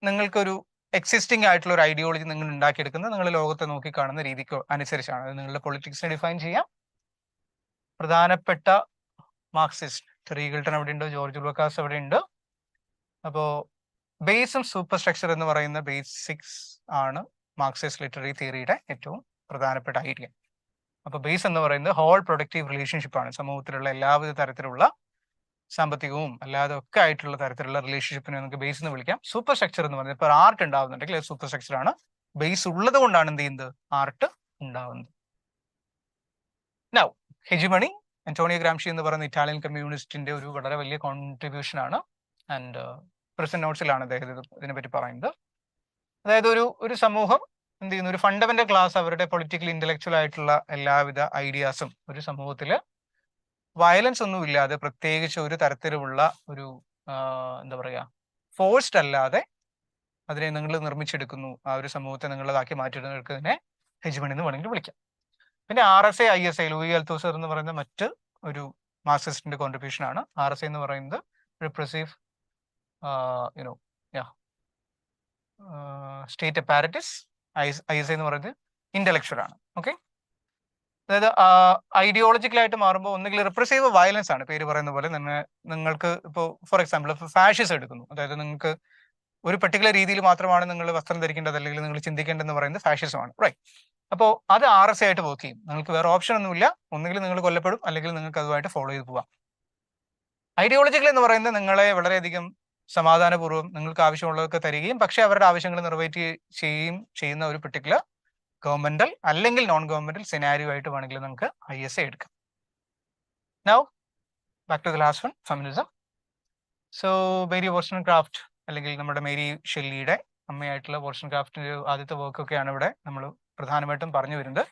നിങ്ങൾക്കൊരു എക്സിസ്റ്റിംഗ് ആയിട്ടുള്ള ഒരു ഐഡിയോളജി നിങ്ങൾ ഉണ്ടാക്കിയെടുക്കുന്നത് നിങ്ങൾ ലോകത്തെ നോക്കി കാണുന്ന രീതിക്ക് അനുസരിച്ചാണ്. അത് നിങ്ങളുടെ പൊളിറ്റിക്സിനെ ഡിഫൈൻ ചെയ്യാം. പ്രധാനപ്പെട്ട മാർക്സിസ്റ്റ് ത്രീഗിൾട്ടൺ അവിടെ ഉണ്ട്, ജോർജ് ലൂക്കാസ് അവിടെ ഉണ്ട്. അപ്പോൾ ബേസും സൂപ്പർ സ്ട്രക്ചർ എന്ന് പറയുന്ന ബേസിക്സ് ആണ് മാർക്സിസ്റ്റ് ലിറ്റററി തിയറിയുടെ ഏറ്റവും പ്രധാനപ്പെട്ട ഐഡിയ. അപ്പൊ ബേസ് എന്ന് പറയുന്നത് ഹോൾ പ്രൊഡക്റ്റീവ് റിലേഷൻഷിപ്പ് ആണ്. സമൂഹത്തിലുള്ള എല്ലാവിധ തരത്തിലുള്ള സാമ്പത്തികവും അല്ലാതെ ഒക്കെ ആയിട്ടുള്ള തരത്തിലുള്ള റിലേഷൻഷിപ്പിനെ നമുക്ക് ബേസ് എന്ന് വിളിക്കാം. സൂപ്പർ സ്ട്രക്ചർ എന്ന് പറയുന്നത് ഇപ്പോൾ ആർട്ട് ഉണ്ടാവുന്നുണ്ടെങ്കിൽ അത് സൂപ്പർ സ്ട്രക്ചർ ആണ്. ബേസ് ഉള്ളത് കൊണ്ടാണ് എന്ത് ചെയ്യുന്നത്, ആർട്ട് ഉണ്ടാവുന്നത്. നൗ ഹെജിമണി, അന്റോണിയോ ഗ്രാംഷി എന്ന് പറയുന്ന ഇറ്റാലിയൻ കമ്മ്യൂണിസ്റ്റിന്റെ ഒരു വളരെ വലിയ കോൺട്രിബ്യൂഷൻ ആണ്. ആൻഡ് പ്രസന്റ് നോട്ട്സിലാണ് അദ്ദേഹം ഇതിനെപ്പറ്റി പറയുന്നത്. അതായത് ഒരു സമൂഹം എന്ത് ചെയ്യുന്നു, ഒരു ഫണ്ടമെന്റൽ ക്ലാസ് അവരുടെ പൊളിറ്റിക്കൽ ഇന്റലക്ച്വൽ ആയിട്ടുള്ള എല്ലാവിധ ഐഡിയാസും ഒരു സമൂഹത്തില് വയലൻസ് ഒന്നും ഇല്ലാതെ, പ്രത്യേകിച്ച് ഒരു തരത്തിലുള്ള ഒരു എന്താ പറയാ ഫോഴ്സ്ഡ് അല്ലാതെ അതിനെ നിങ്ങൾ നിർമ്മിച്ചെടുക്കുന്നു. ആ ഒരു സമൂഹത്തെ നിങ്ങളതാക്കി മാറ്റിയെടുക്കുന്നതിനെ ഹെജിമണി എന്ന് വേണമെങ്കിൽ വിളിക്കാം. പിന്നെ RSA ISA, ലൂയി അൽത്തൂസർ എന്ന് പറയുന്ന മറ്റ് ഒരു മാർക്സിസ്റ്റിന്റെ കോൺട്രിബ്യൂഷൻ ആണ്. RSA എന്ന് പറയുന്നത് റിപ്രസീവ് സ്റ്റേറ്റ് അപ്പാരറ്റസ്. ISA എന്ന് പറയുന്നത് ഇന്റലക്ച്വൽ ആണ്. ഓക്കെ, അതായത് ഐഡിയോളജിക്കലായിട്ട് മാറുമ്പോൾ ഒന്നുകിൽ റിപ്രസീവ് വയലൻസ് ആണ്, പേര് പറയുന്ന പോലെ. നിങ്ങൾക്ക് ഇപ്പോൾ ഫോർ എക്സാമ്പിൾ ഫാഷിസം എടുക്കുന്നു, അതായത് നിങ്ങൾക്ക് ഒരു പെർട്ടിക്കുലർ രീതിയിൽ മാത്രമാണ് നിങ്ങൾ വസ്ത്രം ധരിക്കേണ്ടത് അല്ലെങ്കിൽ നിങ്ങൾ ചിന്തിക്കേണ്ടതെന്ന് പറയുന്നത് ഫാഷിസമാണ്, റൈറ്റ്? അപ്പോൾ അത് RSA ആയിട്ട് വർക്ക് ചെയ്യും. നിങ്ങൾക്ക് വേറെ ഓപ്ഷൻ ഒന്നുമില്ല, ഒന്നുകിൽ നിങ്ങൾ കൊല്ലപ്പെടും അല്ലെങ്കിൽ നിങ്ങൾക്ക് അതുമായിട്ട് ഫോളോ ചെയ്ത് പോവാം. ഐഡിയോളജിക്കൽ എന്ന് പറയുന്നത് നിങ്ങളെ വളരെയധികം സമാധാനപൂർവ്വം നിങ്ങൾക്ക് ആവശ്യമുള്ളതൊക്കെ തരികയും പക്ഷെ അവരുടെ ആവശ്യങ്ങൾ നിറവേറ്റി ചെയ്യുന്ന ഒരു പെർട്ടിക്കുലർ ഗവൺമെന്റൽ അല്ലെങ്കിൽ നോൺ ഗവൺമെന്റൽ സിനാരിയോ ആയിട്ട് വേണമെങ്കിൽ നമുക്ക് ISA എടുക്കാം. Now back to the last one, feminism. So Mary Wollstonecraft അല്ലെങ്കിൽ നമ്മുടെ മേരി ഷെല്ലിയുടെ അമ്മയായിട്ടുള്ള വോളസ്റ്റോൺക്രാഫ്റ്റിന്റെ ആദ്യത്തെ വർക്കൊക്കെയാണ് ഇവിടെ നമ്മൾ പ്രധാനമായിട്ടും പറഞ്ഞു വരുന്നത്.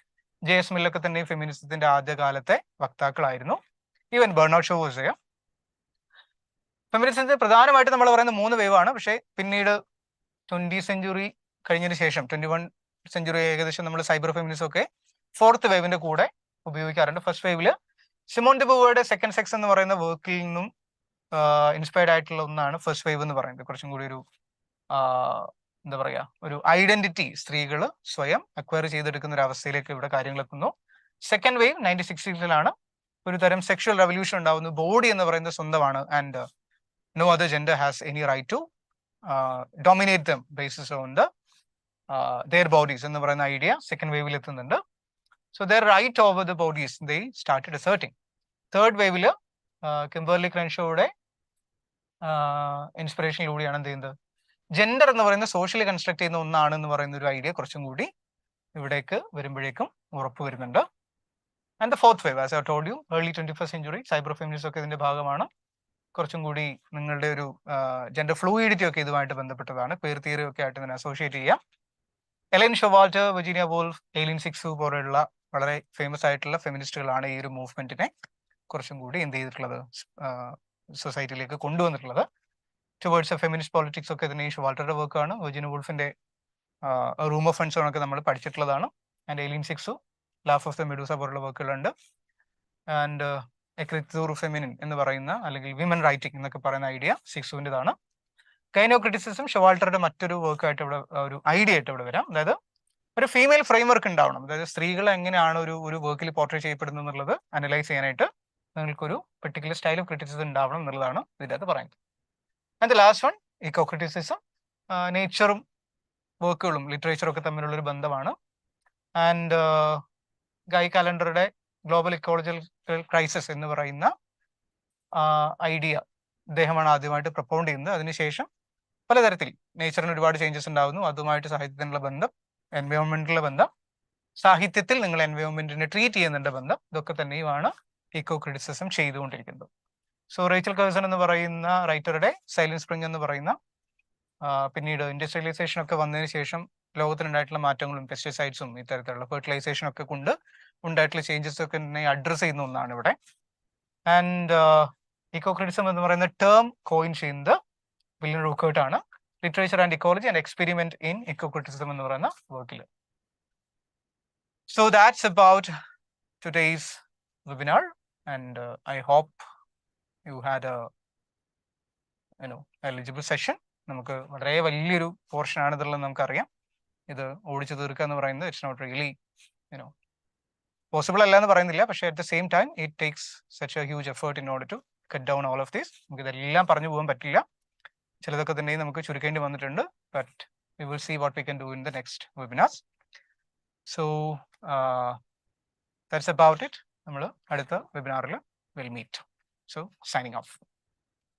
JS മില്ലൊക്കെ തന്നെ ഫെമിനിസത്തിന്റെ ആദ്യകാലത്തെ വക്താക്കളായിരുന്നു. Even Bernard Shaw was there. ഫെമിനിസത്തിന്റെ പ്രധാനമായിട്ട് നമ്മൾ പറയുന്ന 3 വേവാണ്. പക്ഷേ പിന്നീട് 20th സെഞ്ചുറി കഴിഞ്ഞതിന് ശേഷം 21st സെഞ്ചുറി ഏകദേശം നമ്മൾ സൈബർ ഫെമിനിസം ഒക്കെ 4th വേവിന്റെ കൂടെ ഉപയോഗിക്കാറുണ്ട്. ഫസ്റ്റ് വേവില് സിമോൺ ഡി ബൂവറുടെ സെക്കൻഡ് സെക്സ് എന്ന് പറയുന്ന വർക്കിൽ നിന്നും ഇൻസ്പയർഡ് ആയിട്ടുള്ള ഒന്നാണ് ഫസ്റ്റ് വേവ് എന്ന് പറയുന്നത്. കുറച്ചും കൂടി ഒരു എന്താ പറയാ, ഒരു ഐഡന്റിറ്റി സ്ത്രീകൾ സ്വയം അക്വയർ ചെയ്തെടുക്കുന്ന ഒരു അവസ്ഥയിലേക്ക് ഇവിടെ കാര്യങ്ങൾ എത്തുന്നു. സെക്കൻഡ് വേവ് 1960s ഒരു തരം സെക്ഷൽ റെവല്യൂഷൻ ഉണ്ടാവുന്നു. ബോഡി എന്ന് പറയുന്നത് സ്വന്തമാണ് and no other gender has any right to dominate them basis on the their bodies എന്ന് പറയുന്ന ഐഡിയ സെക്കൻഡ് വേവിൽ എത്തുന്നുണ്ട്. So their right over the bodies they started asserting. Third വേവില് കിംബർലി ക്രെൻഷോയുടെ ഇൻസ്പിറേഷനിലൂടെയാണ് എന്ത് ചെയ്യുന്നത്, ജെൻഡർ എന്ന് പറയുന്ന സോഷ്യലി കൺസ്ട്രക്ട് ചെയ്യുന്ന ഒന്നാണെന്ന് പറയുന്ന ഒരു ഐഡിയ കുറച്ചും കൂടി ഇവിടേക്ക് വരുമ്പോഴേക്കും ഉറപ്പ് വരുന്നുണ്ട്. And the fourth wave, as I told you, early 21st century cyber feminism ഒക്കെ ഇതിന്റെ ഭാഗമാണ്. കുറച്ചും കൂടി നിങ്ങളുടെ ഒരു ജെൻഡർ ഫ്ലൂയിഡിറ്റി ഒക്കെ ഇതുമായിട്ട് ബന്ധപ്പെട്ടതാണ്. പേർ തിയറി ഒക്കെ ആയിട്ട് ഇതിനെ അസോസിയേറ്റ് ചെയ്യാം. എലൻ ഷൊവാൾട്ടർ, വിർജീനിയ വോൾഫ്, എയ്ലിൻ സിക്സു പോലെയുള്ള വളരെ ഫേമസ് ആയിട്ടുള്ള ഫെമിനിസ്റ്റുകളാണ് ഈ ഒരു മൂവ്മെന്റിനെ കുറച്ചും കൂടി എന്ത് ചെയ്തിട്ടുള്ളത്, സൊസൈറ്റിയിലേക്ക് കൊണ്ടുവന്നിട്ടുള്ളത്. ടുവേർഡ്സ് എ ഫെമിനിസ്റ്റ് പോളിറ്റിക്സ് ഒക്കെ ഇതിന് ഷൊവാൾട്ടറുടെ വർക്കാണ്. വിർജീനിയ വോൾഫിന്റെ റൂം ഓഫ് ഫണ്ട്സ് ഒക്കെ നമ്മൾ പഠിച്ചിട്ടുള്ളതാണ്. And Helene Cixous, laugh of the Medusa പോലുള്ള വർക്കുകളുണ്ട്. ആൻഡ് എക്രിത്തൂർ ഫെമിനിൻ എന്ന് പറയുന്ന അല്ലെങ്കിൽ വിമൻ റൈറ്റിംഗ് എന്നൊക്കെ പറയുന്ന ഐഡിയ സിക്സുവിൻ്റെതാണ്. കൈനോ ക്രിറ്റിസിസം ഷൊവാൾട്ടറുടെ മറ്റൊരു വർക്കായിട്ട് ഇവിടെ ഒരു ഐഡിയ ആയിട്ട് ഇവിടെ വരാം. അതായത് ഒരു ഫീമെയിൽ ഫ്രെയിംവർക്ക് ഉണ്ടാവണം. അതായത് സ്ത്രീകൾ എങ്ങനെയാണ് ഒരു വർക്കിൽ പോർട്രേറ്റ് ചെയ്യപ്പെടുന്നത് എന്നുള്ളത് അനലൈസ് ചെയ്യാനായിട്ട് നിങ്ങൾക്കൊരു പെർട്ടിക്കുലർ സ്റ്റൈൽ ഓഫ് ക്രിറ്റിസിസം ഉണ്ടാവണം എന്നുള്ളതാണ് ഇതിൻ്റെ അകത്ത് പറയുന്നത്. And last one, eco criticism. നേച്ചറും വർക്കുകളും ലിറ്ററേച്ചറും ഒക്കെ തമ്മിലുള്ളൊരു ബന്ധമാണ്. ആൻഡ് ഗൈ കാലണ്ടറുടെ ഗ്ലോബൽ ഇക്കോളജിക്കൽ ക്രൈസിസ് എന്ന് പറയുന്ന ഐഡിയ അദ്ദേഹമാണ് ആദ്യമായിട്ട് പ്രൊപ്പൗണ്ട് ചെയ്യുന്നത്. അതിനുശേഷം പലതരത്തിൽ നേച്ചറിന് ഒരുപാട് ചേഞ്ചസ് ഉണ്ടാകുന്നു. അതുമായിട്ട് സാഹിത്യത്തിനുള്ള ബന്ധം, എൻവയോൺമെന്റിലുള്ള ബന്ധം, സാഹിത്യത്തിൽ നിങ്ങൾ എൻവയോൺമെന്റിനെ ട്രീറ്റ് ചെയ്യുന്നതിന്റെ ബന്ധം, ഇതൊക്കെ തന്നെയുമാണ് ഇക്കോ ക്രിറ്റിസിസം ചെയ്തുകൊണ്ടിരിക്കുന്നത്. സോ റേച്ചൽ കേഴ്സൺ എന്ന് പറയുന്ന റൈറ്ററുടെ സൈലന്റ് സ്പ്രിംഗ് എന്ന് പറയുന്ന പിന്നീട് ഇൻഡസ്ട്രിയലൈസേഷൻ ഒക്കെ വന്നതിന് ശേഷം ലോകത്തിനുണ്ടായിട്ടുള്ള മാറ്റങ്ങളും പെസ്റ്റിസൈഡ്സും ഇത്തരത്തിലുള്ള ഫെർട്ടിലൈസേഷൻ ഒക്കെ കൊണ്ട് ഉണ്ടായിട്ടുള്ള ചേഞ്ചസ് ഒക്കെ അഡ്രസ് ചെയ്യുന്ന ഒന്നാണ് ഇവിടെ. ആൻഡ് ഇക്കോ ക്രിറ്റിസം എന്ന് പറയുന്ന ടേം കോയിൻ ചെയ്യുന്നത് വില്യം റൂക്കേർട്ട് ആണ്. Literature and ecology and experiment in eco criticism എന്ന് പറയുന്ന വർക്കിൽ. So that's about today's webinar and I hope you had eligible session. നമുക്ക് വളരെ വലിയൊരു പോർഷൻ ആണെന്നുള്ളത് നമുക്കറിയാം. ഇത് ഓടിച്ചു തീർക്കുക എന്ന് പറയുന്നത് ഇറ്റ്സ് നോട്ട് റിയലി പോസിബിൾ അല്ല എന്ന് പറയുന്നില്ല. പക്ഷേ at the same time it takes such a huge effort in order to cut down all of these. നമുക്ക് ഇതെല്ലാം പറഞ്ഞു പോകാൻ പറ്റില്ല. ചിലതൊക്കെ തന്നെ നമുക്ക് ചുരുക്കേണ്ടി വന്നിട്ടുണ്ട്. But we will see what we can do in the next webinars. So that's about it. നമ്മൾ അടുത്ത വെബിനാറിൽ will meet. So signing of.